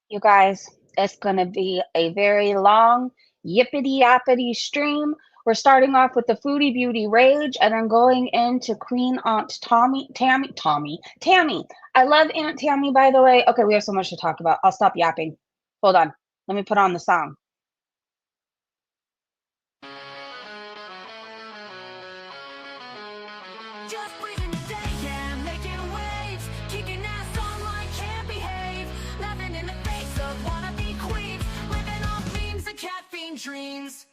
You guys, it's going to be a very long, yippity yappity stream. We're starting off with the Foodie Beauty Rage and then going into Queen Aunt Tammy. I love Aunt Tammy, by the way. Okay, we have so much to talk about. I'll stop yapping. Hold on. Let me put on the song. Just breathing today, yeah, making waves, kicking ass online, can't behave, laughing in the face of wannabe queens, living off memes and caffeine dreams.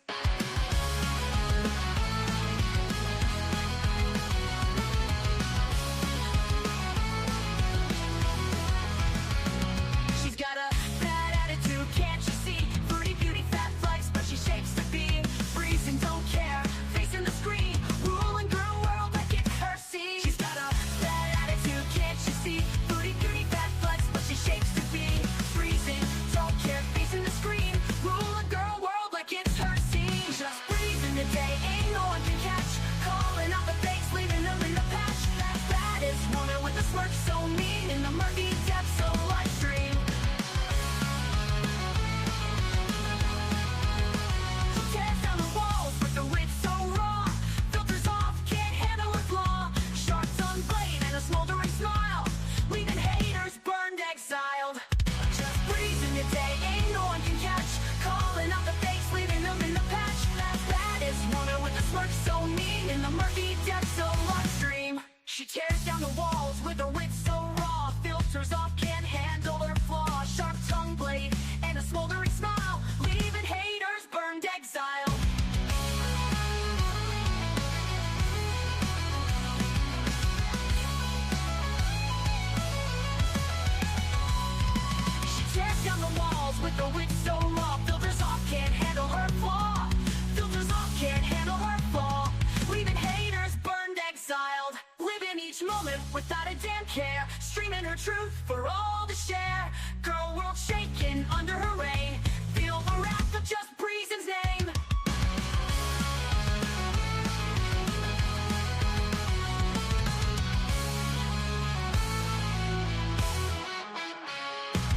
She's got a bad attitude, can't you see? Foodie beauty, fat flex, but she shapes to be freezing, don't care, facing the screen, ruling girl world like it's her scene. She's got a bad attitude, can't you see? Foodie beauty, fat flex, but she shapes to be freezing, don't care, facing the screen, ruling girl world like it's her scene. Just breathing today, ain't no one can catch, calling out the fakes, leaving them in the patch. That baddest woman with a smirk so mean in the murky depths of Livestream. Tears down the walls with the wit so raw, filters off, can't handle her flaw, sharp tongue blade and a smoldering smile, leaving haters burned, exiled. Just breezing today, ain't no one can catch, calling out the fakes, leaving them in the patch. That baddest woman with a smirk so mean in the murky depths of Livestream. She tears down the walls with her wit so raw, filters off, can't handle her flaw, sharp tongue blade and a smoldering smile, leaving haters burned, exiled. She tears down the walls with her wit so raw, filters off, can't handle her flaw, filters off, can't handle her flaw, leaving haters burned, exiled. Living each moment without a damn care, streaming her truth for all to share. Girl world shaking under her reign, feel the wrath of just Breezen's name.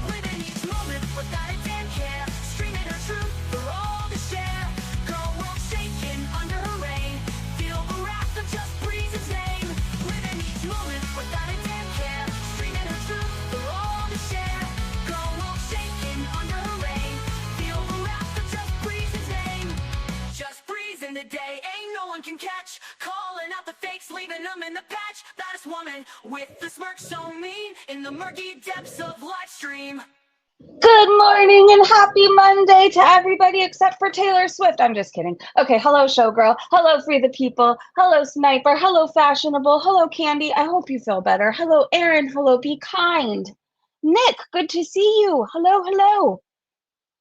Living each moment without a damn care, streaming her truth for all to share. Girl world shaking under her reign, feel the wrath of just Breezen's name. Living each moment without a damn care, streaming her truth for all to share. Girl world shaking under her reign, feel the wrath of just Breezen's name. Just breezing the day, ain't no one can catch, calling out the fakes, leaving them in the patch. That is woman with the smirk so mean in the murky depths of Livestream. Good morning and happy Monday to everybody except for Taylor Swift. I'm just kidding. Okay, hello, Showgirl. Hello, Free the People. Hello, Sniper. Hello, Fashionable. Hello, Candy. I hope you feel better. Hello, Aaron. Hello, Be Kind. Nick, good to see you. Hello, hello.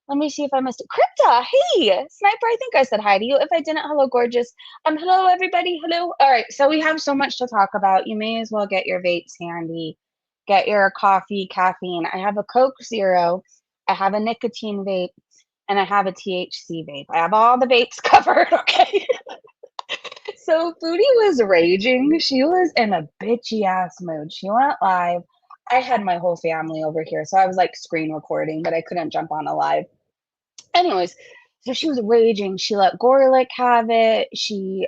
Let me see if I missed it. Crypta, hey. Sniper, I think I said hi to you. If I didn't, hello, gorgeous. Hello, everybody. Hello. All right, so we have so much to talk about. You may as well get your vapes handy. Get your coffee, caffeine. I have a Coke Zero. I have a nicotine vape and I have a THC vape. I have all the vapes covered, okay? So Foodie was raging. She was in a bitchy ass mood. She went live. I had my whole family over here, so I was like screen recording, but I couldn't jump on a live. Anyways, so she was raging. She let Gorlick have it. She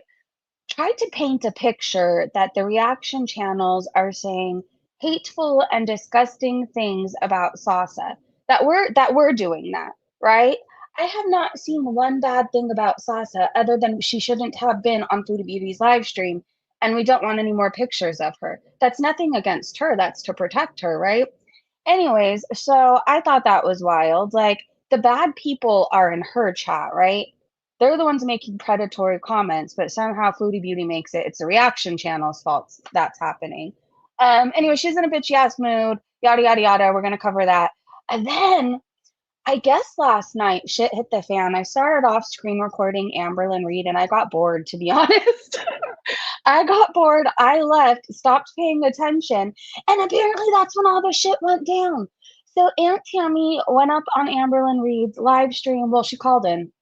tried to paint a picture that the reaction channels are saying hateful and disgusting things about Sasa. That we're doing that, right? I have not seen one bad thing about Sasa other than she shouldn't have been on Foodie Beauty's live stream, and we don't want any more pictures of her. That's nothing against her. That's to protect her, right? Anyways, so I thought that was wild. Like the bad people are in her chat, right? They're the ones making predatory comments, but somehow Foodie Beauty makes it's the reaction channel's fault that's happening. Anyway, she's in a bitchy ass mood, yada yada yada. We're gonna cover that. And then I guess last night shit hit the fan. I started off screen recording Amberlynn Reid and I got bored, to be honest. I got bored. I left, stopped paying attention, and apparently that's when all the shit went down. So Aunt Tammy went up on Amberlynn Reid's live stream. Well, she called in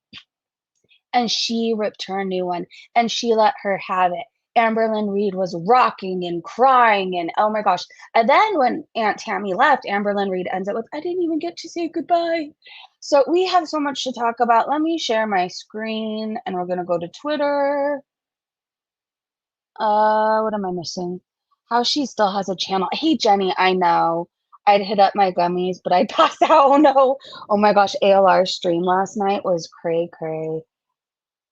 and she ripped her a new one and she let her have it. Amberlynn Reid was rocking and crying and oh my gosh. And then when Aunt Tammy left, Amberlynn Reid ends up with, I didn't even get to say goodbye. So we have so much to talk about. Let me share my screen and we're going to go to Twitter. What am I missing? How she still has a channel. Hey, Jenny, I know. I'd hit up my gummies, but I'd pass out. Oh no. Oh my gosh, ALR stream last night was cray cray.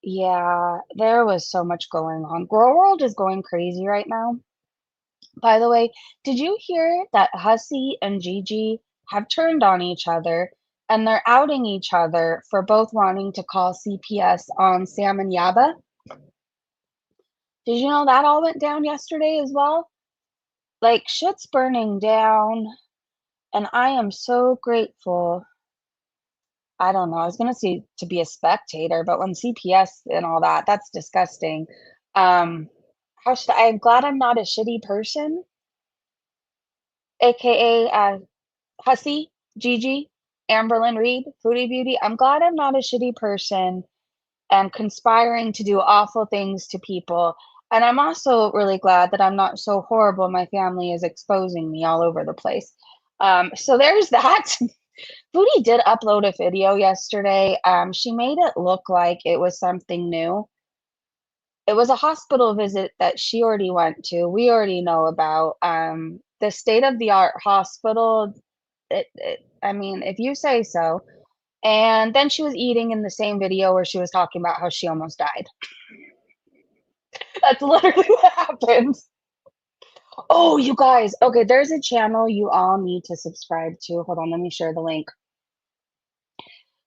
Yeah, there was so much going on. Girl World is going crazy right now. By the way, did you hear that Hussey and Gigi have turned on each other and they're outing each other for both wanting to call CPS on Sam and Yaba? Did you know that all went down yesterday as well? Like shit's burning down, and I am so grateful. I don't know. I was gonna say to be a spectator, but when CPS and all that, that's disgusting. Um, I'm glad I'm not a shitty person, aka Hussy, Gigi, Amberlynn Reid, Foodie Beauty. I'm glad I'm not a shitty person and conspiring to do awful things to people. And I'm also really glad that I'm not so horrible. My family is exposing me all over the place. So there's that. Foodie did upload a video yesterday. She made it look like it was something new. It was a hospital visit that she already went to. We already know about the state of the art hospital. I mean, if you say so. And then she was eating in the same video where she was talking about how she almost died. That's literally what happens. Oh, you guys. Okay, there's a channel you all need to subscribe to. Hold on, let me share the link.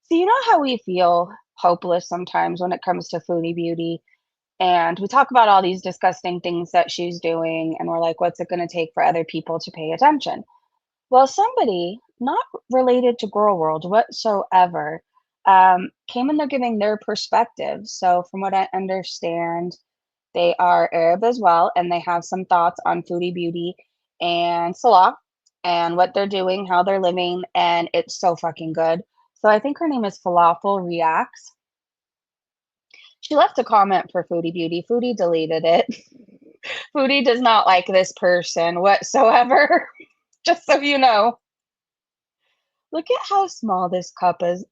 So you know how we feel hopeless sometimes when it comes to Foodie Beauty, and we talk about all these disgusting things that she's doing, and we're like, what's it going to take for other people to pay attention? Well, somebody not related to Girl World whatsoever came and they're giving their perspective. So, from what I understand, they are Arab as well, and they have some thoughts on Foodie Beauty and Salah and what they're doing, how they're living, and it's so fucking good. So I think her name is Falafel Reacts. She left a comment for Foodie Beauty. Foodie deleted it. Foodie does not like this person whatsoever, just so you know. Look at how small this cup is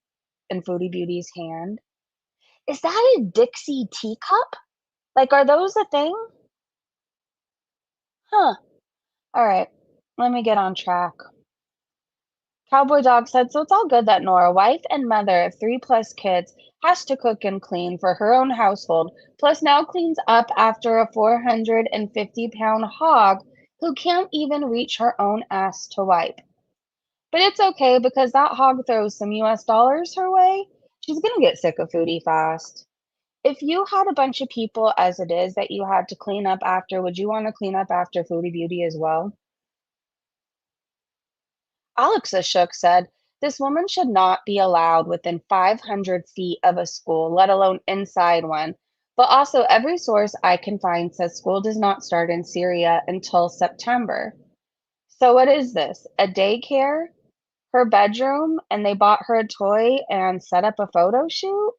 in Foodie Beauty's hand. Is that a Dixie teacup? Like, are those a thing? Huh. All right. Let me get on track. Cowboy Dog said, so it's all good that Nora, wife and mother of 3+ kids, has to cook and clean for her own household, plus now cleans up after a 450-pound hog who can't even reach her own ass to wipe. But it's okay because that hog throws some US dollars her way. She's gonna get sick of Foodie fast. If you had a bunch of people as it is that you had to clean up after, would you want to clean up after Foodie Beauty as well? Alex Ashok said, this woman should not be allowed within 500 feet of a school, let alone inside one. But also, every source I can find says school does not start in Syria until September. So, what is this? A daycare? Her bedroom? And they bought her a toy and set up a photo shoot?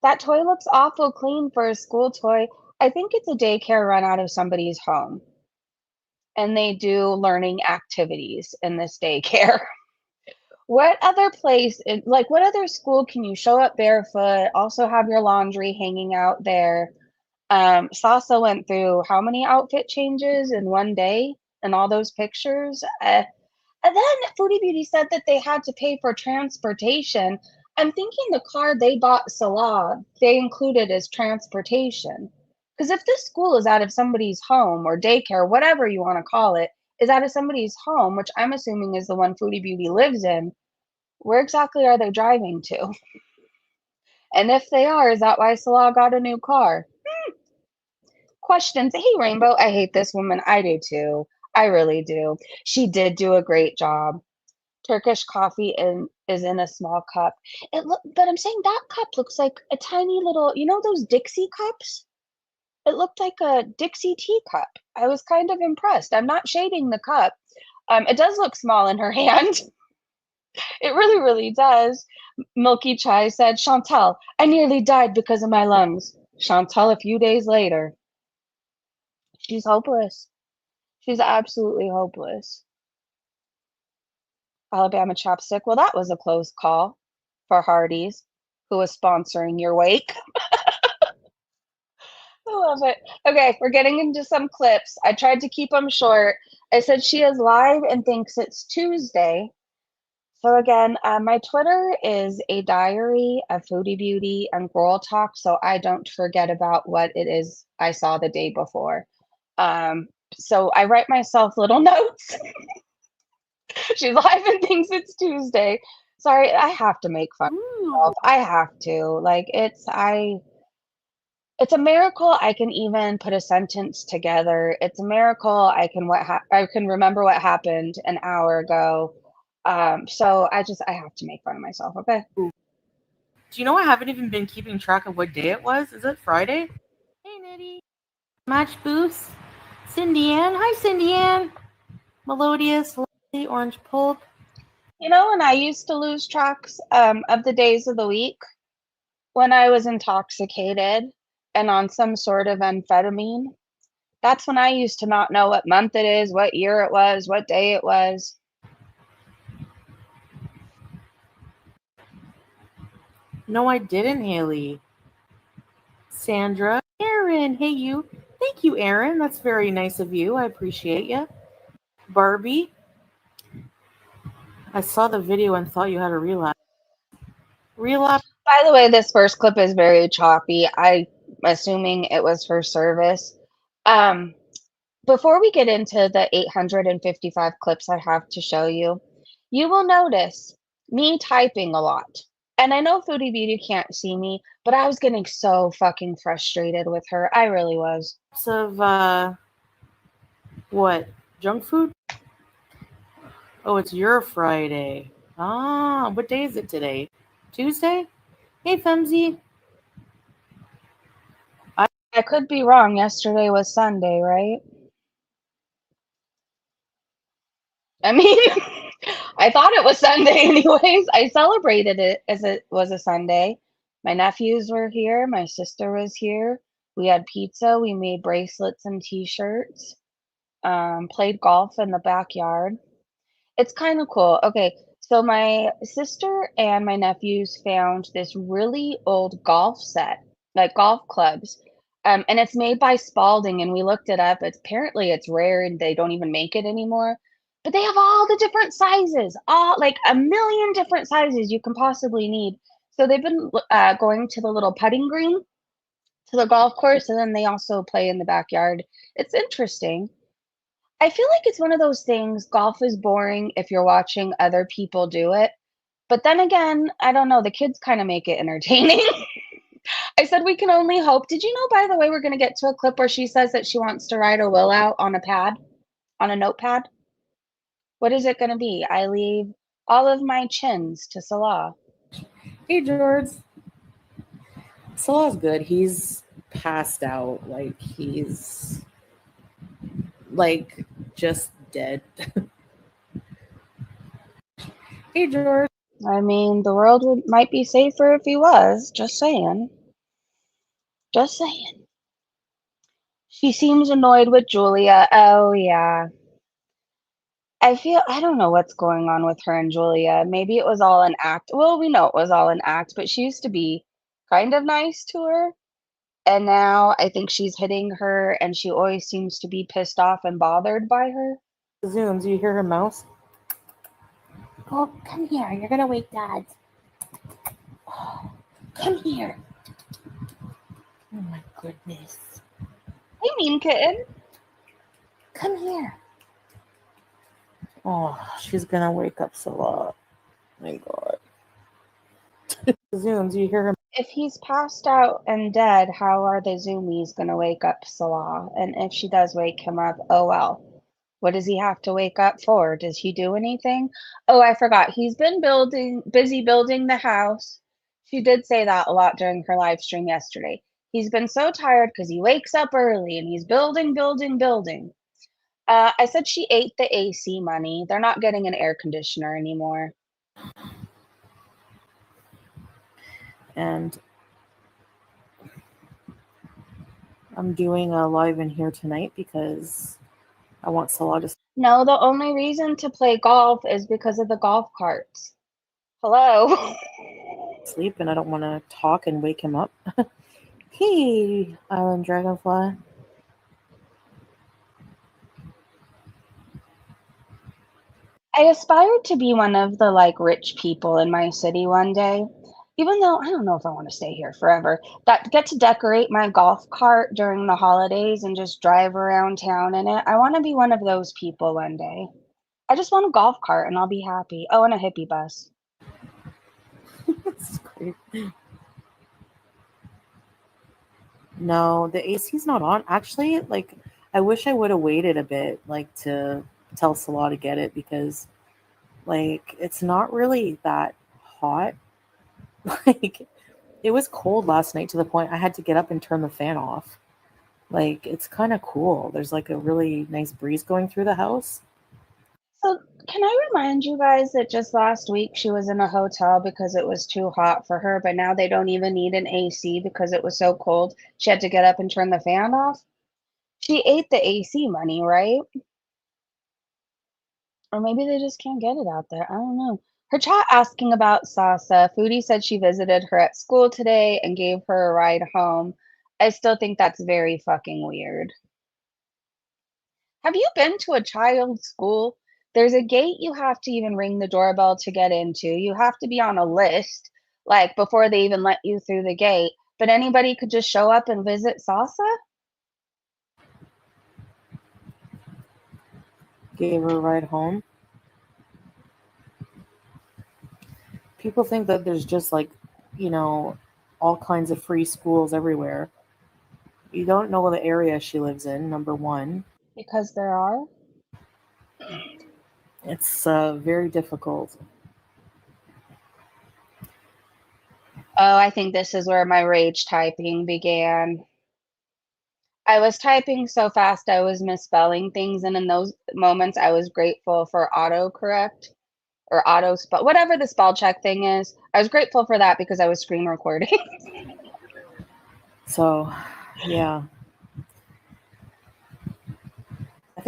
That toy looks awful clean for a school toy. I think it's a daycare run out of somebody's home. And they do learning activities in this daycare. What other place, like what other school can you show up barefoot, also have your laundry hanging out there? Sasa went through how many outfit changes in one day and all those pictures? And then Foodie Beauty said that they had to pay for transportation. I'm thinking the car they bought Salah, they included as transportation. Because if this school is out of somebody's home or daycare, whatever you want to call it, is out of somebody's home, which I'm assuming is the one Foodie Beauty lives in, where exactly are they driving to? And if they are, is that why Salah got a new car? Questions. Hey, Rainbow, I hate this woman. I do too. I really do. She did do a great job. Turkish coffee is in a small cup. But I'm saying that cup looks like a tiny little, you know those Dixie cups? It looked like a Dixie teacup. I was kind of impressed. I'm not shading the cup. It does look small in her hand. It really, really does. Milky Chai said, Chantal, I nearly died because of my lungs. Chantal a few days later. She's hopeless. She's absolutely hopeless. Alabama chapstick. Well, that was a close call for Hardee's, who was sponsoring your wake. I love it. Okay, we're getting into some clips. I tried to keep them short. I said she is live and thinks it's Tuesday. So again, my Twitter is a diary of Foodie Beauty and Gorl Talk, so I don't forget about what it is I saw the day before. So I write myself little notes. She's live and thinks it's Tuesday. Sorry, I have to make fun of myself. I have to. Like it's a miracle I can even put a sentence together. It's a miracle I can remember what happened an hour ago. So I have to make fun of myself, okay? Do you know I haven't even been keeping track of what day it was? Is it Friday? Hey, Nitty. Match Boost. Cindy Ann. Hi, Cindy Ann. Melodious, lovely, orange pulp. You know, when I used to lose tracks of the days of the week, when I was intoxicated and on some sort of amphetamine, that's when I used to not know what month it is, what year it was, what day it was. No, I didn't, Haley. Sandra. Aaron. Hey, you. Thank you, Aaron. That's very nice of you. I appreciate you. Barbie. I saw the video and thought you had a relapse. Relapse. By the way, this first clip is very choppy. I'm assuming it was for service. Before we get into the 855 clips I have to show you, you will notice me typing a lot. And I know Foodie Beauty can't see me, but I was getting so fucking frustrated with her. I really was. Of, what? Junk food? Oh, it's your Friday. Ah, what day is it today? Tuesday? Hey, Femzy. I could be wrong. Yesterday was Sunday, right? I mean, I thought it was Sunday anyways. I celebrated it as it was a Sunday. My nephews were here. My sister was here. We had pizza. We made bracelets and t-shirts. Played golf in the backyard. It's kind of cool. Okay, so my sister and my nephews found this really old golf set, like golf clubs. And it's made by Spalding, and we looked it up. Apparently it's rare and they don't even make it anymore. But they have all the different sizes, all like a million different sizes you can possibly need. So they've been going to the little putting green, to the golf course, and then they also play in the backyard. It's interesting. I feel like it's one of those things, golf is boring if you're watching other people do it. But then again, I don't know, the kids kind of make it entertaining. I said we can only hope. Did you know, by the way, we're going to get to a clip where she says that she wants to write her will out on a pad, on a notepad? What is it going to be? I leave all of my chins to Salah. Hey, George. Salah's good. He's passed out. Like, he's, like, just dead. Hey, George. I mean, the world might be safer if he was. Just saying. Just saying. She seems annoyed with Julia. Oh, yeah. I don't know what's going on with her and Julia. Maybe it was all an act. Well, we know it was all an act, but she used to be kind of nice to her. And now I think she's hitting her, and she always seems to be pissed off and bothered by her. Zooms, you hear her mouse? Oh, come here. You're going to wake Dad. Oh, come here. Oh, my goodness. Hey, mean kitten. Come here. Oh, she's going to wake up Salah. My God. Zooms, you hear her? If he's passed out and dead, how are the Zoomies going to wake up Salah? And if she does wake him up, oh well. What does he have to wake up for? Does he do anything? Oh, I forgot. He's been busy building the house. She did say that a lot during her live stream yesterday. He's been so tired because he wakes up early and he's building, building, building. I said she ate the AC money. They're not getting an air conditioner anymore. And I'm doing a live in here tonight because I want Salah to No, the only reason to play golf is because of the golf carts. Hello? sleep and I don't want to talk and wake him up. Hey, Island Dragonfly. I aspire to be one of the like rich people in my city one day, even though I don't know if I want to stay here forever. That get to decorate my golf cart during the holidays and just drive around town in it. I want to be one of those people one day. I just want a golf cart and I'll be happy. Oh, and a hippie bus. This is great. No, the AC's not on. Actually, like, I wish I would have waited a bit, like, to tell Salah to get it because, like, it's not really that hot. Like, it was cold last night to the point I had to get up and turn the fan off. Like, it's kind of cool. There's, like, a really nice breeze going through the house. So, can I remind you guys that just last week she was in a hotel because it was too hot for her, but now they don't even need an AC because it was so cold. She had to get up and turn the fan off. She ate the AC money, right? Or maybe they just can't get it out there. I don't know. Her chat asking about Sasa. Foodie said she visited her at school today and gave her a ride home. I still think that's very fucking weird. Have you been to a child's school? There's a gate you have to even ring the doorbell to get into. You have to be on a list, like before they even let you through the gate. But anybody could just show up and visit Sasa? Gave her a ride home. People think that there's just, like, all kinds of free schools everywhere. You don't know the area she lives in, number one. Because there are. It's very difficult. Oh, I think this is where my rage typing began. I was typing so fast I was misspelling things, and in those moments I was grateful for autocorrect or auto spell, whatever the spell check thing is. I was grateful for that because I was screen recording. So, yeah.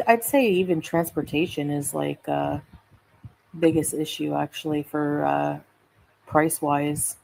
I'd say even transportation is like biggest issue actually for price wise.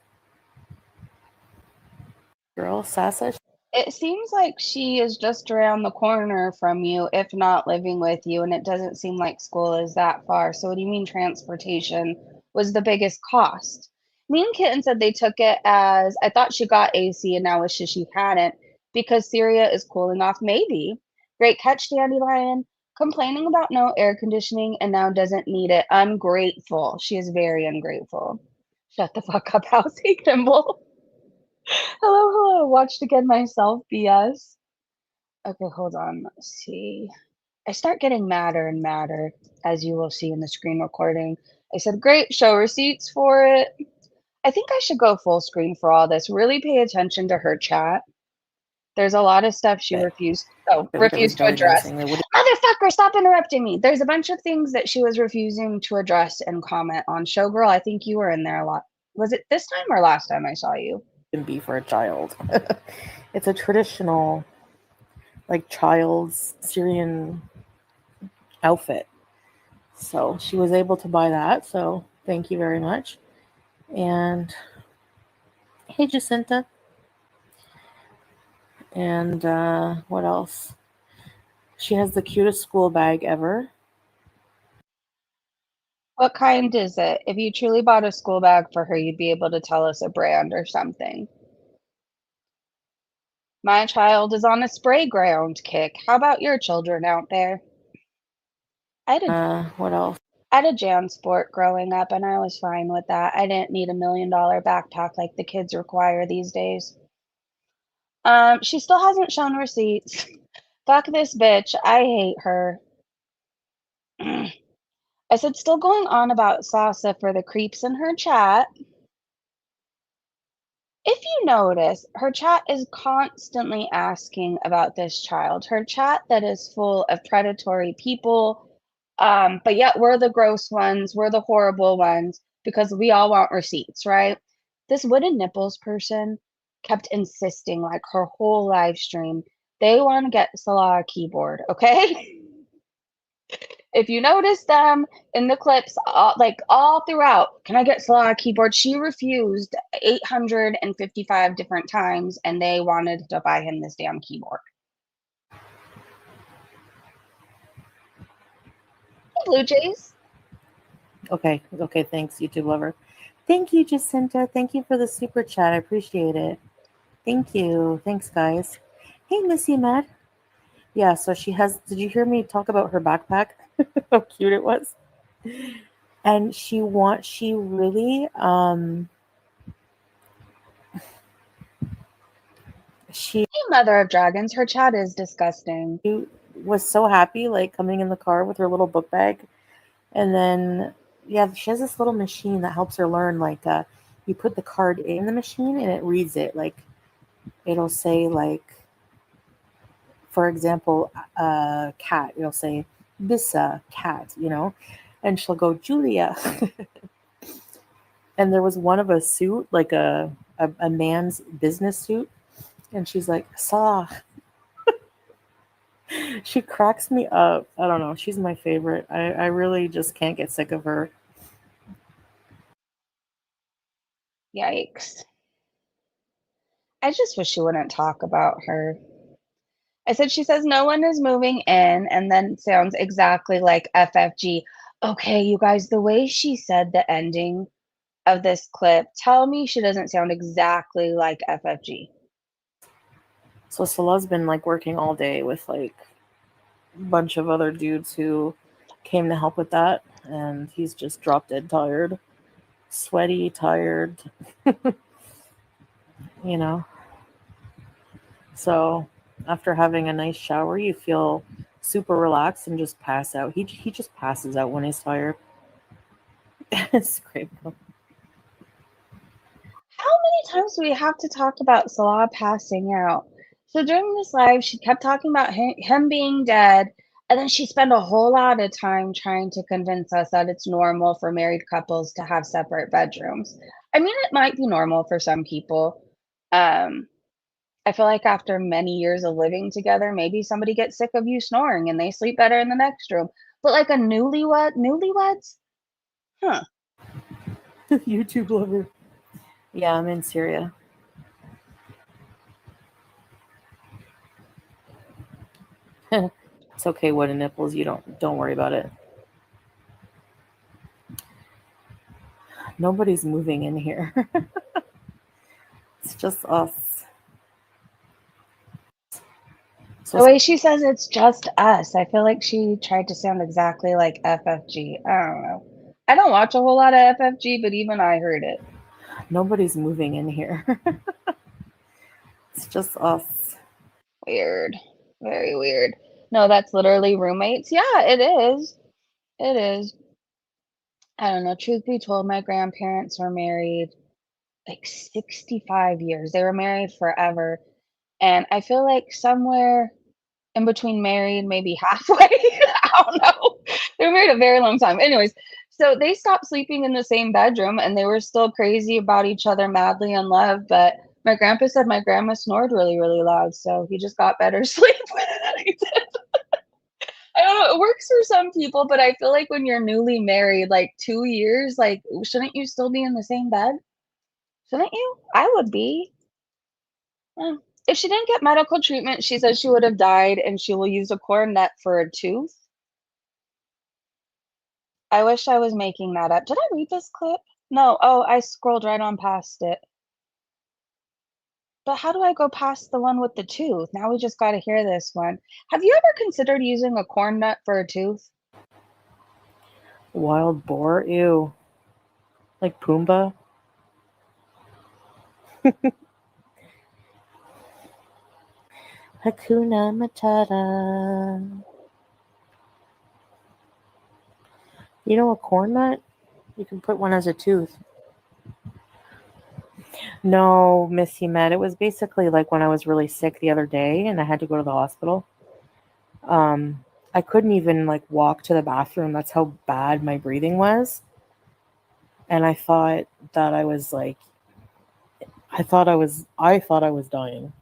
Girl, Sasa. It seems like she is just around the corner from you, if not living with you, and it doesn't seem like school is that far. So, what do you mean transportation was the biggest cost? Me and Kitten said they took it as I thought she got AC and now wishes she hadn't because Syria is cooling off. Maybe. Great catch, Dandelion. Complaining about no air conditioning and now doesn't need it. Ungrateful. She is very ungrateful. Shut the fuck up, Housey Kimball. Hello, hello. Watched again myself, BS. Okay, hold on. Let's see. I start getting madder and madder, as you will see in the screen recording. I said, great, show receipts for it. I think I should go full screen for all this. Really pay attention to her chat. There's a lot of stuff she refused to address. Motherfucker, stop interrupting me. There's a bunch of things that she was refusing to address and comment on. Showgirl, I think you were in there a lot. Was it this time or last time I saw you? Be for a child. It's a traditional, like, child's Syrian outfit. So she was able to buy that. So thank you very much. And hey, Jacinta. And what else? She has the cutest school bag ever. What kind is it? If you truly bought a school bag for her, you'd be able to tell us a brand or something. My child is on a spray ground kick. How about your children out there? What else? I had a JanSport growing up, and I was fine with that. I didn't need $1 million backpack like the kids require these days. She still hasn't shown receipts. Fuck this bitch. I hate her. I said, still going on about Sasa for the creeps in her chat. If you notice, her chat is constantly asking about this child. Her chat that is full of predatory people, but yet we're the gross ones, we're the horrible ones because we all want receipts, right? This wooden nipples person kept insisting, like her whole live stream, They want to get Salah a keyboard, okay? If you notice them in the clips, all throughout, can I get Salah a keyboard? She refused 855 different times, and they wanted to buy him this damn keyboard. Hey, Blue Jays. Okay, thanks, YouTube lover. Thank you, Jacinta. Thank you for the super chat. I appreciate it. Thank you. Thanks, guys. Hey, Missy Med. Yeah, so she has. Did you hear me talk about her backpack? How cute it was. And she really she Hey, Mother of Dragons. Her chat is disgusting. was so happy, like coming in the car with her little book bag, and then yeah, she has this little machine that helps her learn. Like, you put the card in the machine and it reads it. Like, it'll say like, for example, cat. It'll say Bissa cat, and she'll go Julia. And there was one of a suit, like a man's business suit, and she's like, Salah. She cracks me up. I don't know. She's my favorite. I really just can't get sick of her. Yikes. I just wish she wouldn't talk about her. I said, she says no one is moving in, and then sounds exactly like FFG. Okay, you guys, the way she said the ending of this clip, tell me she doesn't sound exactly like FFG. So Salah's been like working all day with like a bunch of other dudes who came to help with that, and he's just drop dead tired, sweaty, tired, So after having a nice shower, you feel super relaxed and just pass out. He just passes out when he's tired. It's great. How many times do we have to talk about Salah passing out? So during this live, she kept talking about him being dead, and then she spent a whole lot of time trying to convince us that it's normal for married couples to have separate bedrooms. I mean, it might be normal for some people. I feel like after many years of living together, maybe somebody gets sick of you snoring and they sleep better in the next room. But like a newlyweds? Huh. YouTube lover. Yeah, I'm in Syria. It's okay, wooden nipples. You don't worry about it. Nobody's moving in here. It's just us. The way she says it's just us, I feel like she tried to sound exactly like FFG. I don't know. I don't watch a whole lot of FFG, but even I heard it. Nobody's moving in here. It's just us. Weird. Very weird. No, that's literally roommates. Yeah, it is. It is. I don't know. Truth be told, my grandparents were married like 65 years. They were married forever. And I feel like somewhere in between married, maybe halfway, I don't know. They were married a very long time. Anyways, so they stopped sleeping in the same bedroom and they were still crazy about each other, madly in love. But my grandpa said my grandma snored really, really loud. So he just got better sleep with it than I did. I don't know. It works for some people, but I feel like when you're newly married, like 2 years, like, shouldn't you still be in the same bed? Shouldn't you? I would be. If she didn't get medical treatment, she says she would have died, and she will use a coronet for a tooth. I wish I was making that up. Did I read this clip? No. Oh, I scrolled right on past it. But how do I go past the one with the tooth? Now we just got to hear this one. Have you ever considered using a corn nut for a tooth? Wild boar? Ew. Like Pumbaa? Hakuna Matata. You know a corn nut? You can put one as a tooth. No, Missy Met. It was basically like when I was really sick the other day and I had to go to the hospital. I couldn't even like walk to the bathroom. That's how bad my breathing was. And I thought that I was like, I thought I was dying.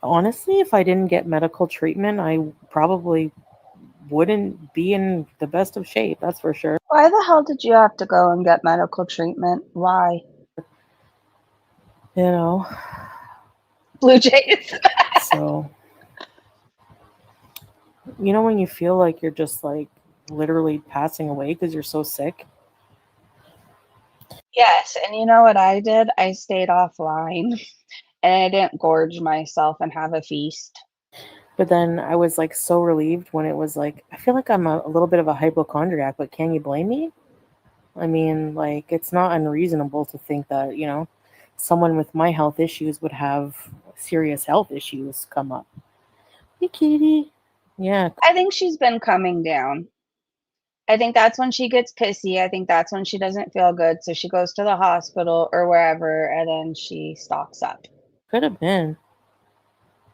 Honestly, if I didn't get medical treatment, I probably wouldn't be in the best of shape, that's for sure. Why the hell did you have to go and get medical treatment? Why? You know, Blue Jays. so, you know, when you feel like you're just like literally passing away because you're so sick? Yes, and you know what I did? I stayed offline and I didn't gorge myself and have a feast. But then I was like so relieved when it was like, I feel like I'm a little bit of a hypochondriac, but can you blame me? I mean, like, it's not unreasonable to think that, you know, someone with my health issues would have serious health issues come up. Hey, kitty. Yeah. I think she's been coming down. I think that's when she gets pissy. I think that's when she doesn't feel good. So she goes to the hospital or wherever and then she stocks up. Could have been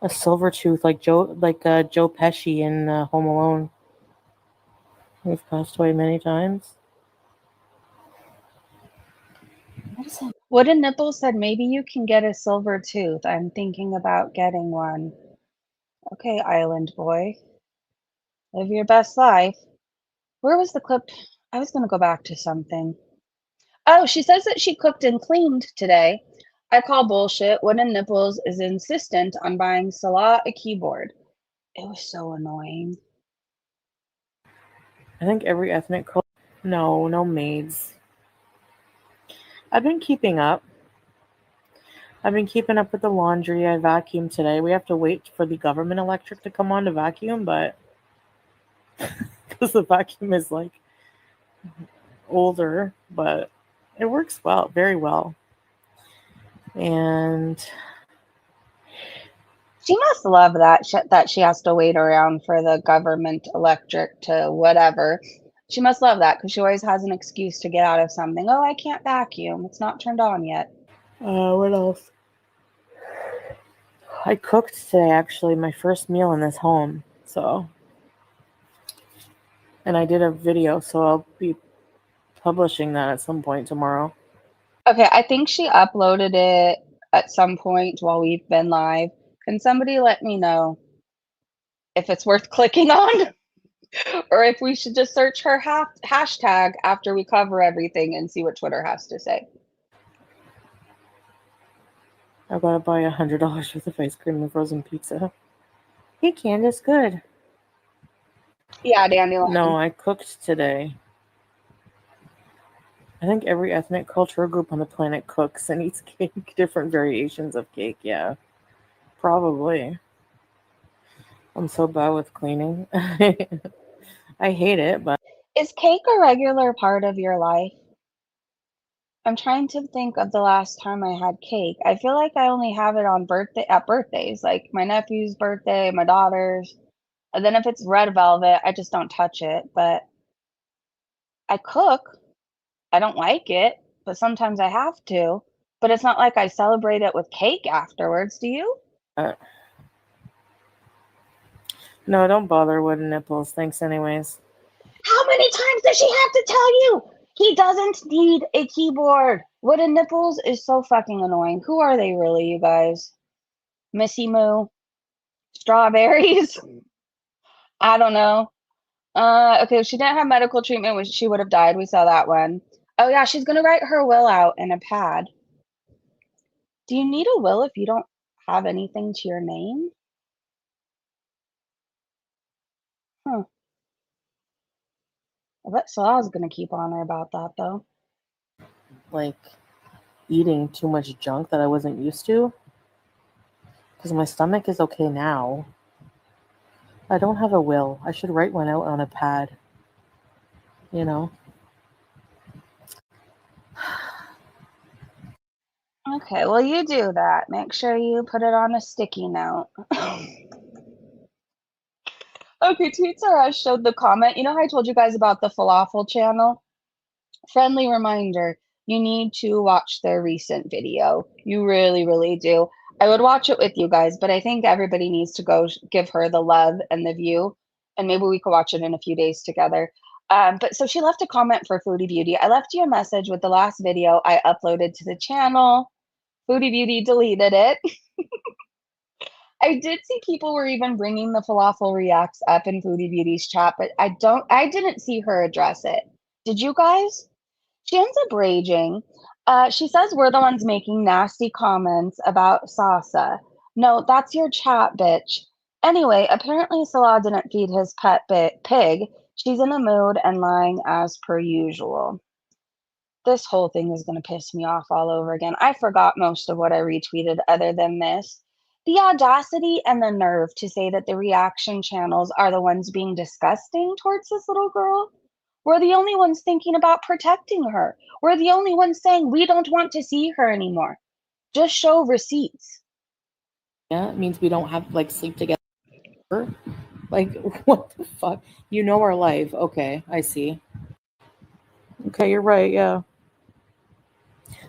a silver tooth like Joe Pesci in Home Alone. We've passed away many times. Wooden Nipple said maybe you can get a silver tooth. I'm thinking about getting one. Okay, Island Boy. Live your best life. Where was the clip? I was going to go back to something. Oh, she says that she cooked and cleaned today. I call bullshit. Wooden Nipples is insistent on buying Salah a keyboard. It was so annoying. I think every ethnic culture. No maids. I've been keeping up. I've been keeping up with the laundry. I vacuumed today. We have to wait for the government electric to come on to vacuum, but because the vacuum is like older, but it works well, very well. And She must love that that she has to wait around for the government electric to whatever. She must love that because she always has an excuse to get out of something. Oh, I can't vacuum. It's not turned on yet. what else? I cooked today, actually, my first meal in this home. So, and I did a video, so I'll be publishing that at some point tomorrow. Okay, I think she uploaded it at some point while we've been live. Can somebody let me know if it's worth clicking on or if we should just search her hashtag after we cover everything and see what Twitter has to say? I gotta buy $100 worth of ice cream and frozen pizza. Hey, Candace, good. Yeah, Dandelion. No, I cooked today. I think every ethnic cultural group on the planet cooks and eats cake, different variations of cake, yeah. Probably. I'm so bad with cleaning. I hate it, but Is cake a regular part of your life? I'm trying to think of the last time I had cake. I feel like I only have it on birthdays, like my nephew's birthday, my daughter's. And then if it's red velvet, I just don't touch it. But I cook. I don't like it, but sometimes I have to. But it's not like I celebrate it with cake afterwards. Do you? no, don't bother Wooden Nipples. Thanks anyways. How many times does she have to tell you? He doesn't need a keyboard. Wooden Nipples is so fucking annoying. Who are they really, you guys? Missy Moo? Strawberries? I don't know. Okay, if she didn't have medical treatment, she would have died. We saw that one. Oh yeah, she's gonna write her will out in a pad. Do you need a will if you don't have anything to your name? Huh. I bet Salah's gonna keep on her about that though. Like, eating too much junk that I wasn't used to. Because my stomach is okay now. I don't have a will. I should write one out on a pad. You know? Okay, well you do that. Make sure you put it on a sticky note. Okay, Tweets R Us showed the comment. You know how I told you guys about the falafel channel? Friendly reminder, you need to watch their recent video. You really, really do. I would watch it with you guys, but I think everybody needs to go give her the love and the view, and maybe we could watch it in a few days together. But so she left a comment for Foodie Beauty. I left you a message with the last video I uploaded to the channel. Foodie Beauty deleted it. I did see people were even bringing the falafel reacts up in Foodie Beauty's chat, but I didn't see her address it. Did you guys? She ends up raging. She says we're the ones making nasty comments about Sasa. No, that's your chat, bitch. Anyway, apparently Salah didn't feed his pet pig. She's in a mood and lying as per usual. This whole thing is going to piss me off all over again. I forgot most of what I retweeted other than this. The audacity and the nerve to say that the reaction channels are the ones being disgusting towards this little girl. We're the only ones thinking about protecting her. We're the only ones saying we don't want to see her anymore. Just show receipts. Yeah, it means we don't have like sleep together. Like, what the fuck? You know our life. Okay, I see. Okay, you're right. Yeah.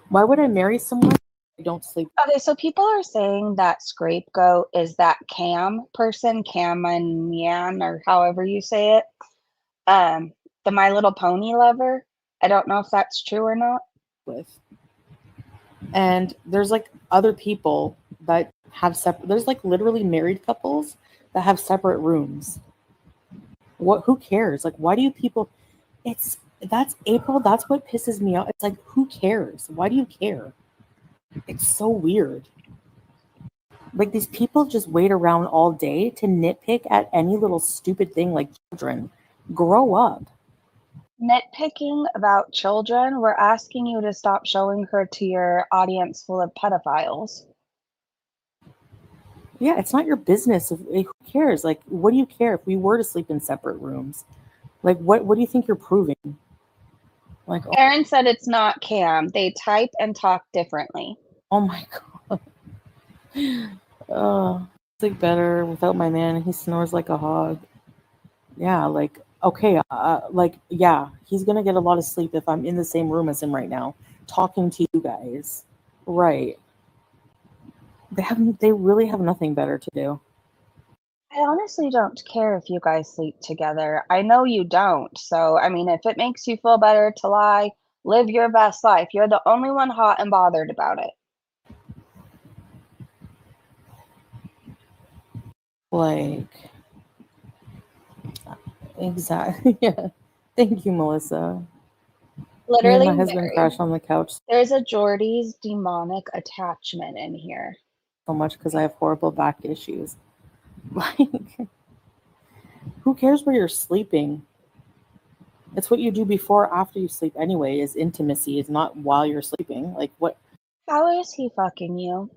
Why would I marry someone I don't sleep? Okay, so people are saying that scapegoat is that Cam person, Cam and Yan, or however you say it. The My Little Pony lover. I don't know if that's true or not. With? And there's like other people that have separate. There's like literally married couples that have separate rooms. What? Who cares? Like, why do you people? That's April. That's what pisses me off. It's like, who cares? Why do you care? It's so weird. Like, these people just wait around all day to nitpick at any little stupid thing like children. Grow up. Nitpicking about children, we're asking you to stop showing her to your audience full of pedophiles. Yeah, it's not your business. Who cares? Like, what do you care if we were to sleep in separate rooms? Like, what do you think you're proving? Like, Aaron said it's not Cam. They type and talk differently. oh my god. Sleep better without my man. He snores like a hog. Yeah, like, okay, like, yeah, he's gonna get a lot of sleep if I'm in the same room as him right now, talking to you guys. Right. They really have nothing better to do. I honestly don't care if you guys sleep together. I know you don't. So, I mean, if it makes you feel better to lie, live your best life. You're the only one hot and bothered about it. Like, exactly. Yeah. Thank you, Melissa. Me and Literally, my husband Mary. crashed on the couch There's a Jordy's demonic attachment in here. so much because I have horrible back issues. Like, who cares where you're sleeping? It's what you do before or after you sleep anyway, is intimacy. It's not while you're sleeping. Like, what? How is he fucking you?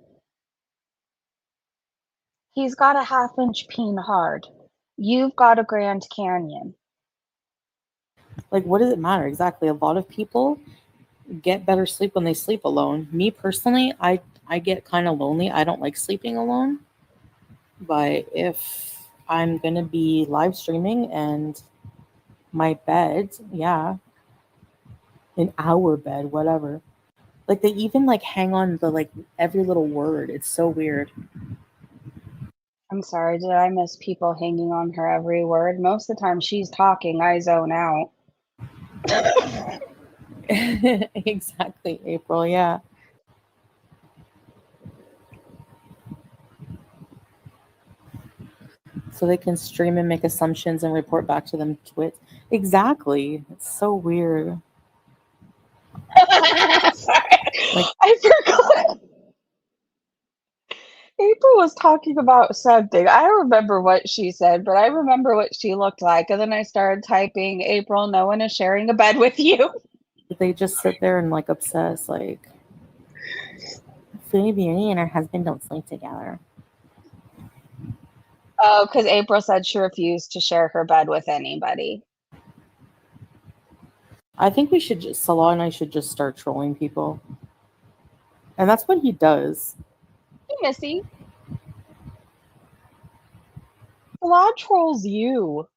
He's got a half-inch peen hard. You've got a Grand Canyon. Like, what does it matter? Exactly. A lot of people get better sleep when they sleep alone. Me personally, I get kind of lonely. I don't like sleeping alone. But if I'm gonna be live streaming and my bed, yeah, in our bed, whatever. Like, they even like hang on the like every little word. It's so weird. I'm sorry, did I miss people hanging on her every word? Most of the time she's talking, I zone out. Exactly, April. Yeah. So they can stream and make assumptions and report back to them. Twit. Exactly. It's so weird. Sorry. Like, I forgot. April was talking about something. I don't remember what she said, but I remember what she looked like. And then I started typing, April, no one is sharing a bed with you. they just sit there and like obsess. Like, Foodie Beauty and her husband don't sleep together. Oh, because April said she refused to share her bed with anybody. I think Salah and I should just start trolling people. And that's what he does. Hey, Missy. Salah trolls you.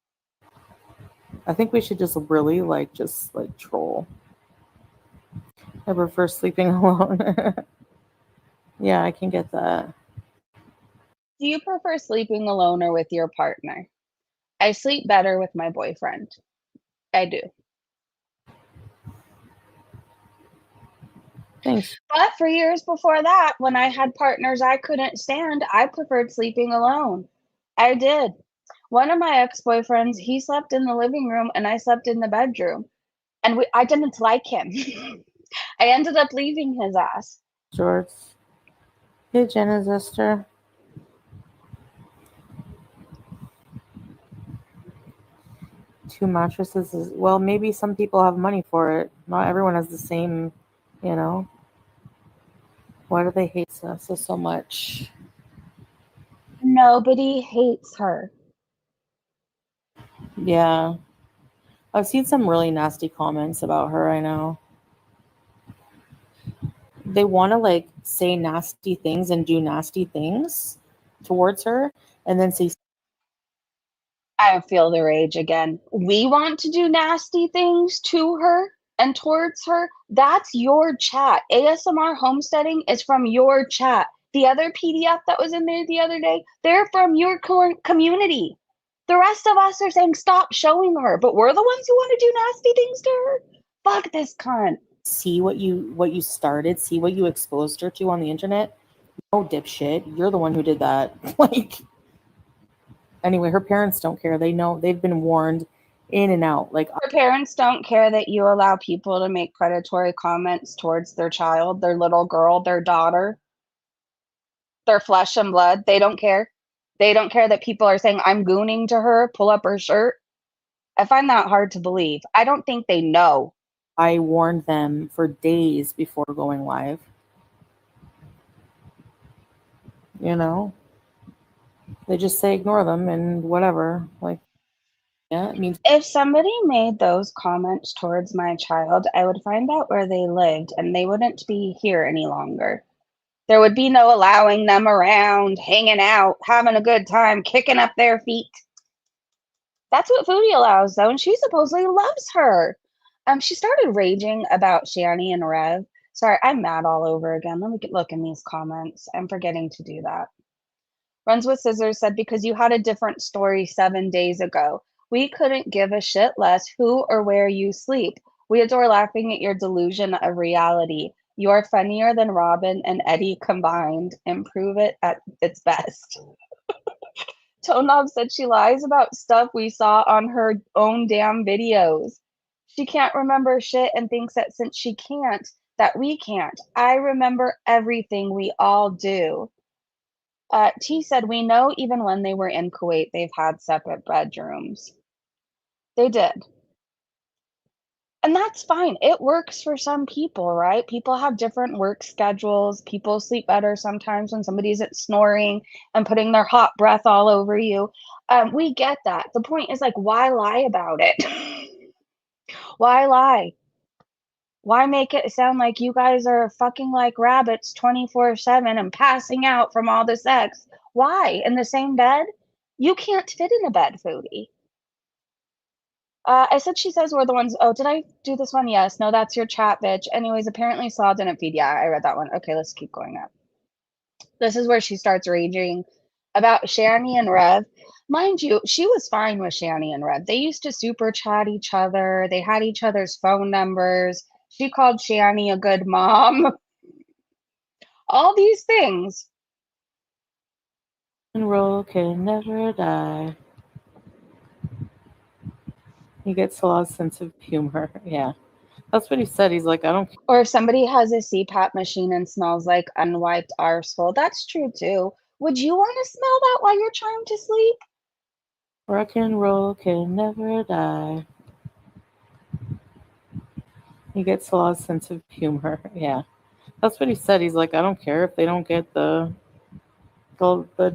I think we should just really just troll. I prefer sleeping alone. Yeah, I can get that. Do you prefer sleeping alone or with your partner? I sleep better with my boyfriend. I do. Thanks. But for years before that, when I had partners I couldn't stand, I preferred sleeping alone. I did. One of my ex-boyfriends, he slept in the living room and I slept in the bedroom. And I didn't like him. I ended up leaving his ass. George. Hey, Jenna's sister. Two mattresses is, well, maybe some people have money for it. Not everyone has the same, you know. Why do they hate Sasa so much? Nobody hates her. Yeah. I've seen some really nasty comments about her, I know. They want to like say nasty things and do nasty things towards her and then say, I feel the rage again. We want to do nasty things to her and towards her. That's your chat. ASMR homesteading is from your chat. The other PDF that was in there the other day, they're from your community. The rest of us are saying stop showing her, but we're the ones who want to do nasty things to her. Fuck this cunt. see what you started, see what you exposed her to on the internet. Oh, dipshit, you're the one who did that. Like, anyway, her parents don't care. They know, they've been warned in and out. Like, Her parents don't care that you allow people to make predatory comments towards their child, their little girl, their daughter, their flesh and blood. They don't care. They don't care that people are saying, I'm gooning to her, pull up her shirt. I find that hard to believe. I don't think they know. I warned them for days before going live. You know, they just say ignore them and whatever. Like, yeah, it means If somebody made those comments towards my child, I would find out where they lived and they wouldn't be here any longer. There would be no allowing them around, hanging out, having a good time, kicking up their feet. That's what Foodie allows, though, and she supposedly loves her. She started raging about Shanny and Rev. Sorry, I'm mad all over again. Let me look in these comments. I'm forgetting to do that. Runs with Scissors said, because you had a different story 7 days ago. We couldn't give a shit less who or where you sleep. We adore laughing at your delusion of reality. You are funnier than Robin and Eddie combined. Improve it at its best. Toe Knob said she lies about stuff we saw on her own damn videos. She can't remember shit and thinks that since she can't, that we can't. I remember everything, we all do. T said, we know even when they were in Kuwait, they've had separate bedrooms. They did. And that's fine. It works for some people, right? People have different work schedules. People sleep better sometimes when somebody isn't snoring and putting their hot breath all over you. We get that. The point is like, why lie about it? Why lie? Why make it sound like you guys are fucking like rabbits 24/7 and passing out from all the sex? Why? In the same bed? You can't fit in a bed, Foodie. I said she says we're the ones. Oh, did I do this one? Yes. No, that's your chat, bitch. Anyways, apparently Salah didn't feed. Yeah, I read that one. Okay, let's keep going up. This is where she starts raging about Shanny and Rev. Mind you, she was fine with Shanny and Rev. They used to super chat each other. They had each other's phone numbers. She called Shanny a good mom. All these things. and roll can never die. He gets a lot of sense of humor. Yeah. That's what he said. He's like, I don't care. Or if somebody has a CPAP machine and smells like unwiped arsehole, that's true too. Would you want to smell that while you're trying to sleep? Rock and roll can never die. He gets a lot of sense of humor. Yeah. That's what he said. He's like, I don't care if they don't get the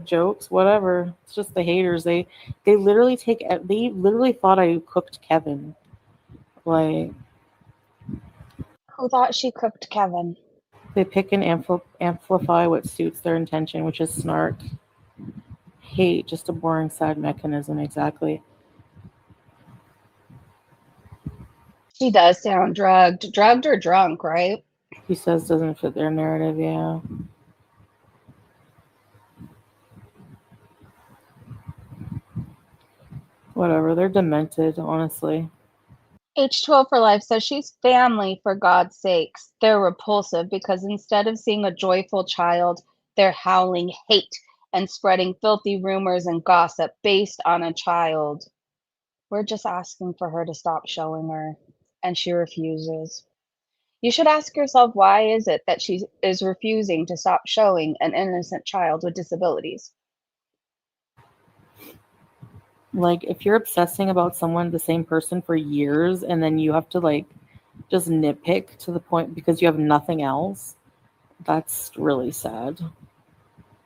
jokes, whatever. It's just the haters. They literally they literally thought I cooked Kevin. Like, Who thought she cooked Kevin? they pick and amplify what suits their intention, which is snark, hate, just a boring side mechanism. Exactly. She does sound drugged or drunk, right? He says doesn't fit their narrative. Yeah. Whatever. They're demented, honestly. H12 for Life says she's family, for God's sakes. They're repulsive because instead of seeing a joyful child, they're howling hate and spreading filthy rumors and gossip based on a child. We're just asking for her to stop showing her, and she refuses. You should ask yourself, why is it that she is refusing to stop showing an innocent child with disabilities? Like, if you're obsessing about someone, the same person for years, and then you have to like just nitpick to the point because you have nothing else, that's really sad.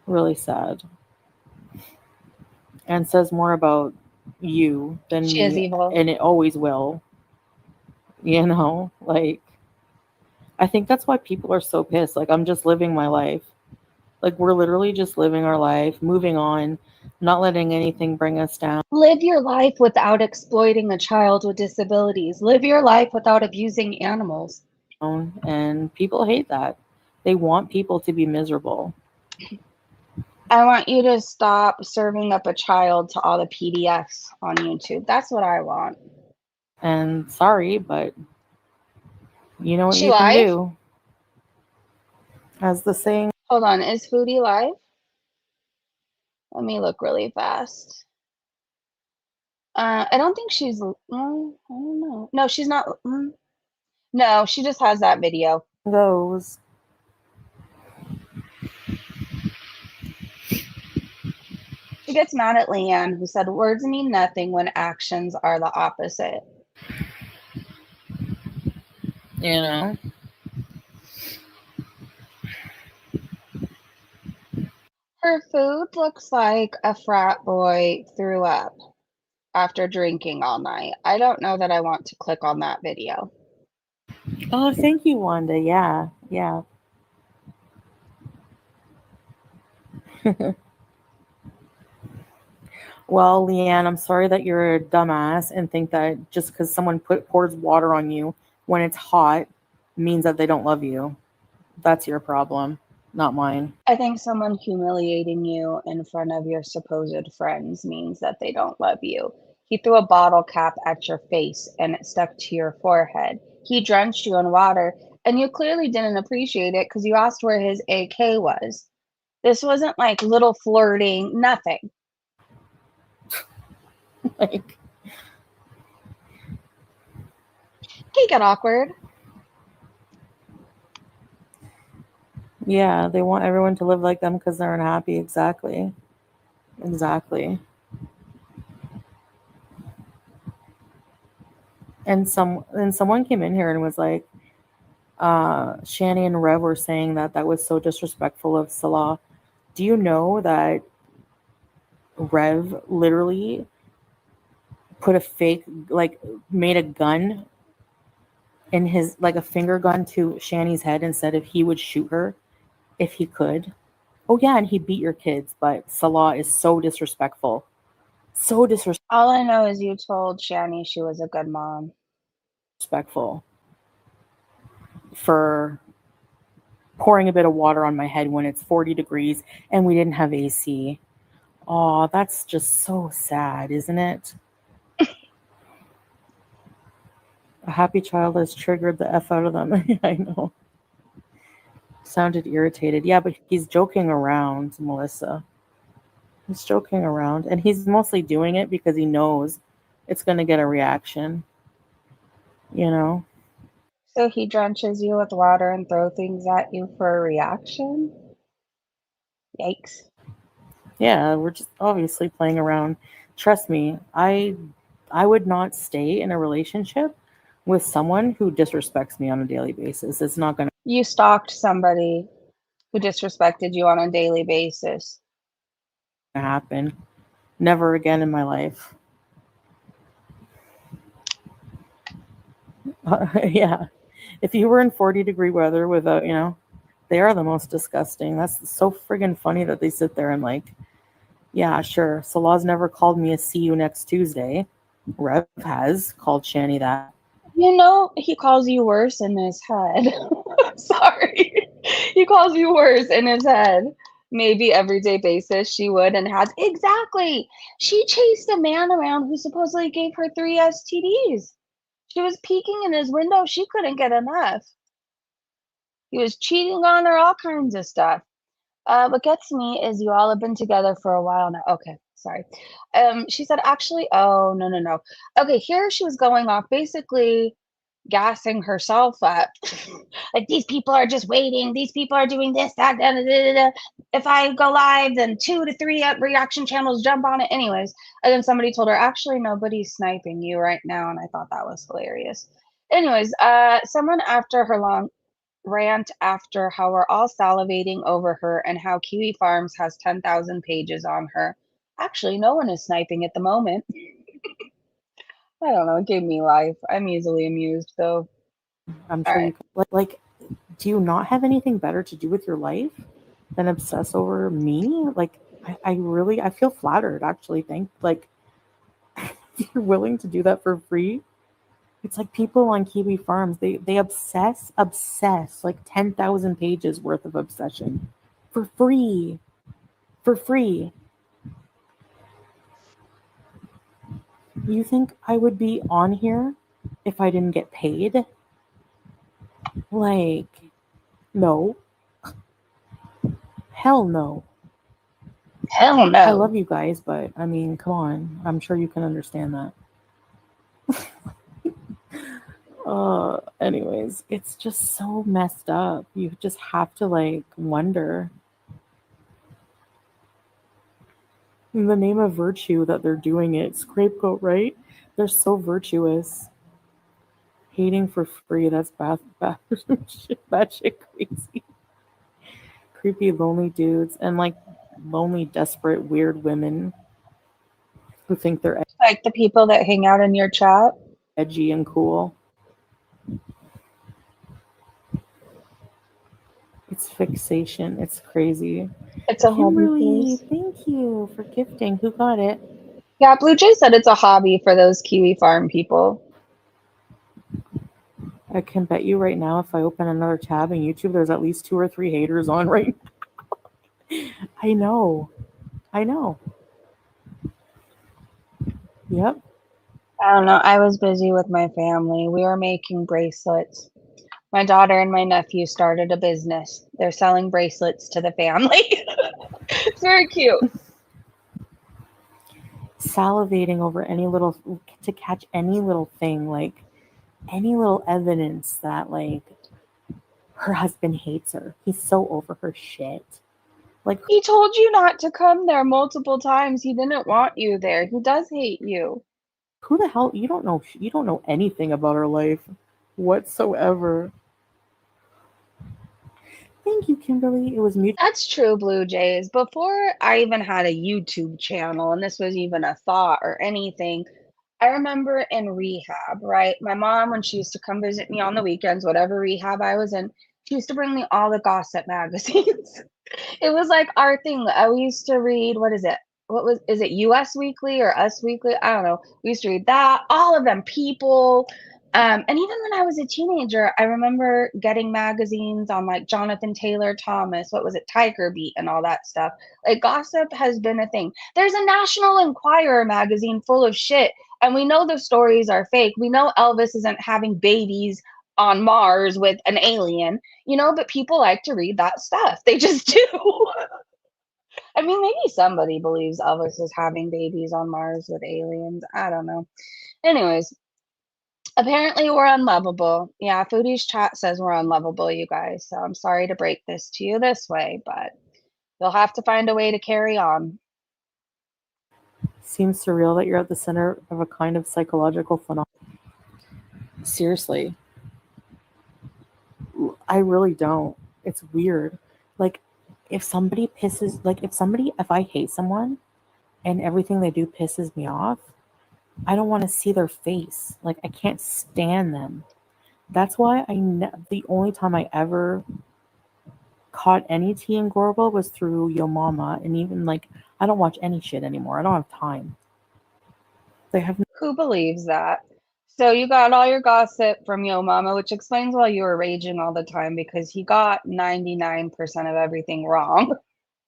Really sad. And says more about you than She is me, evil. and it always will. You know, like, I think that's why people are so pissed. Like, I'm just living my life. Like, we're literally just living our life, moving on, not letting anything bring us down. Live your life without exploiting a child with disabilities. Live your life without abusing animals. And people hate that. They want people to be miserable. I want you to stop serving up a child to all the PDFs on YouTube. That's what I want. And sorry, but you know what She you can live? do. As the saying, Hold on, is Foodie live? Let me look really fast. I don't think she's. I don't know. No, she's not. No, she just has that video. goes, She gets mad at Leanne, who said words mean nothing when actions are the opposite. you know. Her food looks like a frat boy threw up after drinking all night. I don't know that I want to click on that video. Oh, thank you, Wanda. Yeah, yeah. Well, Leanne, I'm sorry that you're a dumbass and think that just because someone pours water on you when it's hot means that they don't love you. That's your problem, not mine. I think someone humiliating you in front of your supposed friends means that they don't love you. He threw a bottle cap at your face and it stuck to your forehead. He drenched you in water and you clearly didn't appreciate it because you asked where his AK was. This wasn't like little flirting, nothing. Like, He got awkward. yeah, they want everyone to live like them because they're unhappy. Exactly. Exactly. And someone came in here and was like, Shanny and Rev were saying that that was so disrespectful of Salah. Do you know that Rev literally put a fake, like, made a gun in his, like, a finger gun to Shanny's head and said if he would shoot her if he could? Oh yeah, and he beat your kids, but Salah is so disrespectful. So All I know is you told Shanny she was a good mom. disrespectful for pouring a bit of water on my head when it's 40 degrees and we didn't have AC. Oh, that's just so sad, isn't it? A happy child has triggered the F out of them. I know. Sounded irritated. Yeah, but he's joking around, Melissa. He's joking around. And he's mostly doing it because he knows it's going to get a reaction. You know? So he drenches you with water and throw things at you for a reaction? Yikes. Yeah, we're just obviously playing around. Trust me, I would not stay in a relationship with someone who disrespects me on a daily basis. It's not going You stalked somebody who disrespected you on a daily basis. to happen. Never again in my life. Yeah. If you were in 40-degree weather without, they are the most disgusting. That's so friggin' funny that they sit there and like, yeah, sure. Salah's never called me a see you next Tuesday. Rev has called Shanny that. You know, he calls you worse in his head. Sorry. He calls you worse in his head. Maybe everyday basis she would and has. Exactly. She chased a man around who supposedly gave her 3 STDs. She was peeking in his window. She couldn't get enough. He was cheating on her, all kinds of stuff. What gets me is you all have been together for a while now. Okay, sorry. She said, actually, oh, no, no, no. Okay, here she was going off, basically gassing herself up. Like, these people are just waiting. These people are doing this, that, da, da, da, da. If I go live, then 2 to 3 reaction channels jump on it. Anyways, and then somebody told her, actually, nobody's sniping you right now. And I thought that was hilarious. Anyways, someone after her long rant after how we're all salivating over her and how Kiwi Farms has 10,000 pages on her. Actually, no one is sniping at the moment. I don't know. It gave me life. I'm easily amused, though. I'm All sure right. you like. Do you not have anything better to do with your life than obsess over me? Like, I feel flattered. Actually, you're willing to do that for free. It's like people on Kiwi Farms. They obsess like 10,000 pages worth of obsession for free, for free. You think I would be on here if I didn't get paid? Like, no. Hell no. Hell no. I love you guys, but I mean, come on. I'm sure you can understand that. Anyways, it's just so messed up. You just have to like wonder. In the name of virtue that they're doing it. Scapegoat, right? They're so virtuous. Hating for free, that's bad shit crazy. Creepy, lonely dudes and like lonely, desperate, weird women who think they're Like the people that hang out in your chat. edgy and cool. It's fixation. It's crazy. It's a hobby. Kimberly, thank you for gifting. Who got it? Yeah, Blue Jay said it's a hobby for those Kiwi Farm people. I can bet you right now, if I open another tab in YouTube, there's at least 2 or 3 haters on right now. I know. Yep. I don't know. I was busy with my family. We were making bracelets. My daughter and my nephew started a business. They're selling bracelets to the family. It's very cute. Salivating over to catch any little thing, like any little evidence that like her husband hates her. He's so over her shit. Like, He told you not to come there multiple times. He didn't want you there. He does hate you. who the hell? You don't know anything about her life whatsoever. Thank you, Kimberly. It was mutual. That's true, Blue Jays. Before I even had a YouTube channel and this was even a thought or anything, I remember in rehab, right? My mom, when she used to come visit me on the weekends, whatever rehab I was in, she used to bring me all the gossip magazines. It was like our thing. I used to read, what is it? Is it US Weekly or Us Weekly? I don't know. We used to read that, all of them, People. And even when I was a teenager, I remember getting magazines on like Jonathan Taylor Thomas, what was it, Tiger Beat, and all that stuff. Like gossip has been a thing. There's a National Enquirer magazine full of shit, and we know the stories are fake. We know Elvis isn't having babies on Mars with an alien, but people like to read that stuff. They just do. I mean, maybe somebody believes Elvis is having babies on Mars with aliens. I don't know. Anyways, apparently we're unlovable. Yeah, Foodie's chat says we're unlovable, you guys. So I'm sorry to break this to you this way, but you'll have to find a way to carry on. Seems surreal that you're at the center of a kind of psychological phenomenon. Seriously. I really don't. It's weird. Like, if I hate someone and everything they do pisses me off, I don't want to see their face. Like, I can't stand them. That's why the only time I ever caught any tea in Gorble was through Yo Mama, and even like I don't watch any shit anymore. I don't have time. They have Who believes that? So you got all your gossip from Yo Mama, which explains why you were raging all the time, because he got 99% of everything wrong.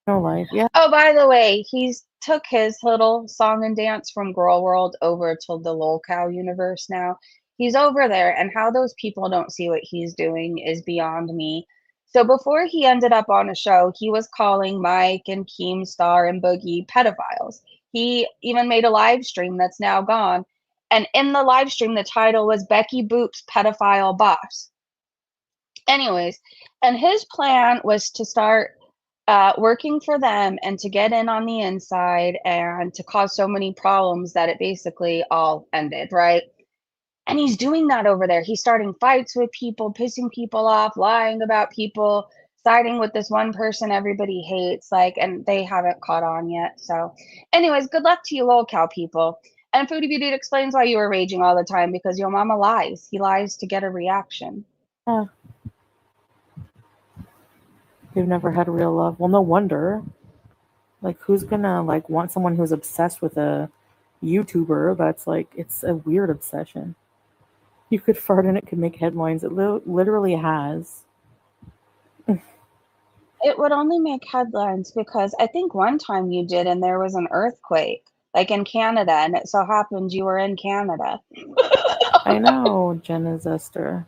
no life. Yeah. Oh, by the way, he's took his little song and dance from Girl World over to the LolCow universe now. He's over there, and how those people don't see what he's doing is beyond me. So before he ended up on a show, he was calling Mike and Keemstar and Boogie pedophiles. He even made a live stream that's now gone. And in the live stream, the title was Becky Boop's Pedophile Boss. Anyways, and his plan was to start working for them and to get in on the inside and to cause so many problems that it basically all ended, right? And he's doing that over there. He's starting fights with people, pissing people off, lying about people, siding with this one person everybody hates, like, and they haven't caught on yet. So, anyways, good luck to you, little cow people. And Foodie Beauty explains why you were raging all the time because your mama lies. He lies to get a reaction. Yeah. They've never had real love. Well, no wonder. Like, who's gonna like want someone who's obsessed with a YouTuber? That's like, it's a weird obsession. You could fart and it could make headlines. It literally has. It would only make headlines because I think one time you did, and there was an earthquake, like in Canada, and it so happened you were in Canada. I know, Jenna Zester.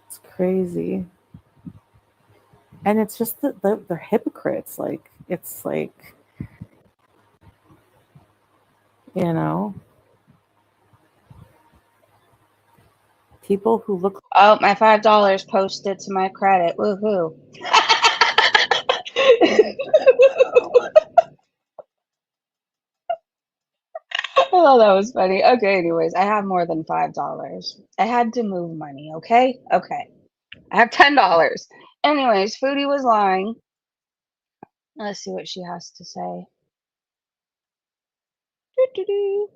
It's crazy. And it's just that they're hypocrites. Like, it's like, you know, people who look. Oh, my $5 posted to my credit. Woohoo. Oh, that was funny. Okay, anyways, I have more than $5. I had to move money, okay? Okay. I have $10. Anyways, Foodie was lying. Let's see what she has to say. Doo-doo-doo.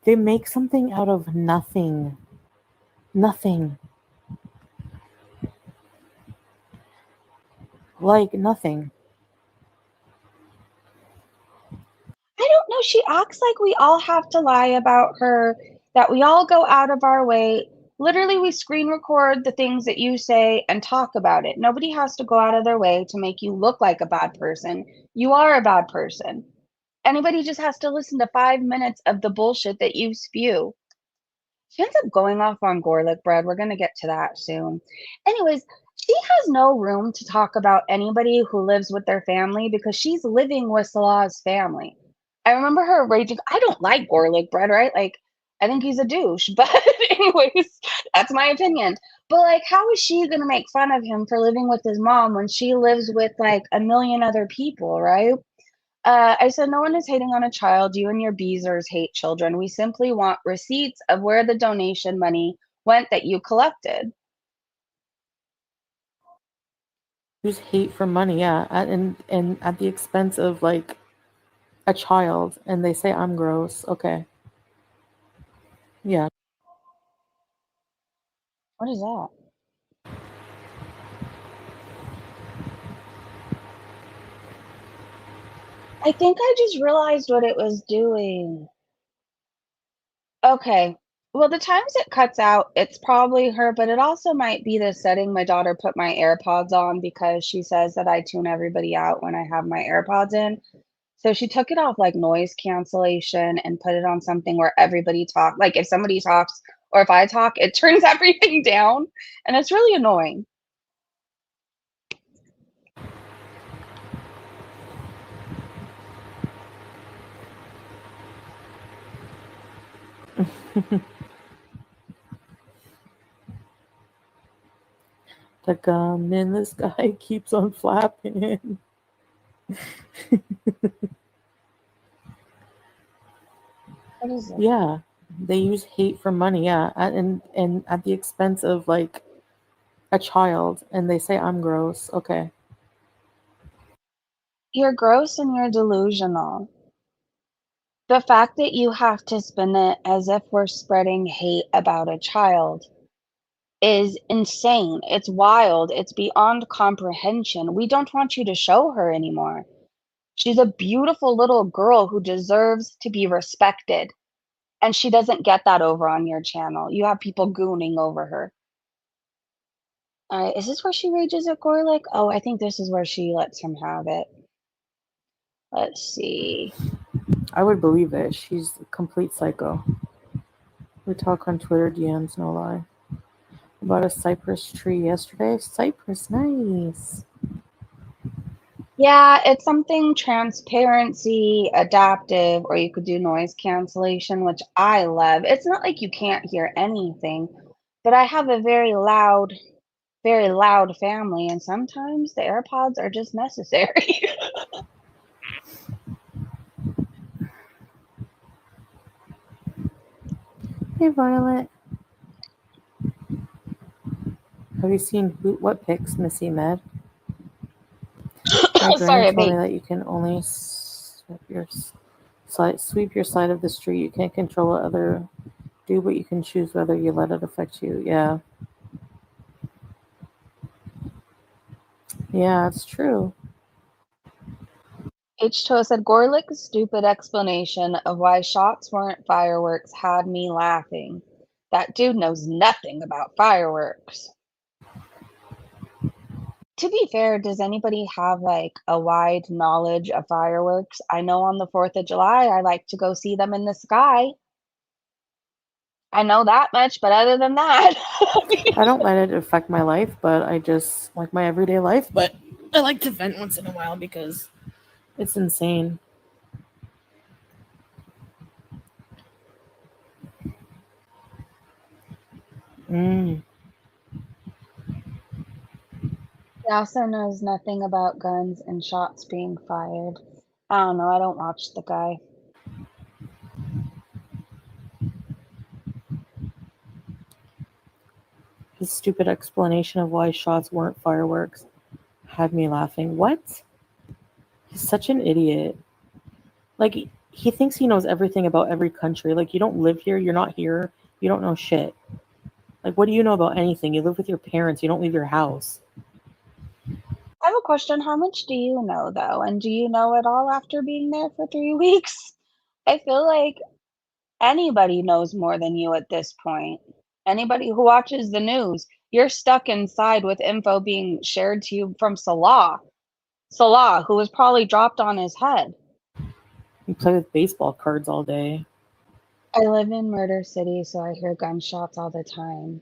They make something out of nothing. Nothing. Like, nothing. I don't know. She acts like we all have to lie about her, that we all go out of our way. Literally, we screen record the things that you say and talk about it. Nobody has to go out of their way to make you look like a bad person. You are a bad person. Anybody just has to listen to 5 minutes of the bullshit that you spew. She ends up going off on Gorlick bread. We're going to get to that soon. Anyways, she has no room to talk about anybody who lives with their family because she's living with Salah's family. I remember her raging. I don't like Gorlick bread, right? Like, I think he's a douche. But, anyways, that's my opinion. But, like, how is she going to make fun of him for living with his mom when she lives with, like, a million other people, right? I said, no one is hating on a child. You and your beezers hate children. We simply want receipts of where the donation money went that you collected. Use hate for money, yeah. And at the expense of, like, a child. And they say I'm gross. Okay. Yeah. What is that? I think I just realized what it was doing. Okay. Well, the times it cuts out, it's probably her, but it also might be the setting my daughter put my AirPods on because she says that I tune everybody out when I have my AirPods in. So she took it off like noise cancellation and put it on something where everybody talk. Like if somebody talks or if I talk, it turns everything down, and it's really annoying. The gum in the sky keeps on flapping. What is it? Yeah. They use hate for money, yeah. And at the expense of, like, a child. And they say I'm gross. Okay. You're gross and you're delusional. The fact that you have to spin it as if we're spreading hate about a child is insane. It's wild. It's beyond comprehension. We don't want you to show her anymore. She's a beautiful little girl who deserves to be respected. And she doesn't get that over on your channel. You have people gooning over her. Is this where she rages at Gorlick? Oh, I think this is where she lets him have it. Let's see. I would believe it. She's a complete psycho. We talk on Twitter DMs, no lie. About a cypress tree yesterday. Cypress, nice. Yeah, it's something transparency, adaptive, or you could do noise cancellation, which I love. It's not like you can't hear anything, but I have a very loud family, and sometimes the AirPods are just necessary. Hey, Violet. Have you seen what pics, Missy Med? My granny Sorry, told me babe. that you can only sweep your side of the street. You can't control what other do, but you can choose whether you let it affect you. Yeah. Yeah, it's true. H2O said Gorlick's stupid explanation of why shots weren't fireworks had me laughing. That dude knows nothing about fireworks. To be fair, does anybody have like a wide knowledge of fireworks? I know on the 4th of July, I like to go see them in the sky. I know that much, but other than that, I don't let it affect my life, but I just like my everyday life. But I like to vent once in a while because it's insane. Mm. he also knows nothing about guns and shots being fired. I don't know. I don't watch the guy. His stupid explanation of why shots weren't fireworks had me laughing. What? He's such an idiot. Like, he thinks he knows everything about every country. Like, you don't live here, you're not here, you don't know shit. Like, what do you know about anything? You live with your parents, you don't leave your house. I have a question. How much do you know, though? And do you know it all after being there for 3 weeks? I feel like anybody knows more than you at this point. Anybody who watches the news, you're stuck inside with info being shared to you from Salah. Salah, who was probably dropped on his head. You play with baseball cards all day. I live in Murder City, so I hear gunshots all the time.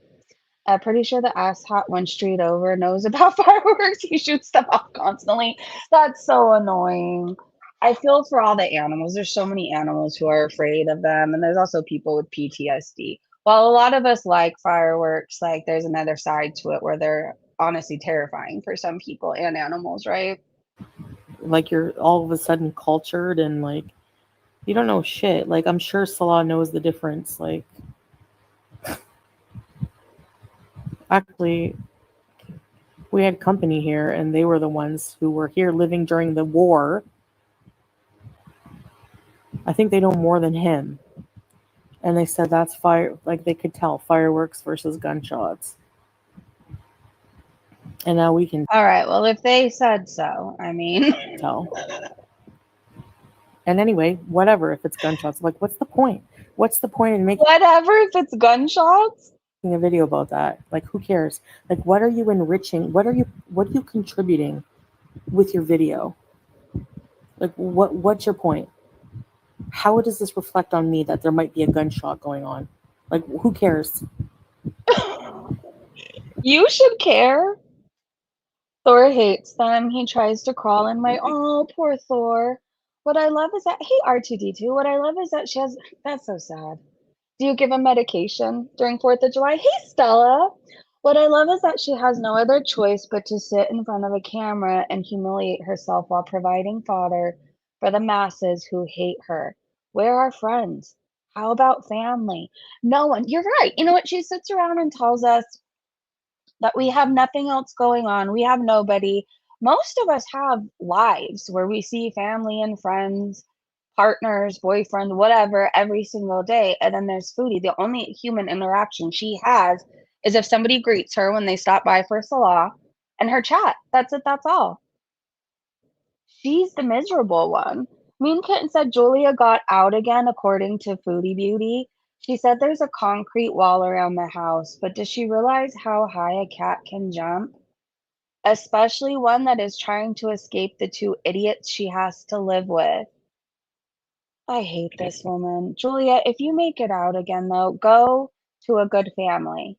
I'm pretty sure the asshat one street over knows about fireworks. He shoots them off constantly. That's so annoying. I feel for all the animals. There's so many animals who are afraid of them, and there's also people with PTSD. While a lot of us like fireworks, like there's another side to it where they're honestly terrifying for some people and animals, right? Like, you're all of a sudden cultured and, like, you don't know shit. Like, I'm sure Salah knows the difference. Like, actually, we had company here, and they were the ones who were here living during the war. I think they know more than him. And they said that's fire, like, they could tell fireworks versus gunshots. And now we can All right. Well, if they said so, I mean, tell. And anyway, whatever, if it's gunshots, like, what's the point? What's the point in making whatever if it's gunshots. a video about that? Like, who cares? Like, what are you enriching? What are you contributing with your video? Like, what's your point? How does this reflect on me that there might be a gunshot going on? Like, who cares? You should care. Thor hates them. He tries to crawl in my oh, poor Thor. What I love is that hey R2D2. What I love is that she has that's so sad. Do you give him medication during 4th of July? Hey Stella. What I love is that she has no other choice but to sit in front of a camera and humiliate herself while providing fodder for the masses who hate her. Where are friends? How about family? No one. You're right. You know what? She sits around and tells us that we have nothing else going on. We have nobody. Most of us have lives where we see family and friends, partners, boyfriend, whatever, every single day. And then there's Foodie. The only human interaction she has is if somebody greets her when they stop by for Salah and her chat. That's it. That's all. She's the miserable one. Mean Kitten said Julia got out again, according to Foodie Beauty. She said there's a concrete wall around the house, but does she realize how high a cat can jump? Especially one that is trying to escape the two idiots she has to live with. I hate this woman. Julia, if you make it out again, though, go to a good family.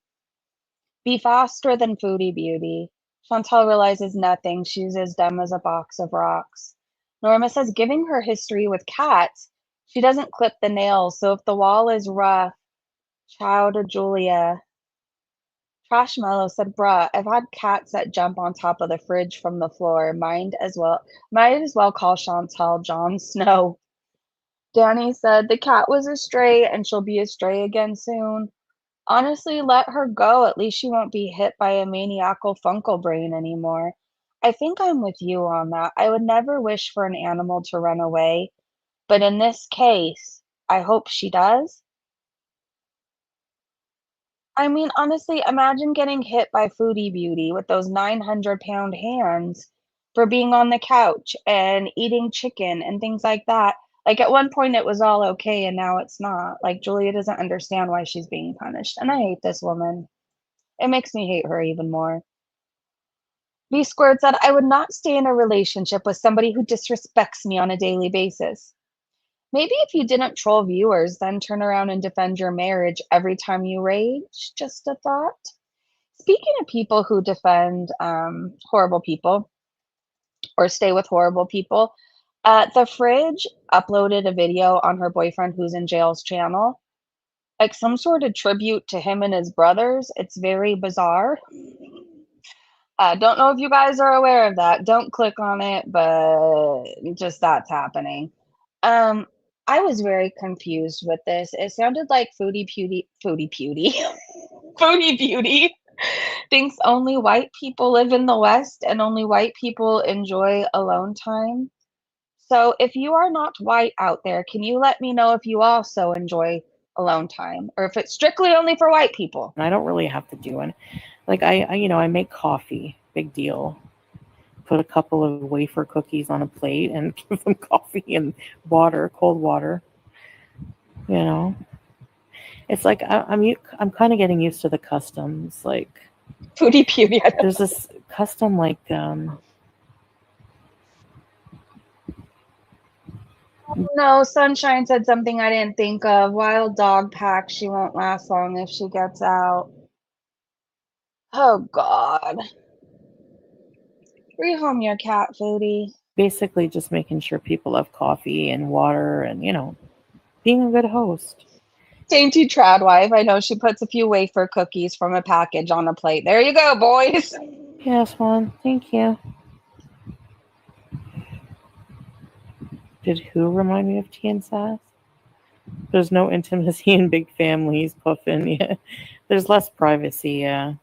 Be faster than Foodie Beauty. Chantal realizes nothing. She's as dumb as a box of rocks. Norma says, giving her history with cats, she doesn't clip the nails, so if the wall is rough, ciao to Julia. Trashmallow said, bruh, I've had cats that jump on top of the fridge from the floor. Might as well call Chantal Jon Snow. Danny said, the cat was a stray and she'll be a stray again soon. Honestly, let her go. At least she won't be hit by a maniacal funkle brain anymore. I think I'm with you on that. I would never wish for an animal to run away, but in this case, I hope she does. I mean, honestly, imagine getting hit by Foodie Beauty with those 900-pound hands for being on the couch and eating chicken and things like that. Like at one point it was all okay and now it's not. Like Julia doesn't understand why she's being punished. And I hate this woman. It makes me hate her even more. B squared said, I would not stay in a relationship with somebody who disrespects me on a daily basis. Maybe if you didn't troll viewers, then turn around and defend your marriage every time you rage. Just a thought. Speaking of people who defend horrible people or stay with horrible people, the Fridge uploaded a video on her boyfriend who's in jail's channel, like some sort of tribute to him and his brothers. It's very bizarre. Don't know if you guys are aware of that. Don't click on it, but just that's happening. I was very confused with this. It sounded like Foodie Beauty, Foodie Beauty thinks only white people live in the West and only white people enjoy alone time. So if you are not white out there, can you let me know if you also enjoy alone time or if it's strictly only for white people? I don't really have to do it. Like I make coffee, big deal. Put a couple of wafer cookies on a plate and give them coffee and water, cold water. You know, it's like I'm kind of getting used to the customs. Like Foodie Beauty. there's this custom like No, Sunshine said something I didn't think of. Wild dog pack. She won't last long if she gets out. Oh, God. Rehome your cat, Foodie. basically just making sure people have coffee and water and, being a good host. Dainty Tradwife. I know she puts a few wafer cookies from a package on a plate. There you go, boys. Yes, Juan. Thank you. Did who remind me of T and Sass? There's no intimacy in big families, Puffin. Yeah. There's less privacy, yeah.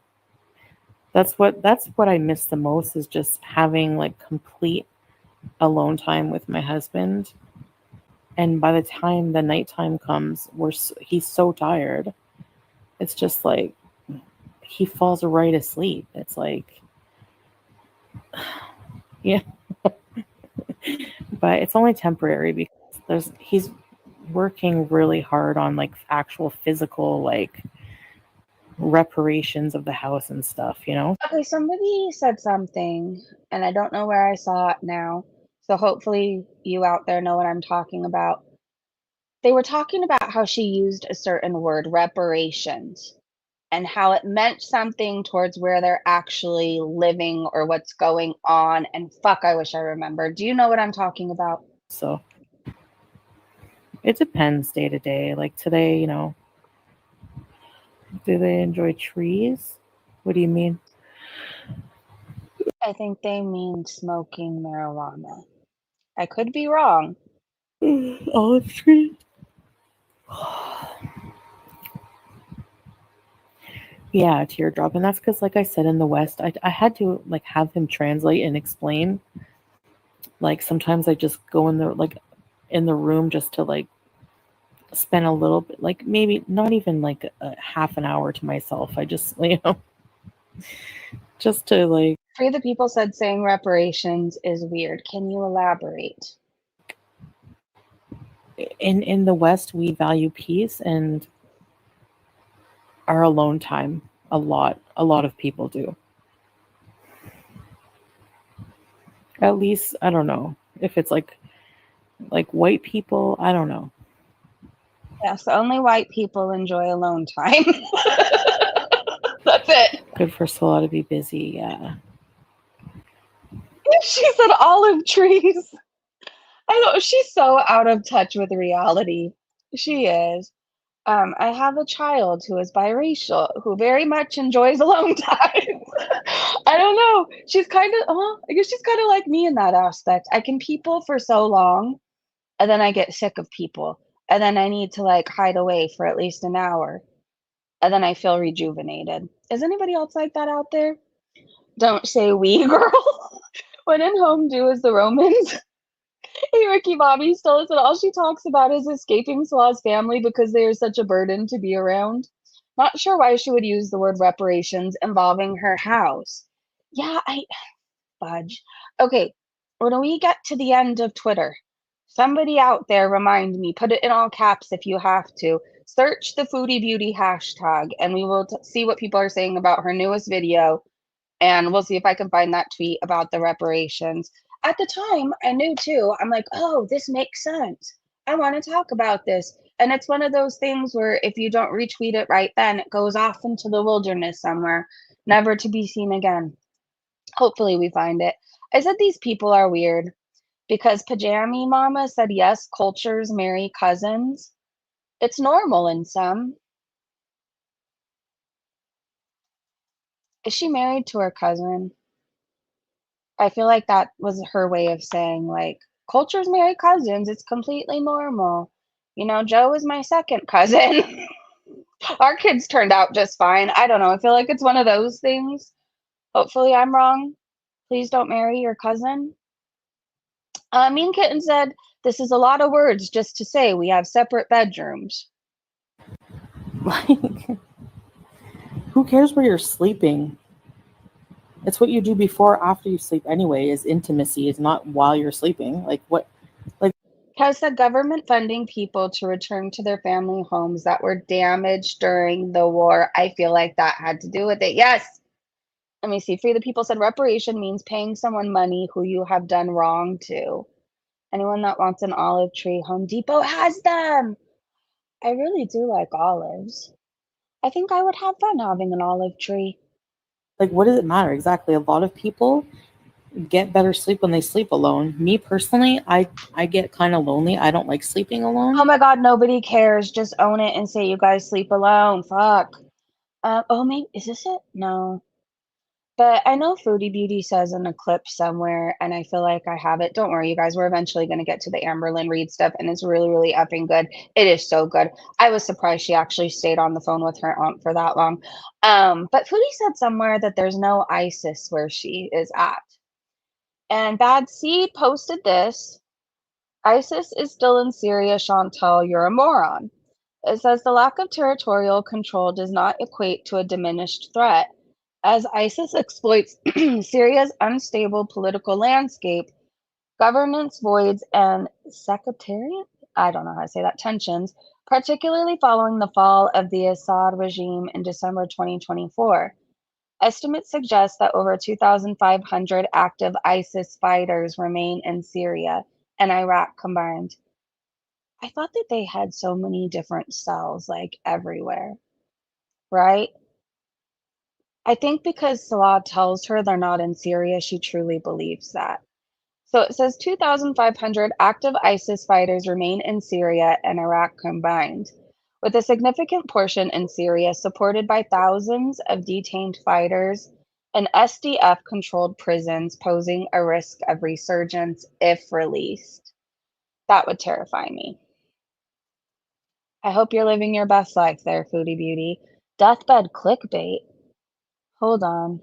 That's what I miss the most is just having like complete alone time with my husband. And by the time the nighttime comes, he's so tired. It's just like he falls right asleep. It's like, yeah. But it's only temporary because he's working really hard on like actual physical like reparations of the house and stuff, Okay, somebody said something, and I don't know where I saw it now. So hopefully you out there know what I'm talking about. They were talking about how she used a certain word, reparations, and how it meant something towards where they're actually living or what's going on. And fuck, I wish I remembered. Do you know what I'm talking about? So it depends day to day. Like today, do they enjoy trees? What do you mean? I think they mean smoking marijuana. I could be wrong. Olive tree? Yeah, teardrop. And that's because, like I said, in the West, I had to like have him translate and explain. Like sometimes I just go in the room just to like spend a little bit, like maybe not even like a half an hour to myself. I just, just to like. Free the People said saying reparations is weird. Can you elaborate? In the West, we value peace and our alone time a lot. A lot of people do. At least, I don't know if it's like Like white people, I don't know. Yes, only white people enjoy alone time. That's it. Good for Salah to be busy, yeah. She said olive trees. I know, she's so out of touch with reality. She is. I have a child who is biracial who very much enjoys alone time. I don't know. She's kind of, I guess she's kind of like me in that aspect. I can people for so long, and then I get sick of people, and then I need to like hide away for at least an hour, and then I feel rejuvenated. Is anybody else like that out there? Don't say we, girl. When in home, do as the Romans. Hey, Ricky Bobby still is all she talks about is escaping Salah's family because they are such a burden to be around. Not sure why she would use the word reparations involving her house. Yeah, I fudge. Okay, when we get to the end of Twitter, somebody out there remind me, put it in all caps if you have to. Search the Foodie Beauty hashtag, and we will see what people are saying about her newest video, and we'll see if I can find that tweet about the reparations. At the time, I knew too. I'm like, oh, this makes sense. I want to talk about this. And it's one of those things where if you don't retweet it right then, it goes off into the wilderness somewhere, never to be seen again. Hopefully, we find it. I said these people are weird because Pajami Mama said, yes, cultures marry cousins. It's normal in some. Is she married to her cousin? I feel like that was her way of saying, like, cultures marry cousins. It's completely normal. You know, Joe is my second cousin. Our kids turned out just fine. I don't know. I feel like it's one of those things. Hopefully, I'm wrong. Please don't marry your cousin. Mean Kitten said, this is a lot of words just to say we have separate bedrooms. Like, who cares where you're sleeping? It's what you do before or after you sleep anyway, is intimacy. It's not while you're sleeping. Like, what? Has the government funding people to return to their family homes that were damaged during the war? I feel like that had to do with it. Yes. Let me see. Free the People said reparation means paying someone money who you have done wrong to. Anyone that wants an olive tree, Home Depot has them. I really do like olives. I think I would have fun having an olive tree. Like, what does it matter exactly? A lot of people get better sleep when they sleep alone. Me personally, I get kind of lonely. I don't like sleeping alone. Oh my God, nobody cares. Just own it and say you guys sleep alone. Fuck. Oh, maybe, is this it? No. But I know Foodie Beauty says in a clip somewhere, and I feel like I have it. Don't worry, you guys. We're eventually going to get to the Amberlynn Reid stuff, and it's really, really effing good. It is so good. I was surprised she actually stayed on the phone with her aunt for that long. But Foodie said somewhere that there's no ISIS where she is at. And Bad C posted this. ISIS is still in Syria, Chantal. You're a moron. It says the lack of territorial control does not equate to a diminished threat. As ISIS exploits Syria's unstable political landscape, governance voids, and sectarian, I don't know how to say that, tensions, particularly following the fall of the Assad regime in December 2024. Estimates suggest that over 2,500 active ISIS fighters remain in Syria and Iraq combined. I thought that they had so many different cells, like everywhere, right? I think because Salah tells her they're not in Syria, she truly believes that. So it says 2,500 active ISIS fighters remain in Syria and Iraq combined, with a significant portion in Syria supported by thousands of detained fighters and SDF controlled prisons posing a risk of resurgence if released. That would terrify me. I hope you're living your best life there, Foodie Beauty. Deathbed clickbait. Hold on.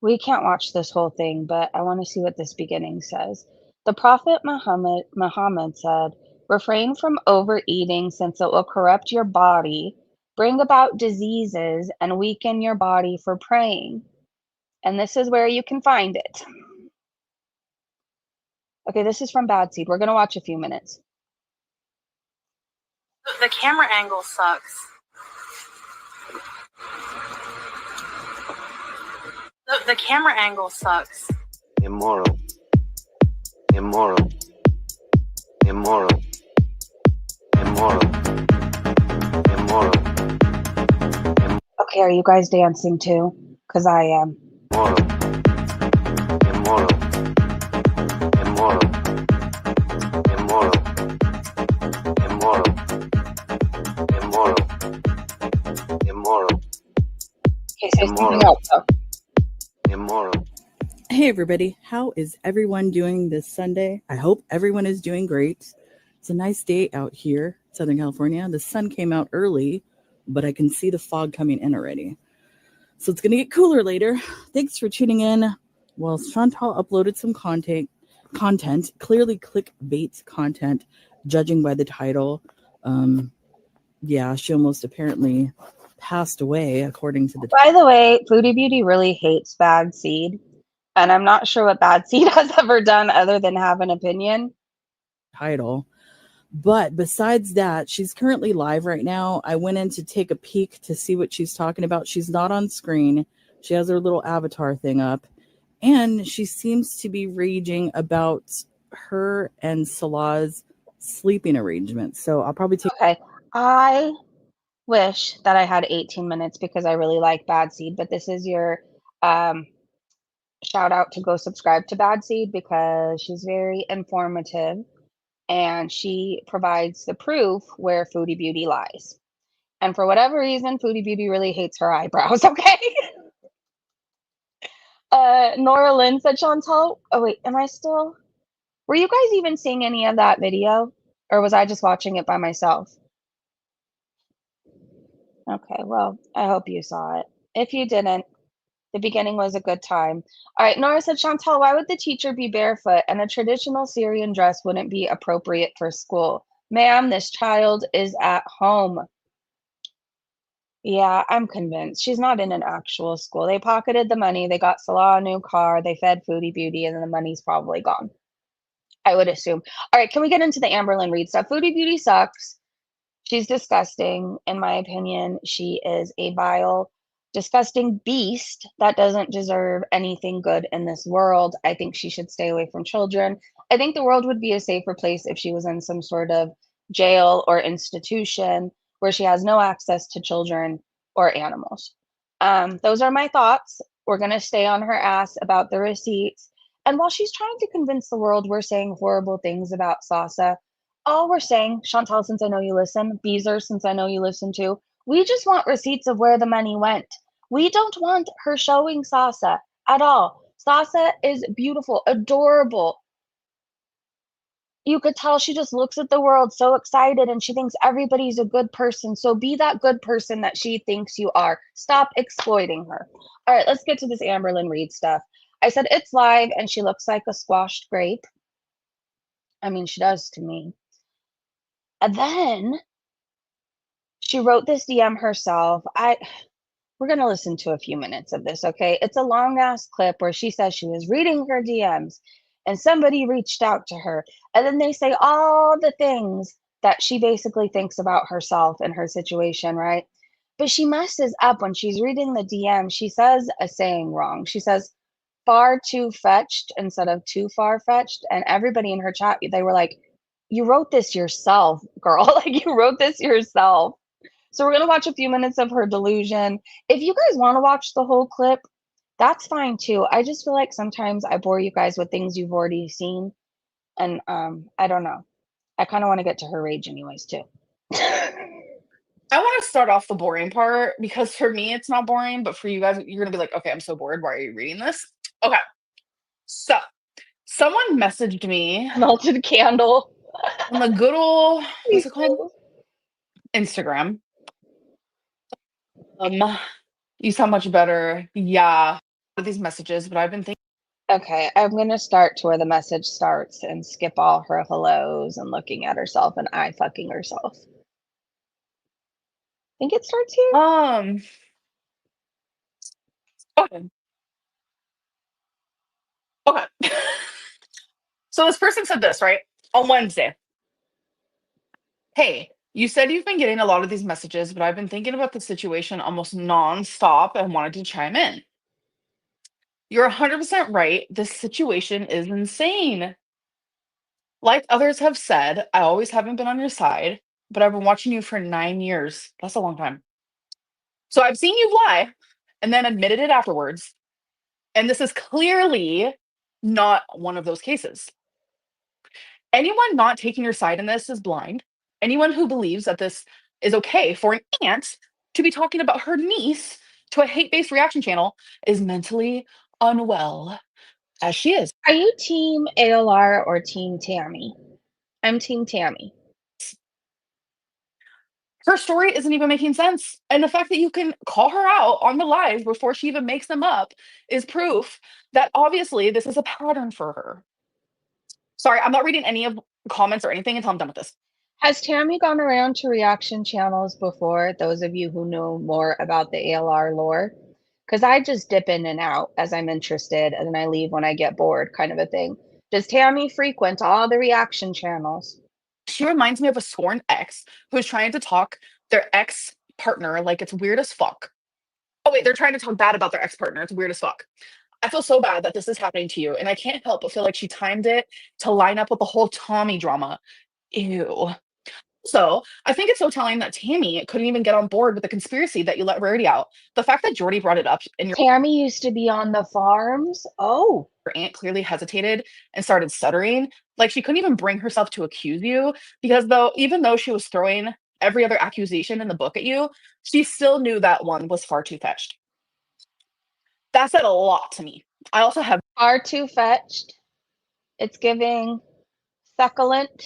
We can't watch this whole thing, but I want to see what this beginning says. The Prophet Muhammad said, refrain from overeating since it will corrupt your body, bring about diseases, and weaken your body for praying. And this is where you can find it. Okay, this is from Bad Seed. We're going to watch a few minutes. The camera angle sucks. The camera angle sucks. Immoral. Immoral. immoral, immoral, immoral, Okay, are you guys dancing too? Because I am. immoral, immoral, immoral, immoral, immoral, immoral, immoral, Okay, say something Immoral. else though. immoral. Hey everybody, how is everyone doing this Sunday? I hope everyone is doing great. It's a nice day out here, Southern California. The sun came out early, but I can see the fog coming in already. So it's going to get cooler later. Thanks for tuning in. Well, Chantal uploaded some content, clearly clickbait content, judging by the title. Yeah, she almost apparently passed away, according to the By the way, Foodie Beauty really hates Bad Seed. And I'm not sure what Bad Seed has ever done other than have an opinion. title. But besides that, she's currently live right now. I went in to take a peek to see what she's talking about. She's not on screen. She has her little avatar thing up. And she seems to be raging about her and Salah's sleeping arrangement. So I'll probably take Okay, I wish that I had 18 minutes because I really like Bad Seed, but this is your shout out to go subscribe to Bad Seed because she's very informative and she provides the proof where Foodie Beauty lies. And for whatever reason, Foodie Beauty really hates her eyebrows, okay? Nora Lynn said, Chantal, oh wait, am I still? Were you guys even seeing any of that video? Or was I just watching it by myself? Okay, well, I hope you saw it. If you didn't, the beginning was a good time. All right, Nora said, Chantal, why would the teacher be barefoot and a traditional Syrian dress wouldn't be appropriate for school? Ma'am, this child is at home. Yeah, I'm convinced. She's not in an actual school. They pocketed the money. They got Salah a new car. They fed Foodie Beauty, and then the money's probably gone. I would assume. All right, can we get into the Amberlynn Reid stuff? Foodie Beauty sucks. She's disgusting, in my opinion. She is a vile, disgusting beast that doesn't deserve anything good in this world. I think she should stay away from children. I think the world would be a safer place if she was in some sort of jail or institution where she has no access to children or animals. Those are my thoughts. We're going to stay on her ass about the receipts. And while she's trying to convince the world we're saying horrible things about Sasa, all we're saying, Chantal, since I know you listen, Beezer, since I know you listen too, we just want receipts of where the money went. We don't want her showing Sasa at all. Sasa is beautiful, adorable. You could tell she just looks at the world so excited and she thinks everybody's a good person. So be that good person that she thinks you are. Stop exploiting her. All right, let's get to this Amberlynn Reid stuff. I said it's live and she looks like a squashed grape. I mean, she does to me. And then she wrote this DM herself. We're going to listen to a few minutes of this, okay? It's a long ass clip where she says she was reading her DMs and somebody reached out to her. And then they say all the things that she basically thinks about herself and her situation, right? But she messes up when she's reading the DM. She says a saying wrong. She says far too fetched instead of too far fetched. And everybody in her chat, they were like, you wrote this yourself, girl. Like you wrote this yourself. So we're going to watch a few minutes of her delusion. If you guys want to watch the whole clip, that's fine too. I just feel like sometimes I bore you guys with things you've already seen. And I don't know. I kind of want to get to her rage anyways too. I want to start off the boring part because for me it's not boring, but for you guys, you're gonna be like, okay, I'm so bored. Why are you reading this? Okay. So someone messaged me Melted candle. on the good old what's it called? Instagram. You sound much better. Yeah. These messages, but I've been thinking Okay, I'm going to start to where the message starts and skip all her hellos and looking at herself and eye fucking herself. Think it starts here? Okay. Okay. So this person said this, right? On Wednesday. Hey, you said you've been getting a lot of these messages, but I've been thinking about the situation almost nonstop and wanted to chime in. You're 100% right. This situation is insane. Like others have said, I always haven't been on your side, but I've been watching you for 9 years. That's a long time. So I've seen you lie and then admitted it afterwards. And this is clearly not one of those cases. Anyone not taking your side in this is blind. Anyone who believes that this is okay for an aunt to be talking about her niece to a hate based reaction channel is mentally unwell, as she is. Are you team ALR or team Tammy? I'm team Tammy. Her story isn't even making sense. And the fact that you can call her out on the live before she even makes them up is proof that obviously this is a pattern for her. Sorry, I'm not reading any of the comments or anything until I'm done with this. Has Tammy gone around to reaction channels before, those of you who know more about the ALR lore? Because I just dip in and out as I'm interested, and then I leave when I get bored, kind of a thing. Does Tammy frequent all the reaction channels? She reminds me of a scorned ex who's trying to talk their ex partner like it's weird as fuck. Oh, wait, they're trying to talk bad about their ex partner. It's weird as fuck. I feel so bad that this is happening to you, and I can't help but feel like she timed it to line up with the whole Tommy drama. Ew. So I think it's so telling that Tammy couldn't even get on board with the conspiracy that you let Rarity out. The fact that Jordy brought it up and your Tammy used to be on the farms. Oh, aunt clearly hesitated and started stuttering, like she couldn't even bring herself to accuse you, because even though she was throwing every other accusation in the book at you, she still knew that one was far too fetched. That said a lot to me. I also have far too fetched. It's giving succulent.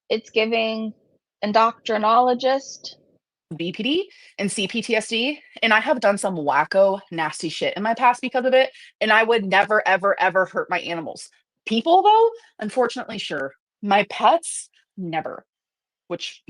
It's giving endocrinologist. BPD and CPTSD, and I have done some wacko, nasty shit in my past because of it, and I would never, ever, ever hurt my animals. People, though, unfortunately, sure. My pets, never. Which,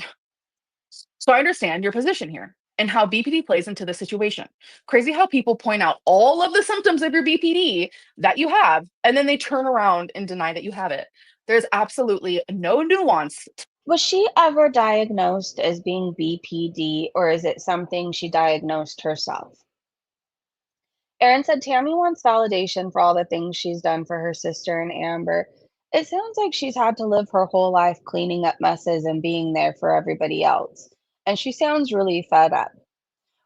so I understand your position here and how BPD plays into the situation. Crazy how people point out all of the symptoms of your BPD that you have, and then they turn around and deny that you have it. There's absolutely no nuance. Was she ever diagnosed as being BPD, or is it something she diagnosed herself? Erin said Tammy wants validation for all the things she's done for her sister and Amber. It sounds like she's had to live her whole life cleaning up messes and being there for everybody else. And she sounds really fed up.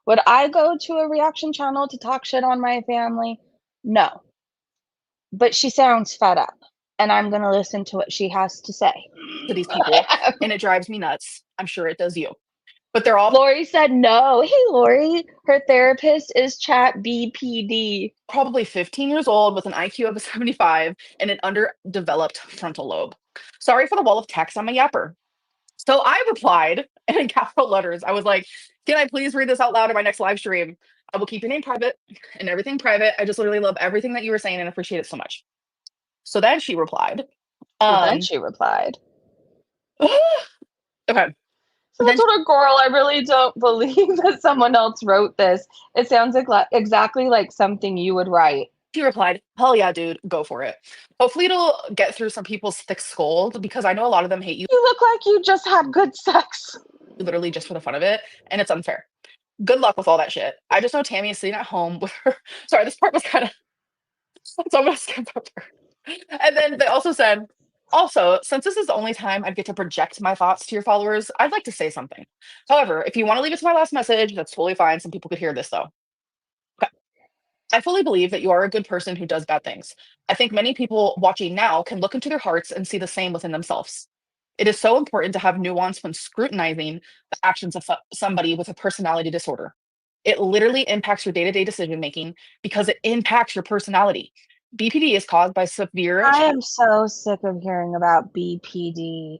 Would I go to a reaction channel to talk shit on my family? No. But she sounds fed up, and I'm going to listen to what she has to say. To these people, and it drives me nuts. I'm sure it does you. But they're all Lori said no. Hey, Lori, her therapist is Chat BPD. probably 15 years old with an IQ of a 75 and an underdeveloped frontal lobe. Sorry for the wall of text. I'm a yapper. So I replied, and in capital letters, I was like, can I please read this out loud in my next live stream? I will keep your name private and everything private. I just literally love everything that you were saying and appreciate it so much. So then she replied. Then she replied. Okay. So that's what a girl. I really don't believe that someone else wrote this. It sounds like exactly like something you would write. She replied, hell yeah, dude, go for it. Hopefully it'll get through some people's thick skull, because I know a lot of them hate you You look like you just had good sex. literally just for the fun of it, and it's unfair. Good luck with all that shit. I just know Tammy is sitting at home with her. Sorry, this part was kind of. So I'm gonna skip over. And then they also said, also, since this is the only time I'd get to project my thoughts to your followers, I'd like to say something. However, if you want to leave it to my last message, that's totally fine. Some people could hear this though. Okay. I fully believe that you are a good person who does bad things. I think many people watching now can look into their hearts and see the same within themselves. It is so important to have nuance when scrutinizing the actions of somebody with a personality disorder. It literally impacts your day-to-day decision making because it impacts your personality. BPD is caused by severe. I am so sick of hearing about BPD.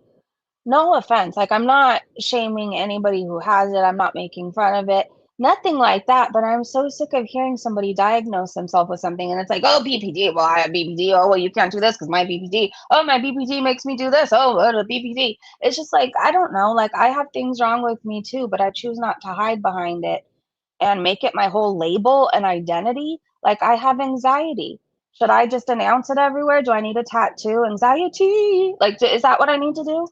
No offense. Like, I'm not shaming anybody who has it. I'm not making fun of it. Nothing like that. But I'm so sick of hearing somebody diagnose themselves with something and it's like, oh, BPD. Well, I have BPD. Oh, well, you can't do this because my BPD. Oh, my BPD makes me do this. Oh, what a BPD. It's just like, I don't know. Like, I have things wrong with me too, but I choose not to hide behind it and make it my whole label and identity. Like, I have anxiety. Should I just announce it everywhere? Do I need a tattoo? Anxiety. Like, is that what I need to do?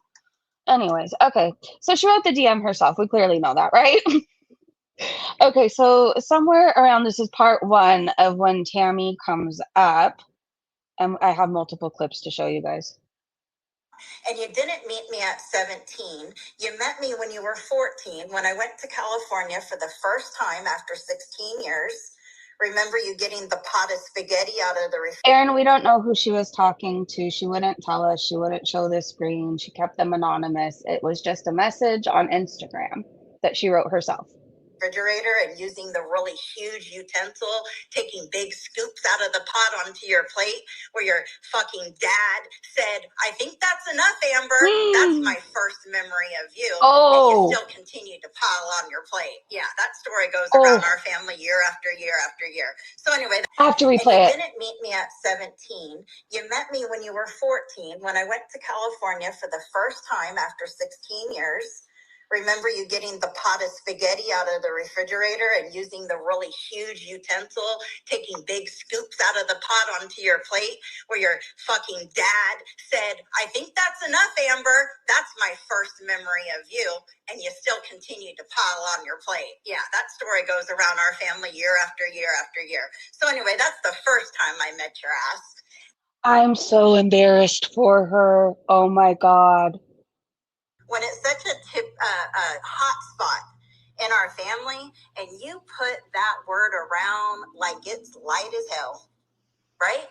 Anyways, okay. So she wrote the DM herself. We clearly know that, right? Okay, so somewhere around this is part 1 of when Tammy comes up. And I have multiple clips to show you guys. And you didn't meet me at 17. You met me when you were 14, when I went to California for the first time after 16 years. Remember you getting the pot of spaghetti out of the refrigerator? Aaron, we don't know who she was talking to. She wouldn't tell us. She wouldn't show the screen. She kept them anonymous. It was just a message on Instagram that she wrote herself. And using the really huge utensil, taking big scoops out of the pot onto your plate, where your fucking dad said, I think that's enough, Amber. That's my first memory of you. And you still continue to pile on your plate. Yeah, that story goes around our family year after year after year. So anyway, after we play it. You didn't meet me at 17. You met me when you were 14, when I went to California for the first time after 16 years. Remember you getting the pot of spaghetti out of the refrigerator and using the really huge utensil, taking big scoops out of the pot onto your plate, where your fucking dad said, I think that's enough, Amber. That's my first memory of you. And you still continue to pile on your plate. Yeah, that story goes around our family year after year after year. So anyway, that's the first time I met your ass. I'm so embarrassed for her. Oh my God. When it's such a hot spot in our family, and you put that word around like it's light as hell, right?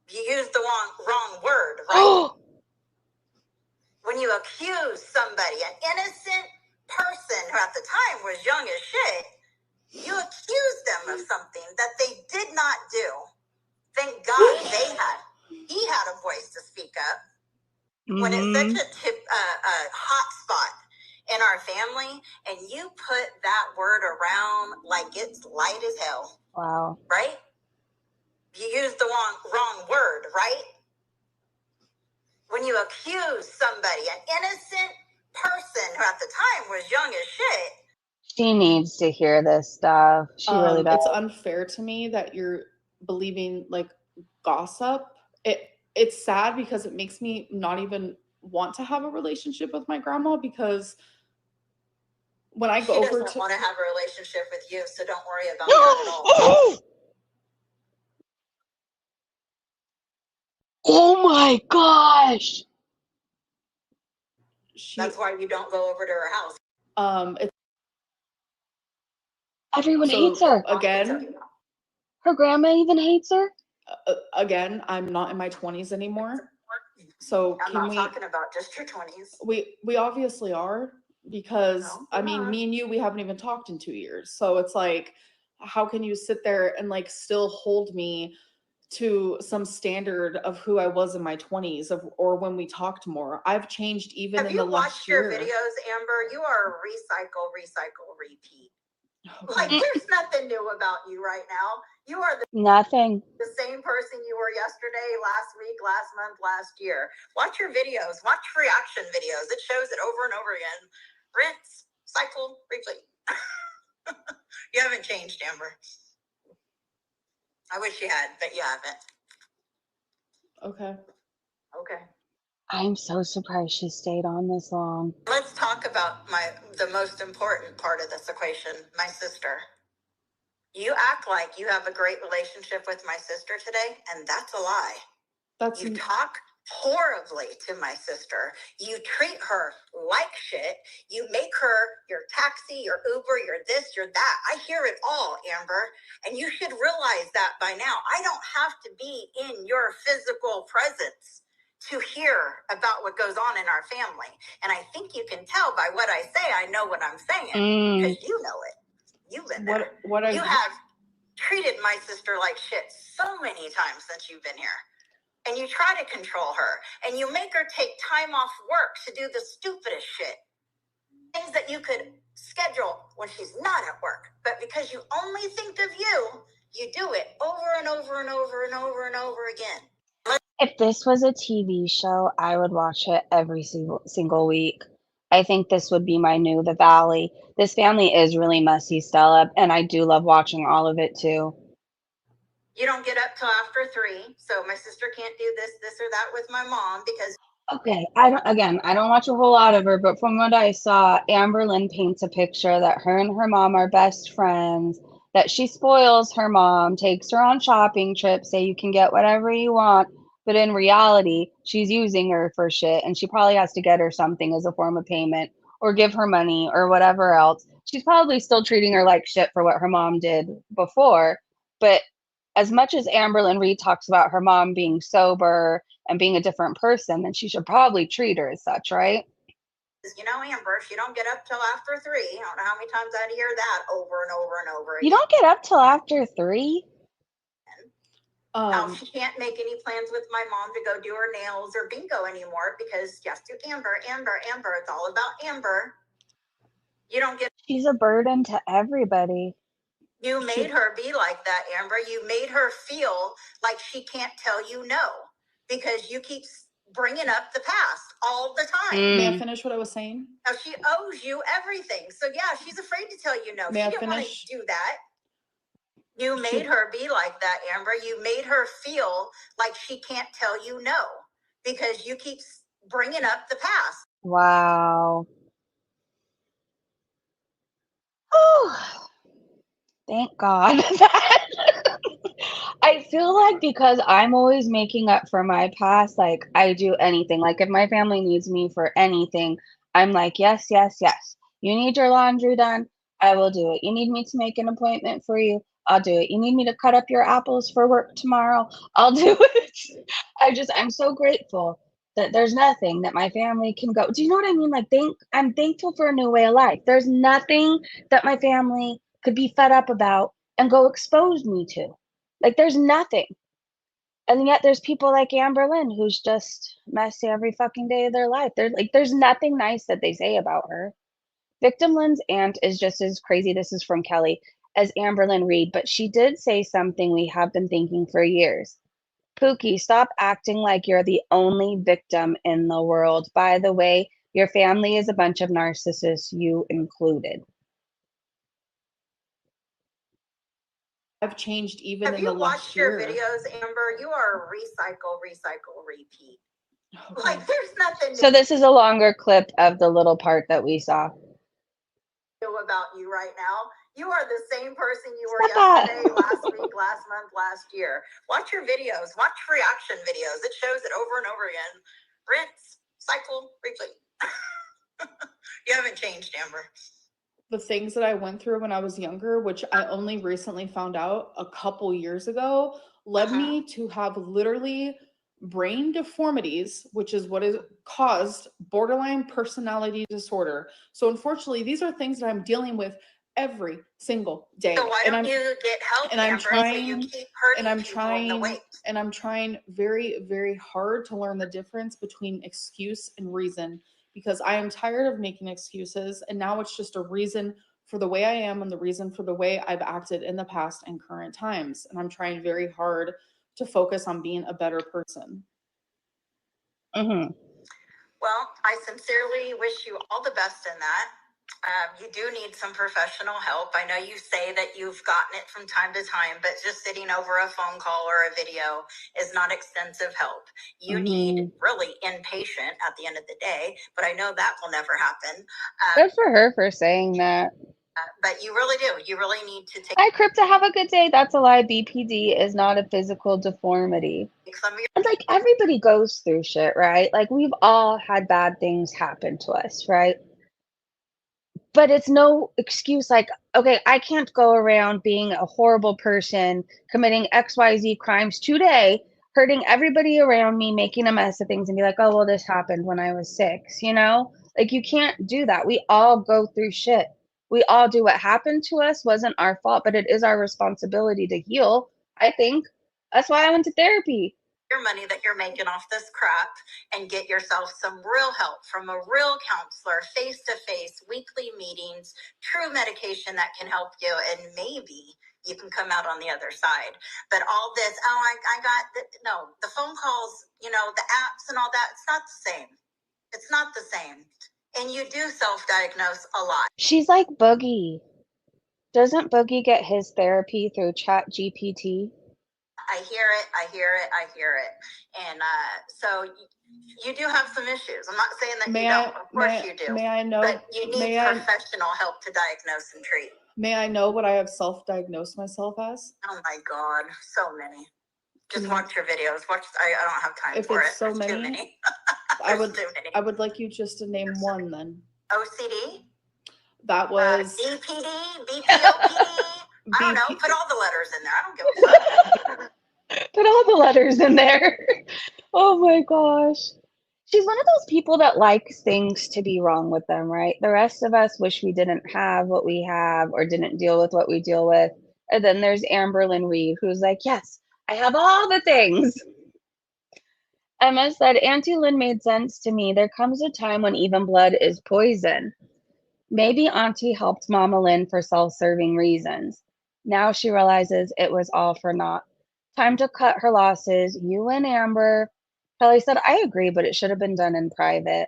You use the wrong word, right? When you accuse somebody, an innocent person who at the time was young as shit, you accuse them of something that they did not do. Thank God he had a voice to speak up. When it's such a hot spot in our family, and you put that word around like it's light as hell. Wow. Right? You use the wrong word, right? When you accuse somebody, an innocent person who at the time was young as shit. She needs to hear this stuff. She really does. It's unfair to me that you're believing like gossip. It's sad because it makes me not even want to have a relationship with my grandma, because when I go over to... She doesn't want to have a relationship with you, so don't worry about that at all. Oh my gosh. That's why you don't go over to her house. Everyone hates her. Again, her grandma even hates her. Again, I'm not in my 20s anymore. So I'm not talking about just your 20s. We obviously are, because I mean, not. me and you, we haven't even talked in 2 years. So it's like, how can you sit there and like still hold me to some standard of who I was in my 20s or when we talked more? I've changed even in the last year. Have you watched your videos, Amber? You are a recycle, repeat. Okay. Like there's nothing new about you right now. You are nothing. The same person you were yesterday, last week, last month, last year. Watch your videos. Watch reaction videos. It shows it over and over again. Rinse, cycle, replay. You haven't changed, Amber. I wish you had, but you haven't. Okay. I'm so surprised she stayed on this long. Let's talk about the most important part of this equation, my sister. You act like you have a great relationship with my sister today, and that's a lie. You talk horribly to my sister. You treat her like shit. You make her your taxi, your Uber, your this, your that. I hear it all, Amber. And you should realize that by now. I don't have to be in your physical presence to hear about what goes on in our family. And I think you can tell by what I say, I know what I'm saying, because you know it. You've been there. You have treated my sister like shit so many times since you've been here. And you try to control her. And you make her take time off work to do the stupidest shit. Things that you could schedule when she's not at work. But because you only think of you, you do it over and over and over and over and over again. If this was a TV show, I would watch it every single week. I think this would be my new The Valley. This family is really messy, Stella, and I do love watching all of it too. You don't get up till after 3, so my sister can't do this or that with my mom because... Okay, I don't watch a whole lot of her, but from what I saw, Amberlynn paints a picture that her and her mom are best friends, that she spoils her mom, takes her on shopping trips, say you can get whatever you want, But in reality, she's using her for shit, and she probably has to get her something as a form of payment or give her money or whatever else. She's probably still treating her like shit for what her mom did before. But as much as Amberlynn Reid talks about her mom being sober and being a different person, then she should probably treat her as such, right? You know, Amber, if you don't get up till after 3, I don't know how many times I'd hear that over and over and over again. You don't get up till after 3? Now, she can't make any plans with my mom to go do her nails or bingo anymore because you have to Amber, Amber, Amber. It's all about Amber. You don't get. She's a burden to everybody. You made her be like that, Amber. You made her feel like she can't tell you no because you keep bringing up the past all the time. May I finish what I was saying? Now, she owes you everything. So, yeah, she's afraid to tell you no. May I She didn't want finish? to do that. You made her be like that, Amber. You made her feel like she can't tell you no because you keep bringing up the past. Wow. Oh, thank God. I feel like because I'm always making up for my past, like I do anything. Like if my family needs me for anything, I'm like, yes, yes, yes. You need your laundry done? I will do it. You need me to make an appointment for you? I'll do it. You need me to cut up your apples for work tomorrow? I'll do it. I'm so grateful that there's nothing that my family can go. Do you know what I mean? Like, I'm thankful for a new way of life. There's nothing that my family could be fed up about and go expose me to. Like, there's nothing. And yet there's people like Amberlynn who's just messy every fucking day of their life. There's nothing nice that they say about her. Victim Lynn's aunt is just as crazy, this is from Kelly, as Amberlynn Reid, but she did say something we have been thinking for years. Pookie, stop acting like you're the only victim in the world. By the way, your family is a bunch of narcissists, you included. I've changed even Have in the you last watched year. your videos, Amber? You are recycle, recycle, repeat. Okay. Like there's nothing So this is a longer clip of the little part that we saw. about you right now. You are the same person you were Stop yesterday, last week, last month, last year. Watch your videos. Watch reaction videos. It shows it over and over again. Rinse, cycle, repeat. You haven't changed, Amber. The things that I went through when I was younger, which I only recently found out a couple years ago, led me to have literally brain deformities, which is what is caused borderline personality disorder. So unfortunately, these are things that I'm dealing with every single day. So why don't you get help, and I'm Amber, trying, so you keep hurting and I'm people in the trying, weight? and I'm trying very, very hard to learn the difference between excuse and reason, because I am tired of making excuses, and now it's just a reason for the way I am and the reason for the way I've acted in the past and current times. And I'm trying very hard to focus on being a better person. Well, I sincerely wish you all the best in that. You do need some professional help. I know you say that you've gotten it from time to time, but just sitting over a phone call or a video is not extensive help. You need really inpatient at the end of the day, but I know that will never happen. Good for her for saying that. But you really do. You really need to take. Hi, Crypta, have a good day. That's a lie. BPD is not a physical deformity. Some of your And like everybody goes through shit, right? Like we've all had bad things happen to us, right? But it's no excuse. Like, okay, I can't go around being a horrible person, committing XYZ crimes today, hurting everybody around me, making a mess of things, and be like, oh, well, this happened when I was 6, you know? Like, you can't do that. We all go through shit. We all do. What happened to us wasn't our fault, but it is our responsibility to heal, I think. That's why I went to therapy. your money that you're making off this crap and get yourself some real help from a real counselor, face-to-face, weekly meetings, true medication that can help you, and maybe you can come out on the other side. But all this, no, the phone calls, you know, the apps and all that, it's not the same. It's not the same. And you do self-diagnose a lot. She's like Boogie. Doesn't Boogie get his therapy through ChatGPT? I hear it. And so you do have some issues. I'm not saying that you don't. Of course you do. May I know? But you need professional help to diagnose and treat. May I know what I have self-diagnosed myself as? Oh my God, so many. Just watch your videos. I don't have time If for it's it. so There's too many, many. I There's would too many. I would like you just to name one then. OCD? That was BPD, BPOPD. I don't know. BP. Put all the letters in there. I don't give a fuck. Put all the letters in there. Oh my gosh. She's one of those people that likes things to be wrong with them, right? The rest of us wish we didn't have what we have or didn't deal with what we deal with. And then there's Amberlynn Reid, who's like, yes, I have all the things. Emma said, Auntie Lynn made sense to me. There comes a time when even blood is poison. Maybe Auntie helped Mama Lynn for self-serving reasons. Now she realizes it was all for naught. Time to cut her losses. You and Amber. Kelly said, I agree, but it should have been done in private.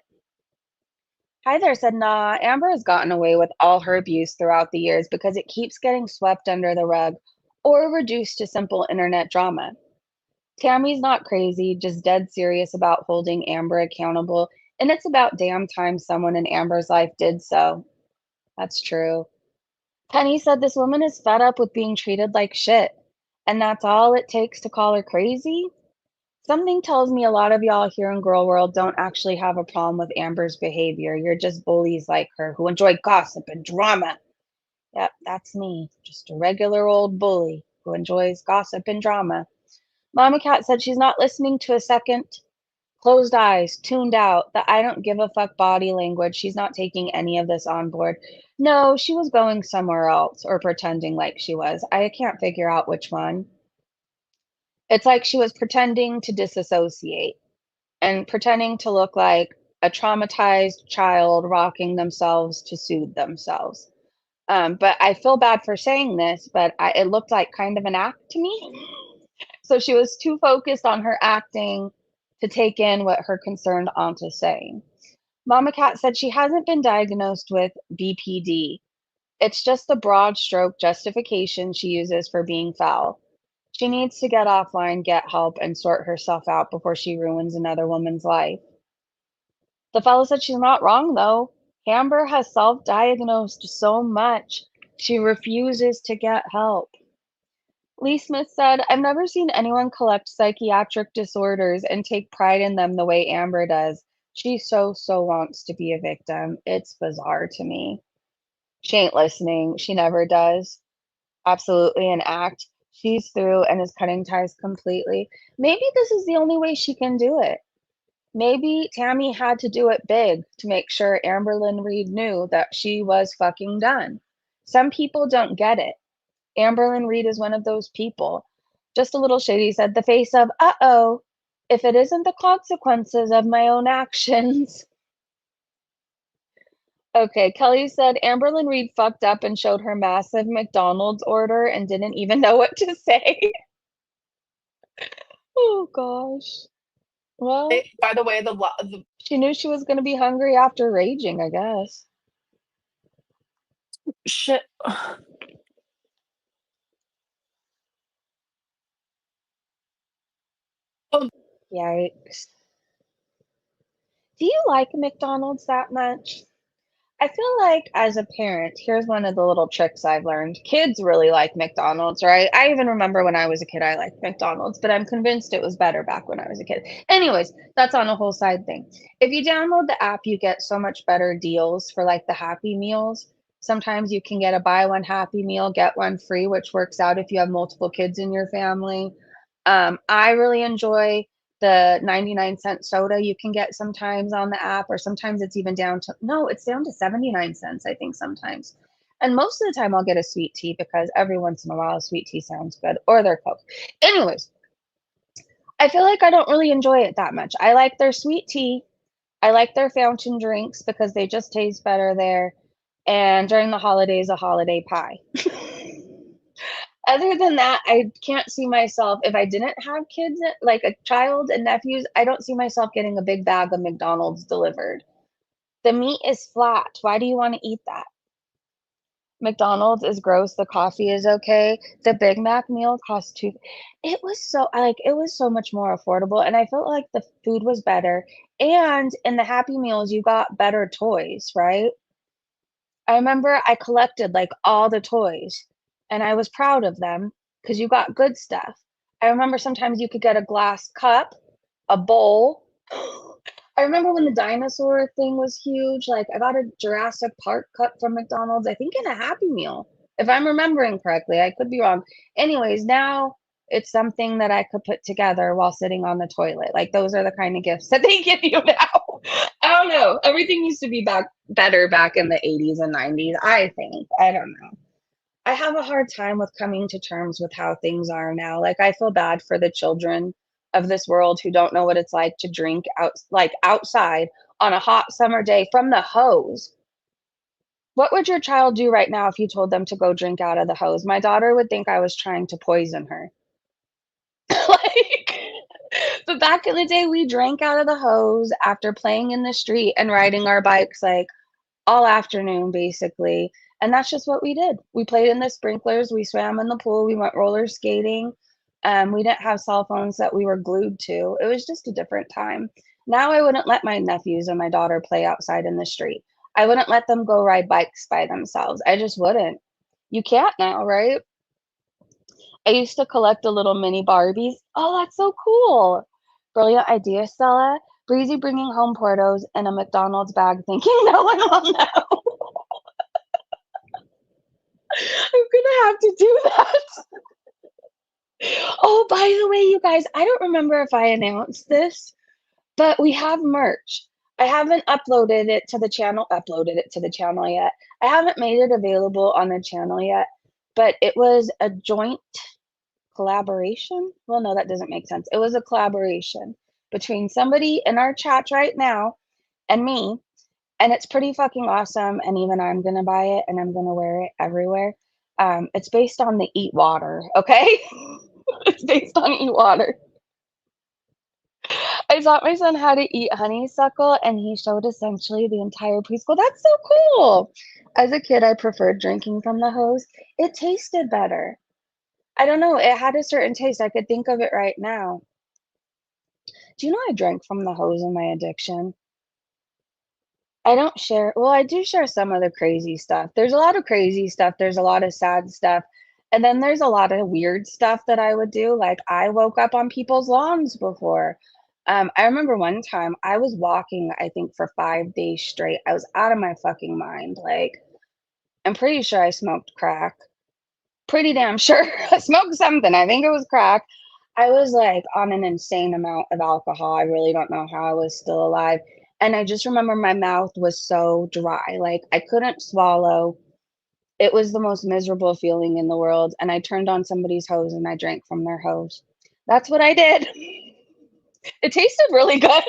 Hi there said, nah, Amber has gotten away with all her abuse throughout the years because it keeps getting swept under the rug or reduced to simple internet drama. Tammy's not crazy, just dead serious about holding Amber accountable, and it's about damn time someone in Amber's life did so. That's true. Penny said this woman is fed up with being treated like shit, and that's all it takes to call her crazy? Something tells me a lot of y'all here in Girl World don't actually have a problem with Amber's behavior. You're just bullies like her who enjoy gossip and drama. Yep, that's me. Just a regular old bully who enjoys gossip and drama. Mama Cat said she's not listening to a second. Closed eyes, tuned out, the I don't give a fuck body language. She's not taking any of this on board. No, she was going somewhere else or pretending like she was. I can't figure out which one. It's like she was pretending to disassociate and pretending to look like a traumatized child rocking themselves to soothe themselves. But I feel bad for saying this, but it looked like kind of an act to me. So she was too focused on her acting to take in what her concerned aunt is saying. Mama Cat said she hasn't been diagnosed with BPD. It's just the broad stroke justification she uses for being foul. She needs to get offline, get help, and sort herself out before she ruins another woman's life. The fellow said she's not wrong, though. Amber has self diagnosed so much, she refuses to get help. Lee Smith said, I've never seen anyone collect psychiatric disorders and take pride in them the way Amber does. She so wants to be a victim. It's bizarre to me. She ain't listening. She never does. Absolutely an act. She's through and is cutting ties completely. Maybe this is the only way she can do it. Maybe Tammy had to do it big to make sure Amberlynn Reid knew that she was fucking done. Some people don't get it. Amberlynn Reid is one of those people. Just a little shady said, the face of, uh-oh, if it isn't the consequences of my own actions. Okay, Kelly said, Amberlynn Reid fucked up and showed her massive McDonald's order and didn't even know what to say. Oh, gosh. Well, By the way, the she knew she was going to be hungry after raging, I guess. shit. Yikes. Do you like McDonald's that much? I feel like as a parent, here's one of the little tricks I've learned. Kids really like McDonald's, right? I even remember when I was a kid, I liked McDonald's, but I'm convinced it was better back when I was a kid. Anyways, that's on a whole side thing. If you download the app, you get so much better deals for like the Happy Meals. Sometimes you can get a buy one Happy Meal, get one free, which works out if you have multiple kids in your family. I really enjoy the 99-cent soda you can get sometimes on the app, or sometimes it's even down to, no, it's down to 79 cents, I think sometimes. And most of the time I'll get a sweet tea because every once in a while a sweet tea sounds good, or their Coke. Anyways, I feel like I don't really enjoy it that much. I like their sweet tea. I like their fountain drinks because they just taste better there. And during the holidays, a holiday pie. Other than that, I can't see myself, if I didn't have kids, like a child and nephews, I don't see myself getting a big bag of McDonald's delivered. The meat is flat. Why do you want to eat that? McDonald's is gross. The coffee is okay. The Big Mac meal cost two. It was so much more affordable, and I felt like the food was better. And in the Happy Meals, you got better toys, right? I remember I collected like all the toys and I was proud of them because you got good stuff. I remember sometimes you could get a glass cup, a bowl. I remember when the dinosaur thing was huge. Like, I got a Jurassic Park cup from McDonald's, I think in a Happy Meal, if I'm remembering correctly. I could be wrong. Anyways, now it's something that I could put together while sitting on the toilet. Like, those are the kind of gifts that they give you now. I don't know. Everything used to be better back in the 80s and 90s, I think. I don't know. I have a hard time with coming to terms with how things are now. Like, I feel bad for the children of this world who don't know what it's like to drink outside on a hot summer day from the hose. What would your child do right now if you told them to go drink out of the hose? My daughter would think I was trying to poison her. Like, but back in the day, we drank out of the hose after playing in the street and riding our bikes like all afternoon, basically. And that's just what we did. We played in the sprinklers, we swam in the pool, we went roller skating. We didn't have cell phones that we were glued to. It was just a different time. Now I wouldn't let my nephews and my daughter play outside in the street. I wouldn't let them go ride bikes by themselves. I just wouldn't. You can't now, right? I used to collect the little mini Barbies. Oh, that's so cool. Brilliant idea, Stella. Breezy bringing home Portos in a McDonald's bag thinking no one will know. I'm gonna have to do that. Oh, by the way, you guys, I don't remember if I announced this, but we have merch. I haven't uploaded it to the channel yet. I haven't made it available on the channel yet, but it was a joint collaboration. Well, no, that doesn't make sense. It was a collaboration between somebody in our chat right now and me, and it's pretty fucking awesome. And even I'm gonna buy it and I'm gonna wear it everywhere. It's based on the Eat Water, okay? It's based on Eat Water. I taught my son how to eat honeysuckle, and he showed essentially the entire preschool. That's so cool. As a kid, I preferred drinking from the hose. It tasted better. I don't know. It had a certain taste. I could think of it right now. Do you know I drank from the hose in my addiction? I don't share. Well, I do share some of the crazy stuff. There's a lot of crazy stuff. There's a lot of sad stuff. And then there's a lot of weird stuff that I would do. Like, I woke up on people's lawns before. I remember one time I was walking, I think, for 5 days straight. I was out of my fucking mind. Like, I'm pretty sure I smoked crack. Pretty damn sure I smoked something. I think it was crack. I was like on an insane amount of alcohol. I really don't know how I was still alive. And I just remember my mouth was so dry. Like, I couldn't swallow. It was the most miserable feeling in the world. And I turned on somebody's hose and I drank from their hose. That's what I did. It tasted really good.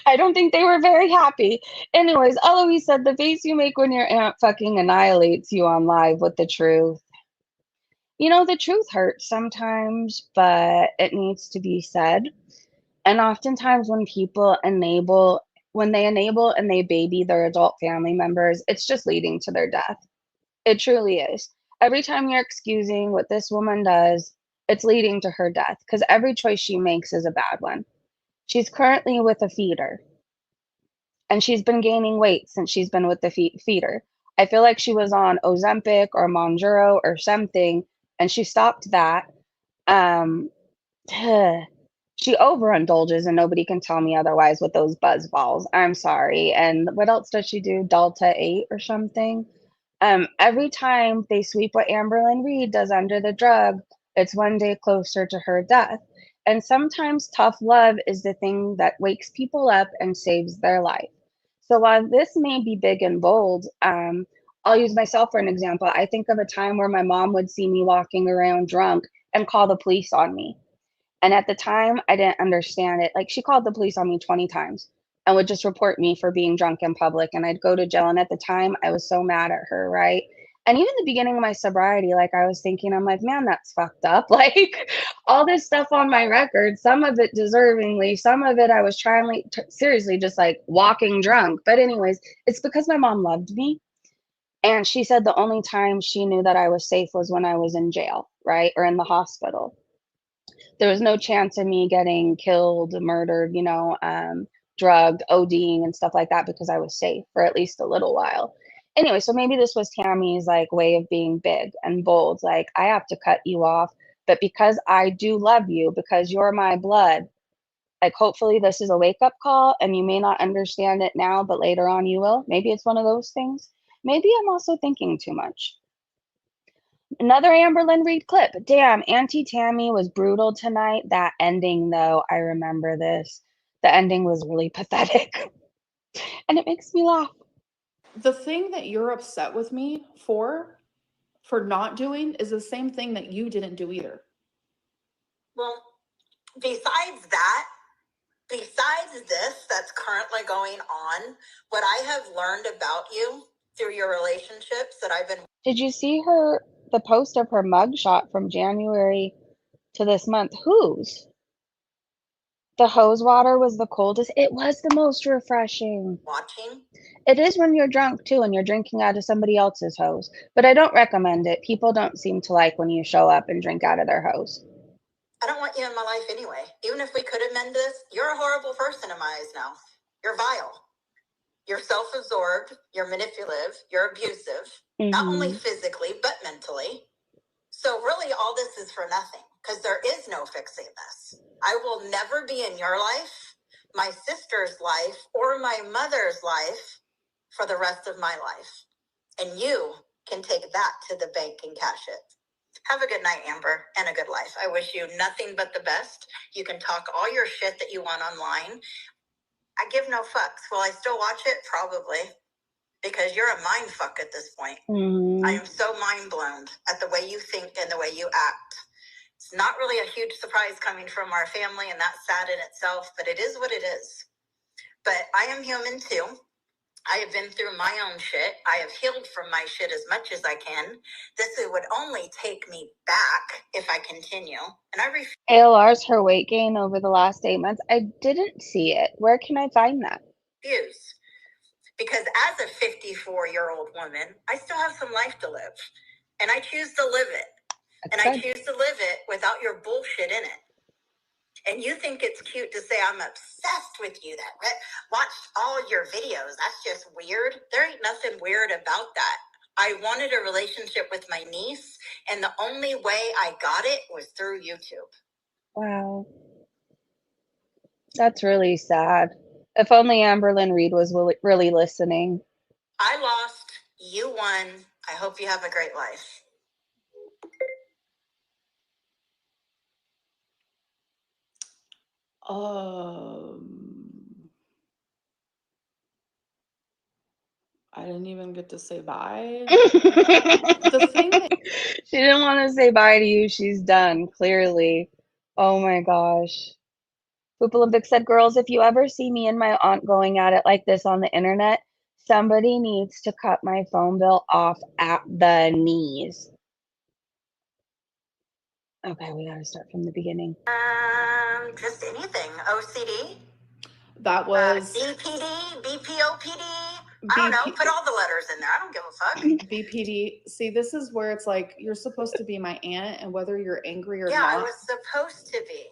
I don't think they were very happy. Anyways, Eloise said, the face you make when your aunt fucking annihilates you on live with the truth. You know, the truth hurts sometimes, but it needs to be said. And oftentimes when when they enable and they baby their adult family members, it's just leading to their death. It truly is. Every time you're excusing what this woman does, it's leading to her death because every choice she makes is a bad one. She's currently with a feeder, and she's been gaining weight since she's been with the feeder. I feel like she was on Ozempic or Monjaro or something, and she stopped that. Um, she overindulges, and nobody can tell me otherwise with those buzz balls. I'm sorry. And what else does she do? Delta 8 or something? Every time they sweep what Amberlynn Reid does under the drug, it's one day closer to her death. And sometimes tough love is the thing that wakes people up and saves their life. So while this may be big and bold, I'll use myself for an example. I think of a time where my mom would see me walking around drunk and call the police on me. And at the time, I didn't understand it. Like, she called the police on me 20 times and would just report me for being drunk in public. And I'd go to jail. And at the time, I was so mad at her, right? And even the beginning of my sobriety, like, I was thinking, I'm like, man, that's fucked up. Like, all this stuff on my record, some of it deservingly, some of it I was trying seriously just like walking drunk. But anyways, it's because my mom loved me. And she said the only time she knew that I was safe was when I was in jail, right? Or in the hospital. There was no chance of me getting killed, murdered, drugged, ODing and stuff like that because I was safe for at least a little while. Anyway, so maybe this was Tammy's like way of being big and bold. Like, I have to cut you off But because I do love you, because you're my blood, like hopefully this is a wake-up call and you may not understand it now, but later on you will. Maybe it's one of those things. Maybe I'm also thinking too much. Another Amberlynn Reid clip. Damn, Auntie Tammy was brutal tonight. That ending, though, I remember this. The ending was really pathetic. And it makes me laugh. The thing that you're upset with me for not doing is the same thing that you didn't do either. Well, besides that, besides this that's currently going on, what I have learned about you through your relationships that I've been... Did you see the post of her mugshot from January to this month? Whose? The hose water was the coldest. It was the most refreshing. watching. It is when you're drunk too and you're drinking out of somebody else's hose. But I don't recommend it. People don't seem to like when you show up and drink out of their hose. I don't want you in my life anyway. Even if we could amend this, you're a horrible person in my eyes now. You're vile. You're self-absorbed. You're manipulative. You're abusive. Not only physically, but mentally. So really all this is for nothing because there is no fixing this. I will never be in your life, my sister's life, or my mother's life for the rest of my life. And you can take that to the bank and cash it. Have a good night, Amber, and a good life. I wish you nothing but the best. You can talk all your shit that you want online. I give no fucks. Will I still watch it? Probably. Because you're a mind fuck at this point. I am so mind blown at the way you think and the way you act. It's not really a huge surprise coming from our family, and that's sad in itself, but it is what it is. But I am human too. I have been through my own shit. I have healed from my shit as much as I can. This would only take me back if I continue. And I refuse. ALR's her weight gain over the last 8 months. I didn't see it. Where can I find that? Because as a 54-year-old woman, I still have some life to live. And I choose to live it. That's I good. choose to live it without your bullshit in it. And you think it's cute to say I'm obsessed with you, that watched all your videos. That's just weird. There ain't nothing weird about that. I wanted a relationship with my niece, and the only way I got it was through YouTube. Wow. That's really sad. If only Amberlynn Reid was really listening. I lost. You won. I hope you have a great life. I didn't even get to say bye. The thing that she didn't want to say bye to you. She's done, clearly. Oh my gosh. Poop Olympic said, girls, if you ever see me and my aunt going at it like this on the internet, somebody needs to cut my phone bill off at the knees. Okay, we gotta start from the beginning. Just anything. OCD? that was BPD, BPOPD. I don't know. Put all the letters in there. I don't give a fuck. BPD. See, this is where it's like you're supposed to be my aunt, and whether you're angry or Yeah, not, I was supposed to be.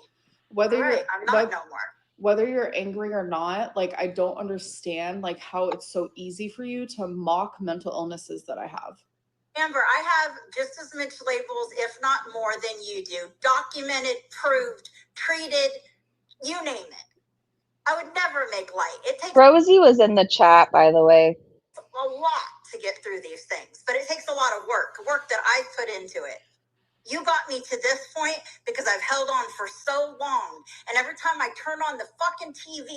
whether All right, you're I'm not no more. whether you're angry or not, like I don't understand like how it's so easy for you to mock mental illnesses that I have. Amber, I have just as much labels, if not more, than you do. Documented, proved, treated, you name it. I would never make light. It takes Rosie was in the chat, by the way. a lot to get through these things, but it takes a lot of work that I put into it. You got me to this point because I've held on for so long. And every time I turn on the fucking TV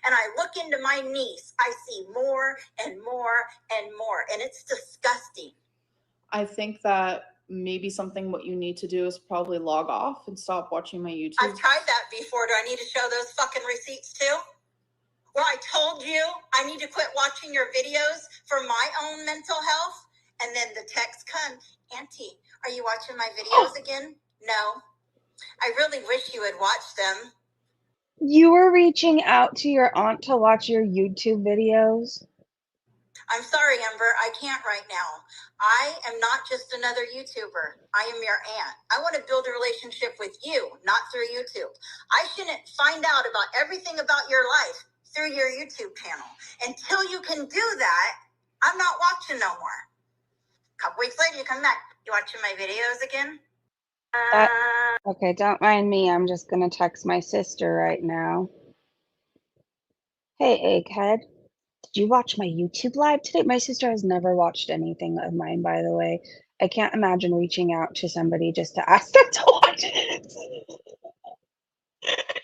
and I look into my niece, I see more and more and more. And it's disgusting. I think that maybe something what you need to do is probably log off and stop watching my YouTube. I've tried that before. Do I need to show those fucking receipts too? Where I told you I need to quit watching your videos for my own mental health? And then the text comes, Auntie, are you watching my videos again? No. I really wish you had watched them. You were reaching out to your aunt to watch your YouTube videos? I'm sorry, Amber, I can't right now. I am not just another YouTuber. I am your aunt. I want to build a relationship with you, not through YouTube. I shouldn't find out about everything about your life through your YouTube channel. Until you can do that, I'm not watching no more. A couple weeks later, you come back. You watching my videos again? Okay, don't mind me. I'm just gonna text my sister right now. Hey, Egghead. Did you watch my YouTube live today? My sister has never watched anything of mine, by the way. I can't imagine reaching out to somebody just to ask them to watch it.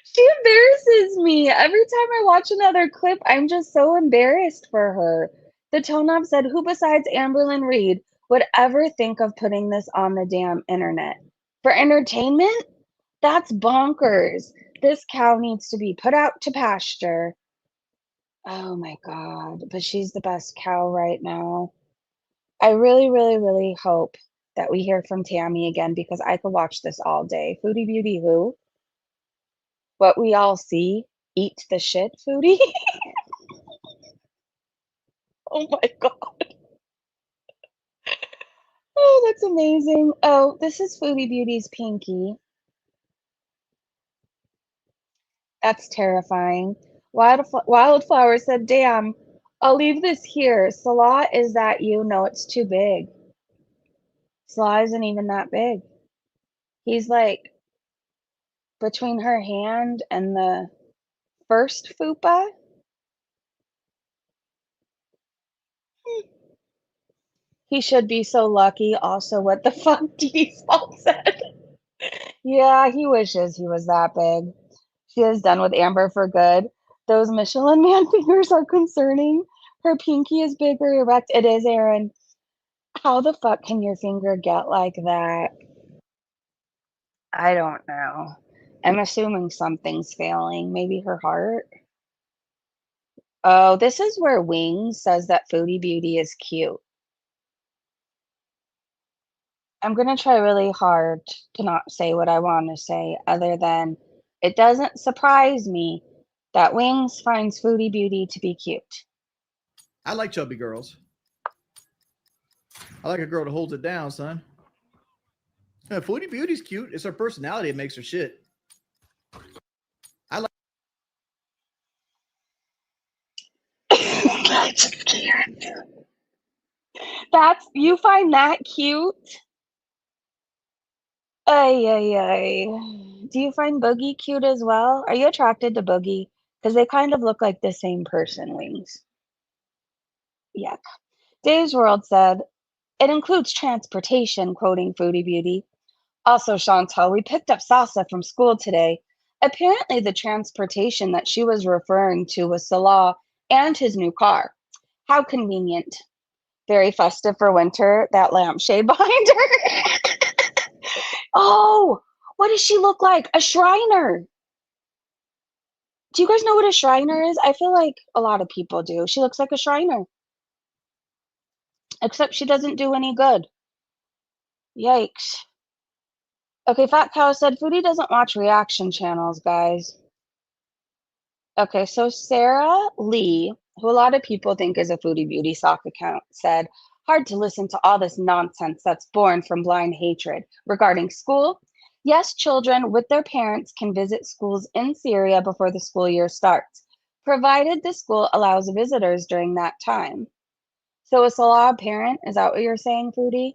She embarrasses me. Every time I watch another clip, I'm just so embarrassed for her. The Tonop said, who besides Amberlynn Reid would ever think of putting this on the damn internet? For entertainment? That's bonkers. This cow needs to be put out to pasture. Oh my God. But she's the best cow right now. I really, really, really hope that we hear from Tammy again because I could watch this all day. Foodie Beauty who? What we all see? Eat the shit, Foodie? Oh my God. Oh, that's amazing. Oh, this is Foodie Beauty's Pinky. That's terrifying. Wildflower said, damn, I'll leave this here. Salah, is that you? No, it's too big. Salah isn't even that big. He's like between her hand and the first fupa. He should be so lucky. Also, what the fuck Dee Small said. Yeah, he wishes he was that big. She is done with Amber for good. Those Michelin man fingers are concerning. Her pinky is bigger, erect. It is, Aaron. How the fuck can your finger get like that? I don't know. I'm assuming something's failing. Maybe her heart. Oh, this is where Wings says that Foodie Beauty is cute. I'm going to try really hard to not say what I want to say, other than it doesn't surprise me that Wings finds Foodie Beauty to be cute. I like chubby girls. I like a girl that holds it down, son. Yeah, Foodie Beauty's cute. It's her personality that makes her shit. I like. That's, you find that cute? Ay, ay, ay. Do you find Boogie cute as well? Are you attracted to Boogie? Because they kind of look like the same person, Wings. Yuck. Dave's World said, it includes transportation, quoting Foodie Beauty. Also, Chantal, we picked up Sasa from school today. Apparently, the transportation that she was referring to was Salah and his new car. How convenient. Very festive for winter, that lampshade behind her. Oh, what does she look like? A Shriner. Do you guys know what a Shriner is? I feel like a lot of people do. She looks like a Shriner. Except she doesn't do any good. Yikes. Okay, Fat Cow said Foodie doesn't watch reaction channels, guys. Okay, so Sarah Lee, who a lot of people think is a Foodie Beauty sock account, said, hard to listen to all this nonsense that's born from blind hatred regarding school. Yes, children with their parents can visit schools in Syria before the school year starts, provided the school allows visitors during that time. So a Salah parent, is that what you're saying, Foodie?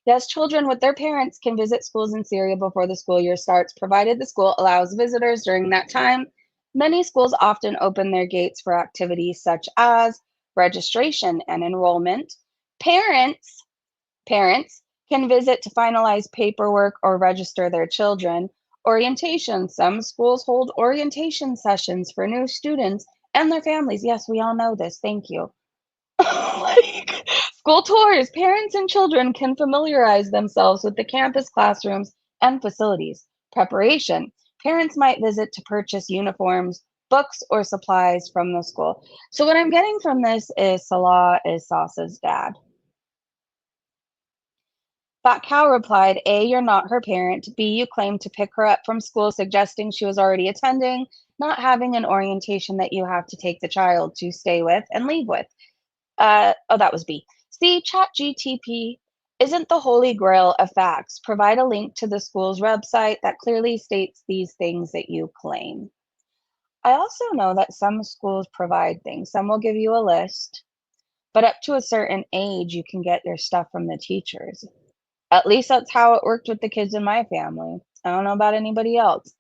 Yes, children with their parents can visit schools in Syria before the school year starts, provided the school allows visitors during that time. Many schools often open their gates for activities such as registration and enrollment. Parents can visit to finalize paperwork or register their children. Orientation. Some schools hold orientation sessions for new students and their families. Yes, we all know this. Thank you. Like, school tours. Parents and children can familiarize themselves with the campus classrooms and facilities. Preparation. Parents might visit to purchase uniforms, books, or supplies from the school. So what I'm getting from this is Salah is Sasa's dad. Fat Cow replied, A, you're not her parent. B, you claimed to pick her up from school, suggesting she was already attending, not having an orientation that you have to take the child to stay with and leave with. Oh, that was B. C, ChatGTP isn't the holy grail of facts. Provide a link to the school's website that clearly states these things that you claim. I also know that some schools provide things. Some will give you a list, but up to a certain age, you can get your stuff from the teachers. At least that's how it worked with the kids in my family. I don't know about anybody else.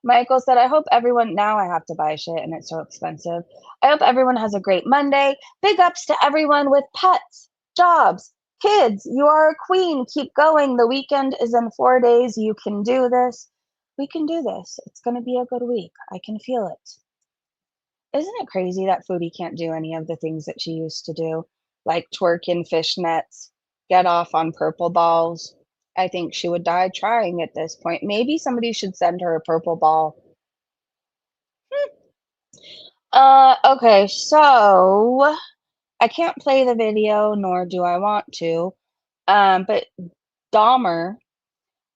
Michael said, I hope everyone, now I have to buy shit and it's so expensive. I hope everyone has a great Monday. Big ups to everyone with pets, jobs, kids. You are a queen. Keep going. The weekend is in 4 days. You can do this. We can do this. It's going to be a good week. I can feel it. Isn't it crazy that Foodie can't do any of the things that she used to do? Like twerk in fishnets, get off on purple balls. I think she would die trying at this point. Maybe somebody should send her a purple ball. Okay, so I can't play the video, nor do I want to. But Dahmer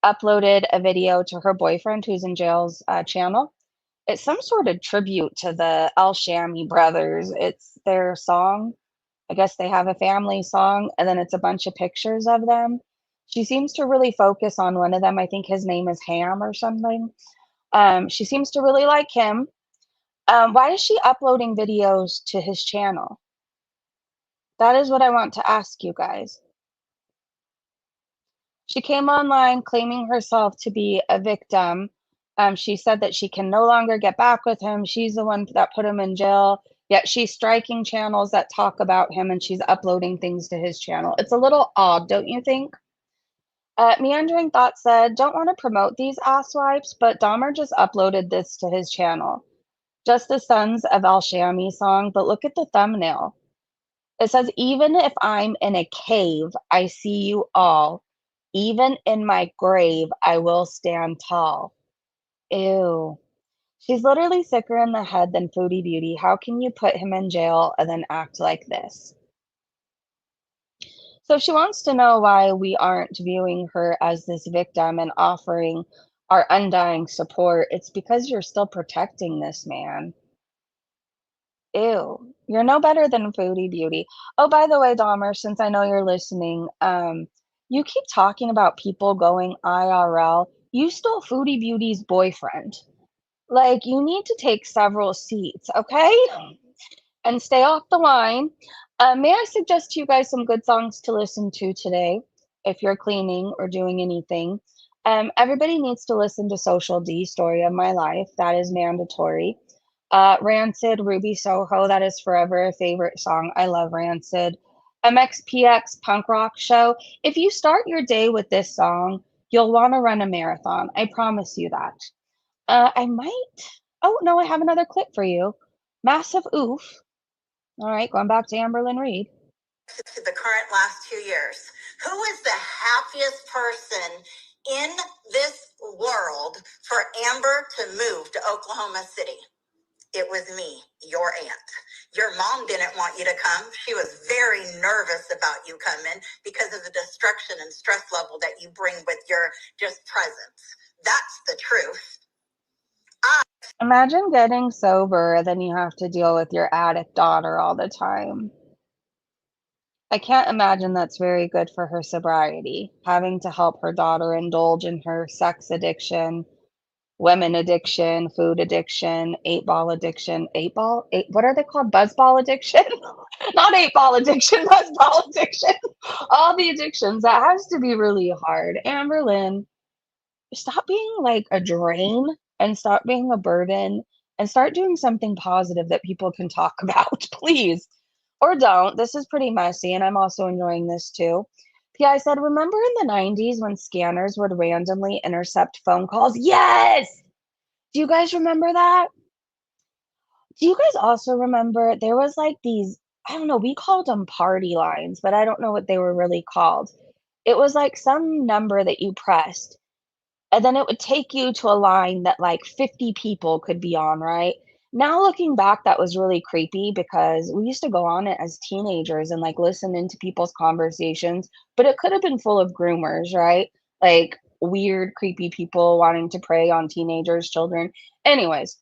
uploaded a video to her boyfriend who's in jail's channel. It's some sort of tribute to the Al Shami brothers. It's their song. I guess they have a family song, and then it's a bunch of pictures of them. She seems to really focus on one of them. I think his name is Ham or something. She seems to really like him. Why is she uploading videos to his channel? That is what I want to ask you guys. She came online claiming herself to be a victim. She said that she can no longer get back with him. She's the one that put him in jail. Yet she's striking channels that talk about him and she's uploading things to his channel. It's a little odd, don't you think? Meandering Thought said, don't want to promote these asswipes, but Dahmer just uploaded this to his channel. Just the Sons of Al Shami song, but look at the thumbnail. It says, even if I'm in a cave, I see you all. Even in my grave, I will stand tall. Ew. She's literally sicker in the head than Foodie Beauty. How can you put him in jail and then act like this? So she wants to know why we aren't viewing her as this victim and offering our undying support. It's because you're still protecting this man. Ew, you're no better than Foodie Beauty. Oh, by the way, Dahmer, since I know you're listening, you keep talking about people going IRL. You stole Foodie Beauty's boyfriend. Like, you need to take several seats, okay? And stay off the line. May I suggest to you guys some good songs to listen to today if you're cleaning or doing anything? Everybody needs to listen to Social D, Story of My Life. That is mandatory. Rancid, Ruby Soho, that is forever a favorite song. I love Rancid. MXPX, Punk Rock Show. If you start your day with this song, you'll want to run a marathon. I promise you that. I might. Oh, no, I have another clip for you. Massive Oof. All right, going back to Amberlynn Reid. To the current last 2 years, who is the happiest person in this world for Amber to move to Oklahoma City? It was me, your aunt. Your mom didn't want you to come. She was very nervous about you coming because of the destruction and stress level that you bring with your just presence. That's the truth. Imagine getting sober, then you have to deal with your addict daughter all the time. I can't imagine that's very good for her sobriety, having to help her daughter indulge in her sex addiction, women addiction, food addiction, what are they called? Buzzball addiction? Not 8-ball addiction, buzzball addiction. All the addictions. That has to be really hard. Amberlynn, stop being like a drain and stop being a burden and start doing something positive that people can talk about, please. Or don't. This is pretty messy, and I'm also enjoying this too. PI said, remember in the 90s when scanners would randomly intercept phone calls? Yes! Do you guys remember that? Do you guys also remember there was like these, I don't know, we called them party lines, but I don't know what they were really called. It was like some number that you pressed, and then it would take you to a line that like 50 people could be on, right? Now looking back, that was really creepy because we used to go on it as teenagers and like listen into people's conversations, but it could have been full of groomers, right? Like weird, creepy people wanting to prey on teenagers, children. Anyways,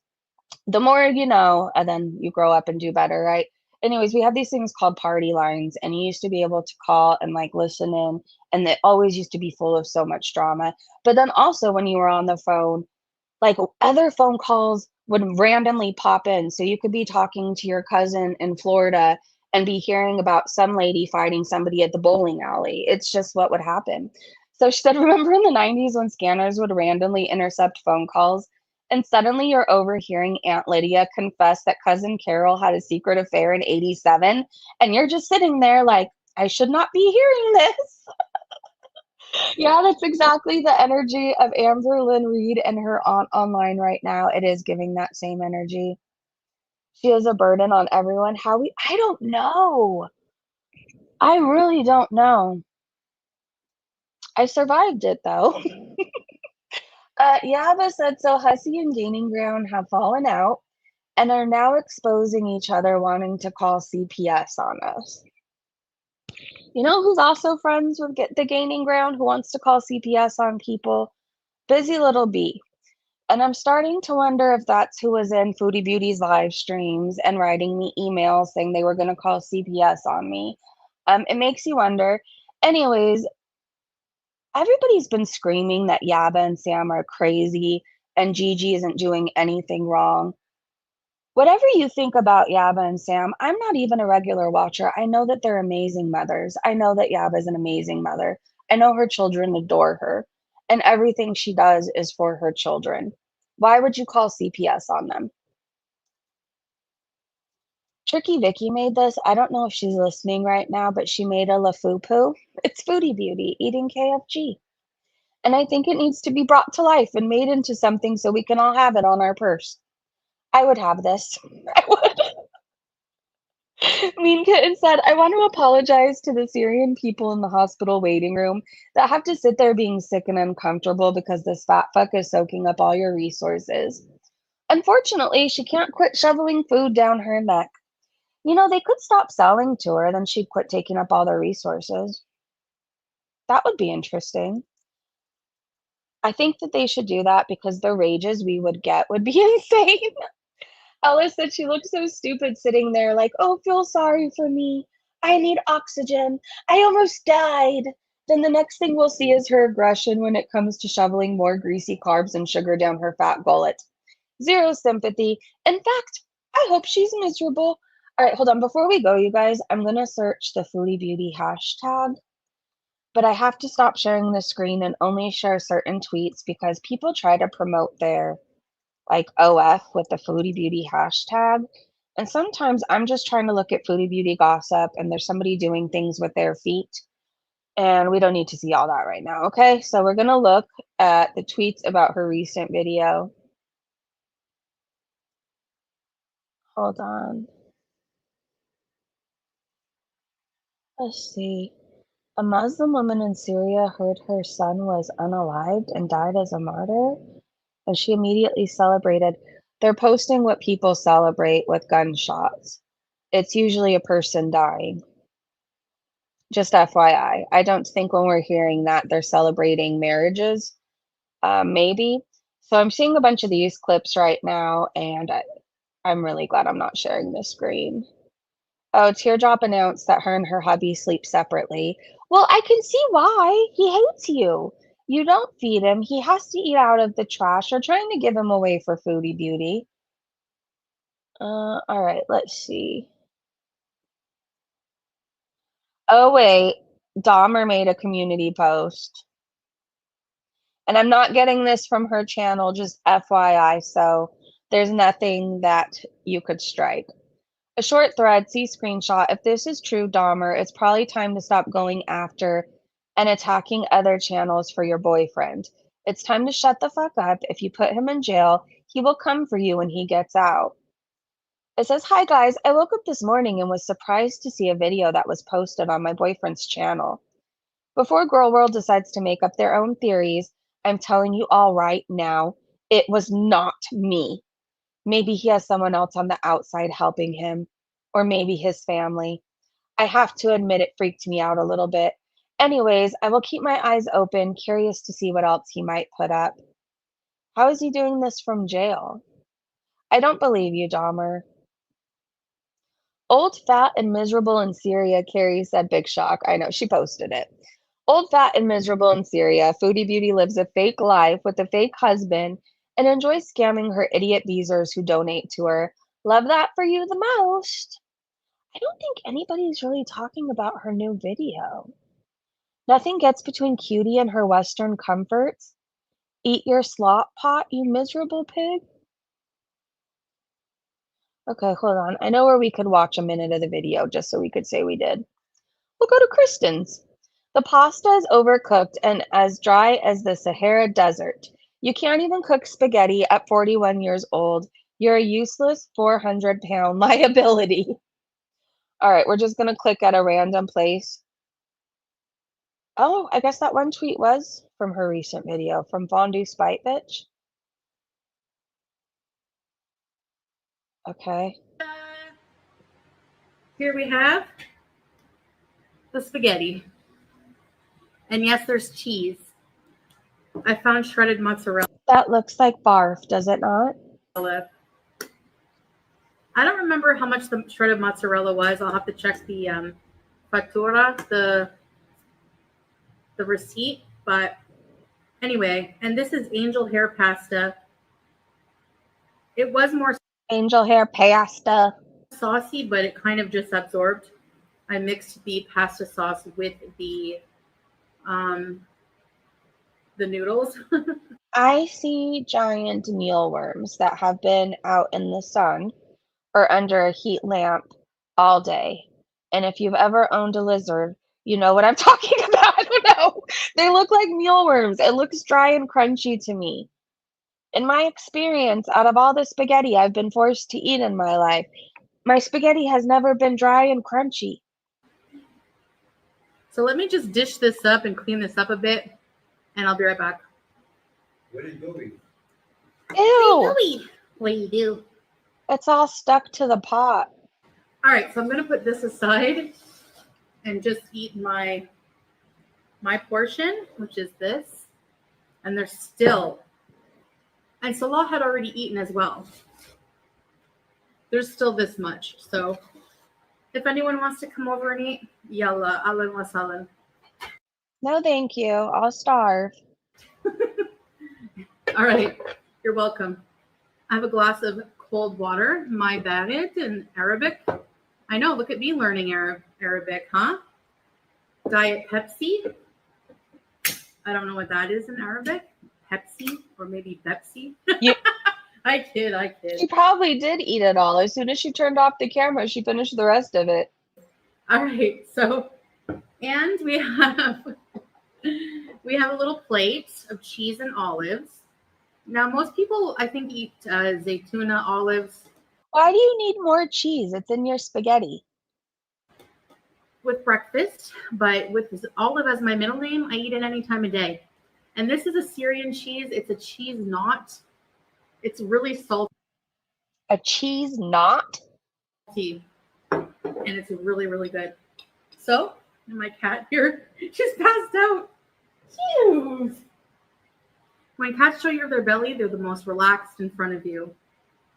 the more you know, and then you grow up and do better, right? Anyways, we have these things called party lines, and you used to be able to call and like listen in, and it always used to be full of so much drama. But then also when you were on the phone, like other phone calls would randomly pop in. So you could be talking to your cousin in Florida and be hearing about some lady fighting somebody at the bowling alley. It's just what would happen. So she said, remember in the 90s when scanners would randomly intercept phone calls and suddenly you're overhearing Aunt Lydia confess that cousin Carol had a secret affair in 87 and you're just sitting there like, I should not be hearing this. Yeah, that's exactly the energy of Amberlynn Reid and her aunt online right now. It is giving that same energy. She is a burden on everyone. I don't know. I really don't know. I survived it though. Yaba said, so Hussey and Gaining Ground have fallen out and are now exposing each other, wanting to call CPS on us. You know who's also friends with the Gaining Ground, who wants to call CPS on people? Busy Little Bee. And I'm starting to wonder if that's who was in Foodie Beauty's live streams and writing me emails saying they were going to call CPS on me. It makes you wonder. Anyways, everybody's been screaming that Yaba and Sam are crazy and Gigi isn't doing anything wrong. Whatever you think about Yaba and Sam, I'm not even a regular watcher. I know that they're amazing mothers. I know that Yaba is an amazing mother. I know her children adore her, and everything she does is for her children. Why would you call CPS on them? Tricky Vicky made this. I don't know if she's listening right now, but she made a LaFupu. It's Foodie Beauty eating KFG. And I think it needs to be brought to life and made into something so we can all have it on our purse. I would have this. I would. Mean Kitten said, I want to apologize to the Syrian people in the hospital waiting room that have to sit there being sick and uncomfortable because this fat fuck is soaking up all your resources. Unfortunately, she can't quit shoveling food down her neck. You know, they could stop selling to her, then she'd quit taking up all their resources. That would be interesting. I think that they should do that because the rages we would get would be insane. Ella said she looked so stupid sitting there like, oh, feel sorry for me. I need oxygen. I almost died. Then the next thing we'll see is her aggression when it comes to shoveling more greasy carbs and sugar down her fat gullet. Zero sympathy. In fact, I hope she's miserable. All right, hold on. Before we go, you guys, I'm going to search the Foodie Beauty hashtag, but I have to stop sharing the screen and only share certain tweets because people try to promote their like OF with the Foodie Beauty hashtag. And sometimes I'm just trying to look at Foodie Beauty gossip and there's somebody doing things with their feet. And we don't need to see all that right now. Okay, so we're going to look at the tweets about her recent video. Hold on. Let's see. A Muslim woman in Syria heard her son was unalived and died as a martyr, and she immediately celebrated. They're posting what people celebrate with gunshots. It's usually a person dying. Just FYI. I don't think when we're hearing that they're celebrating marriages. Maybe. So I'm seeing a bunch of these clips right now, and I'm really glad I'm not sharing the screen. Oh, Teardrop announced that her and her hubby sleep separately. Well, I can see why. He hates you. You don't feed him. He has to eat out of the trash. You're trying to give him away for Foodie Beauty. All right, let's see. Oh, wait. Dahmer made a community post. And I'm not getting this from her channel, just FYI, so there's nothing that you could strike. A short thread, see screenshot. If this is true, Dahmer, it's probably time to stop going after and attacking other channels for your boyfriend. It's time to shut the fuck up. If you put him in jail, he will come for you when he gets out. It says, hi guys, I woke up this morning and was surprised to see a video that was posted on my boyfriend's channel. Before Girl World decides to make up their own theories, I'm telling you all right now, it was not me. Maybe he has someone else on the outside helping him, or maybe his family. I have to admit it freaked me out a little bit. Anyways, I will keep my eyes open, curious to see what else he might put up. How is he doing this from jail? I don't believe you, Dahmer. Old, fat, and miserable in Syria, Carrie said, big shock. I know, she posted it. Old, fat, and miserable in Syria, Foodie Beauty lives a fake life with a fake husband and enjoys scamming her idiot beezers who donate to her. Love that for you the most. I don't think anybody's really talking about her new video. Nothing gets between Cutie and her Western comforts. Eat your slop pot, you miserable pig. Okay, hold on. I know where we could watch a minute of the video just so we could say we did. We'll go to Kristen's. The pasta is overcooked and as dry as the Sahara Desert. You can't even cook spaghetti at 41 years old. You're a useless 400-pound liability. All right, we're just going to click at a random place. Oh, I guess that one tweet was from her recent video, from Fondue Spite Bitch. Okay. Here we have the spaghetti. And yes, there's cheese. I found shredded mozzarella. That looks like barf, does it not? I don't remember how much the shredded mozzarella was. I'll have to check the fattura, the receipt. But anyway, and this is angel hair pasta. It was more Angel hair pasta. saucy, but it kind of just absorbed. I mixed the pasta sauce with the noodles. I see giant mealworms that have been out in the sun or under a heat lamp all day. And if you've ever owned a lizard, you know what I'm talking about. I don't know. They look like mealworms. It looks dry and crunchy to me. In my experience, out of all the spaghetti I've been forced to eat in my life, my spaghetti has never been dry and crunchy. So let me just dish this up and clean this up a bit, and I'll be right back. What are you doing? Ew! What do you do? It's all stuck to the pot. All right, so I'm going to put this aside and just eat my portion, which is this. And there's still, and Salah had already eaten as well. There's still this much. So if anyone wants to come over and eat, yalla, ahlan wa sahlan. No, thank you. I'll starve. All right, you're welcome. I have a glass of cold water, my bad in Arabic. I know, look at me learning Arabic, huh? Diet Pepsi. I don't know what that is in Arabic. Pepsi or maybe Pepsi. You- I kid. She probably did eat it all. As soon as she turned off the camera, she finished the rest of it. All right, so, and we have a little plate of cheese and olives. Now, most people, I think, eat zaytuna olives Why do you need more cheese? It's in your spaghetti. with breakfast, but with olive as my middle name, I eat it any time of day. And this is a Syrian cheese. It's a cheese knot. It's really salty, A cheese knot? and it's really, really good. So, and my cat here, she's passed out. Cute. When cats show you their belly, they're the most relaxed in front of you.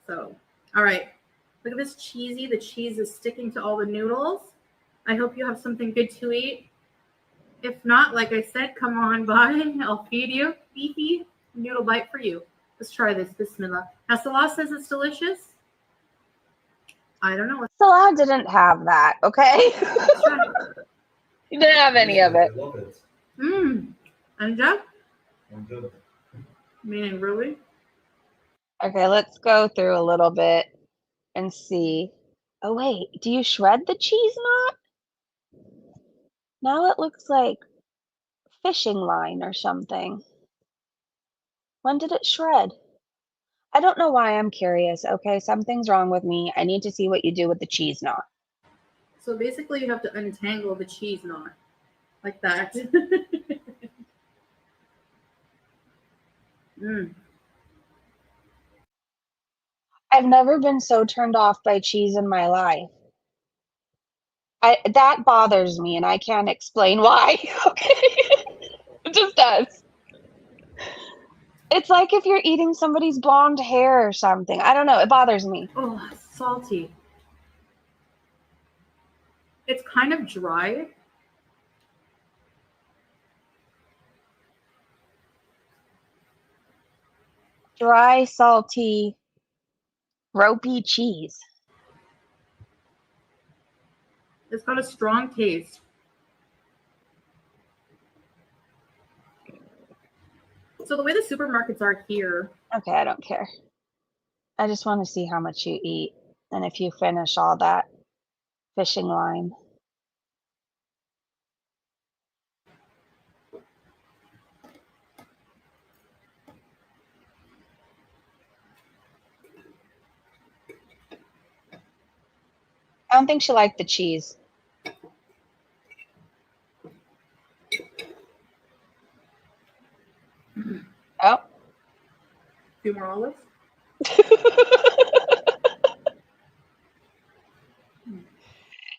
So, all right. Look at this cheesy. The cheese is sticking to all the noodles. I hope you have something good to eat. If not, like I said, come on by. I'll feed you. Beefy noodle bite for you. Let's try this. Bismillah. Now, Salah says it's delicious. I don't know. Salah didn't have that, okay? Let's try it. He didn't have any of it. I love it. Anja? I'm good. Meaning, really? Okay, let's go through a little bit and see. Oh, wait. Do you shred the cheese knot? Now it looks like fishing line or something. When did it shred? I don't know why I'm curious. Okay, something's wrong with me. I need to see what you do with the cheese knot. So basically, you have to untangle the cheese knot like that. I've never been so turned off by cheese in my life. That bothers me, and I can't explain why. Okay, it just does. It's like if you're eating somebody's blonde hair or something. I don't know. It bothers me. Oh, salty. It's kind of dry. Dry, salty, ropey cheese. It's got a strong taste. So the way the supermarkets are here. Okay, I don't care. I just want to see how much you eat and if you finish all that fishing line. I don't think she liked the cheese. Oh. A few more olives.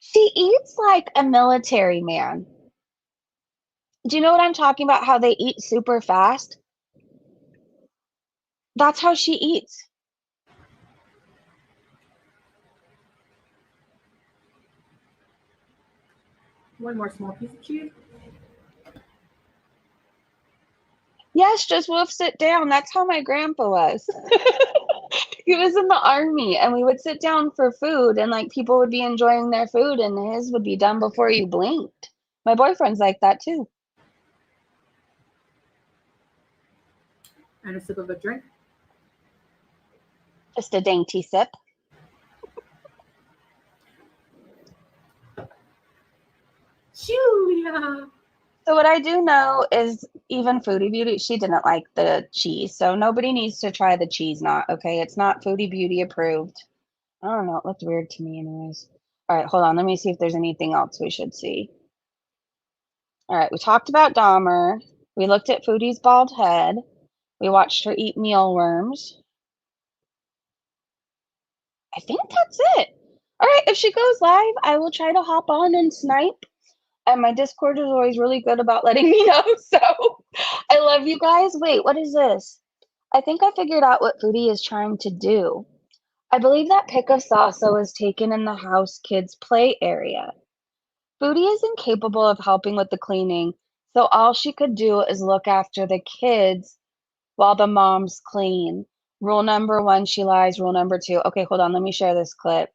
She eats like a military man. Do you know what I'm talking about? How they eat super fast? That's how she eats. One more small piece of cheese. Yes, just wolf sit down. That's how my grandpa was. He was in the army and we would sit down for food and like people would be enjoying their food and his would be done before you blinked. My boyfriend's like that too. And a sip of a drink. Just a dainty sip. Julia. So what I do know is even Foodie Beauty, she didn't like the cheese. So nobody needs to try the cheese knot, okay? It's not Foodie Beauty approved. I don't know. It looked weird to me anyways. All right, hold on. Let me see if there's anything else we should see. All right, we talked about Dahmer. We looked at Foodie's bald head. We watched her eat mealworms. I think that's it. All right, if she goes live, I will try to hop on and snipe. And my Discord is always really good about letting me know. So I love you guys. Wait, what is this? I think I figured out what Foodie is trying to do. I believe that pic of Sasa was taken in the house kids' play area. Foodie is incapable of helping with the cleaning, so all she could do is look after the kids while the moms clean. Rule number 1, she lies. Rule number 2. Okay, hold on. Let me share this clip.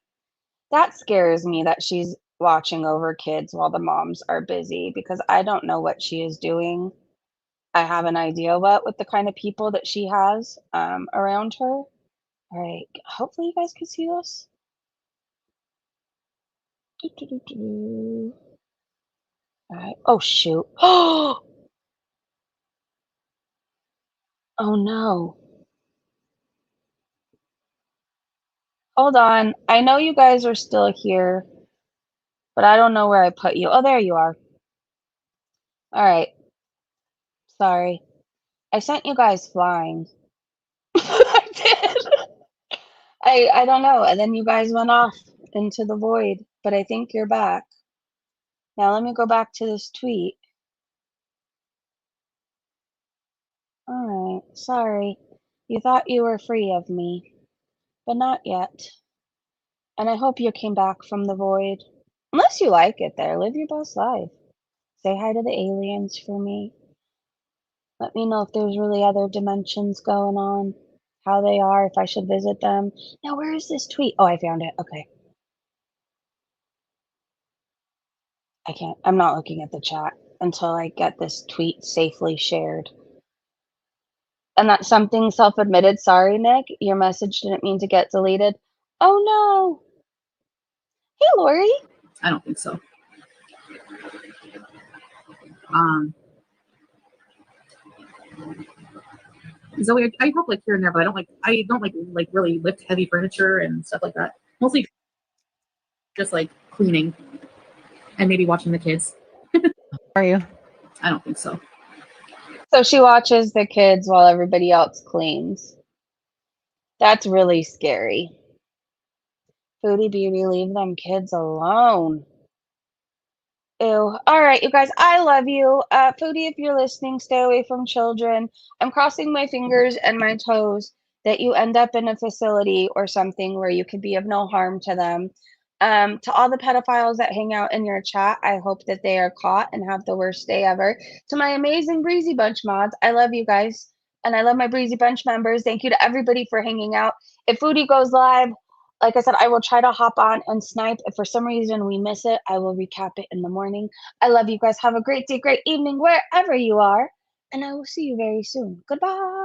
That scares me that she's watching over kids while the moms are busy because I don't know what she is doing. I have an idea what with the kind of people that she has around her. All right, hopefully you guys can see this. All right. Oh shoot. Oh no. Hold on. I know you guys are still here, but I don't know where I put you. Oh, there you are. All right. Sorry. I sent you guys flying. I did. I don't know. And then you guys went off into the void, but I think you're back. Now let me go back to this tweet. All right. Sorry. You thought you were free of me, but not yet. And I hope you came back from the void. Unless you like it there, live your best life. Say hi to the aliens for me. Let me know if there's really other dimensions going on, how they are, if I should visit them. Now, where is this tweet? Oh, I found it. Okay. I can't, I'm not looking at the chat until I get this tweet safely shared. And that's something self-admitted. Sorry, Nick. Your message didn't mean to get deleted. Oh, no. Hey, Lori. I don't think so. Zoe, I help like here and there, but I don't like really lift heavy furniture and stuff like that. Mostly just like cleaning and maybe watching the kids. Are you? I don't think so. So she watches the kids while everybody else cleans. That's really scary. Foodie Beauty, leave them kids alone. Ew. All right, you guys, I love you. Foodie, if you're listening, stay away from children. I'm crossing my fingers and my toes that you end up in a facility or something where you could be of no harm to them. To all the pedophiles that hang out in your chat, I hope that they are caught and have the worst day ever. To my amazing Breezy Bunch mods, I love you guys. And I love my Breezy Bunch members. Thank you to everybody for hanging out. If Foodie goes live, like I said, I will try to hop on and snipe. If for some reason we miss it, I will recap it in the morning. I love you guys. Have a great day, great evening, wherever you are. and I will see you very soon. Goodbye.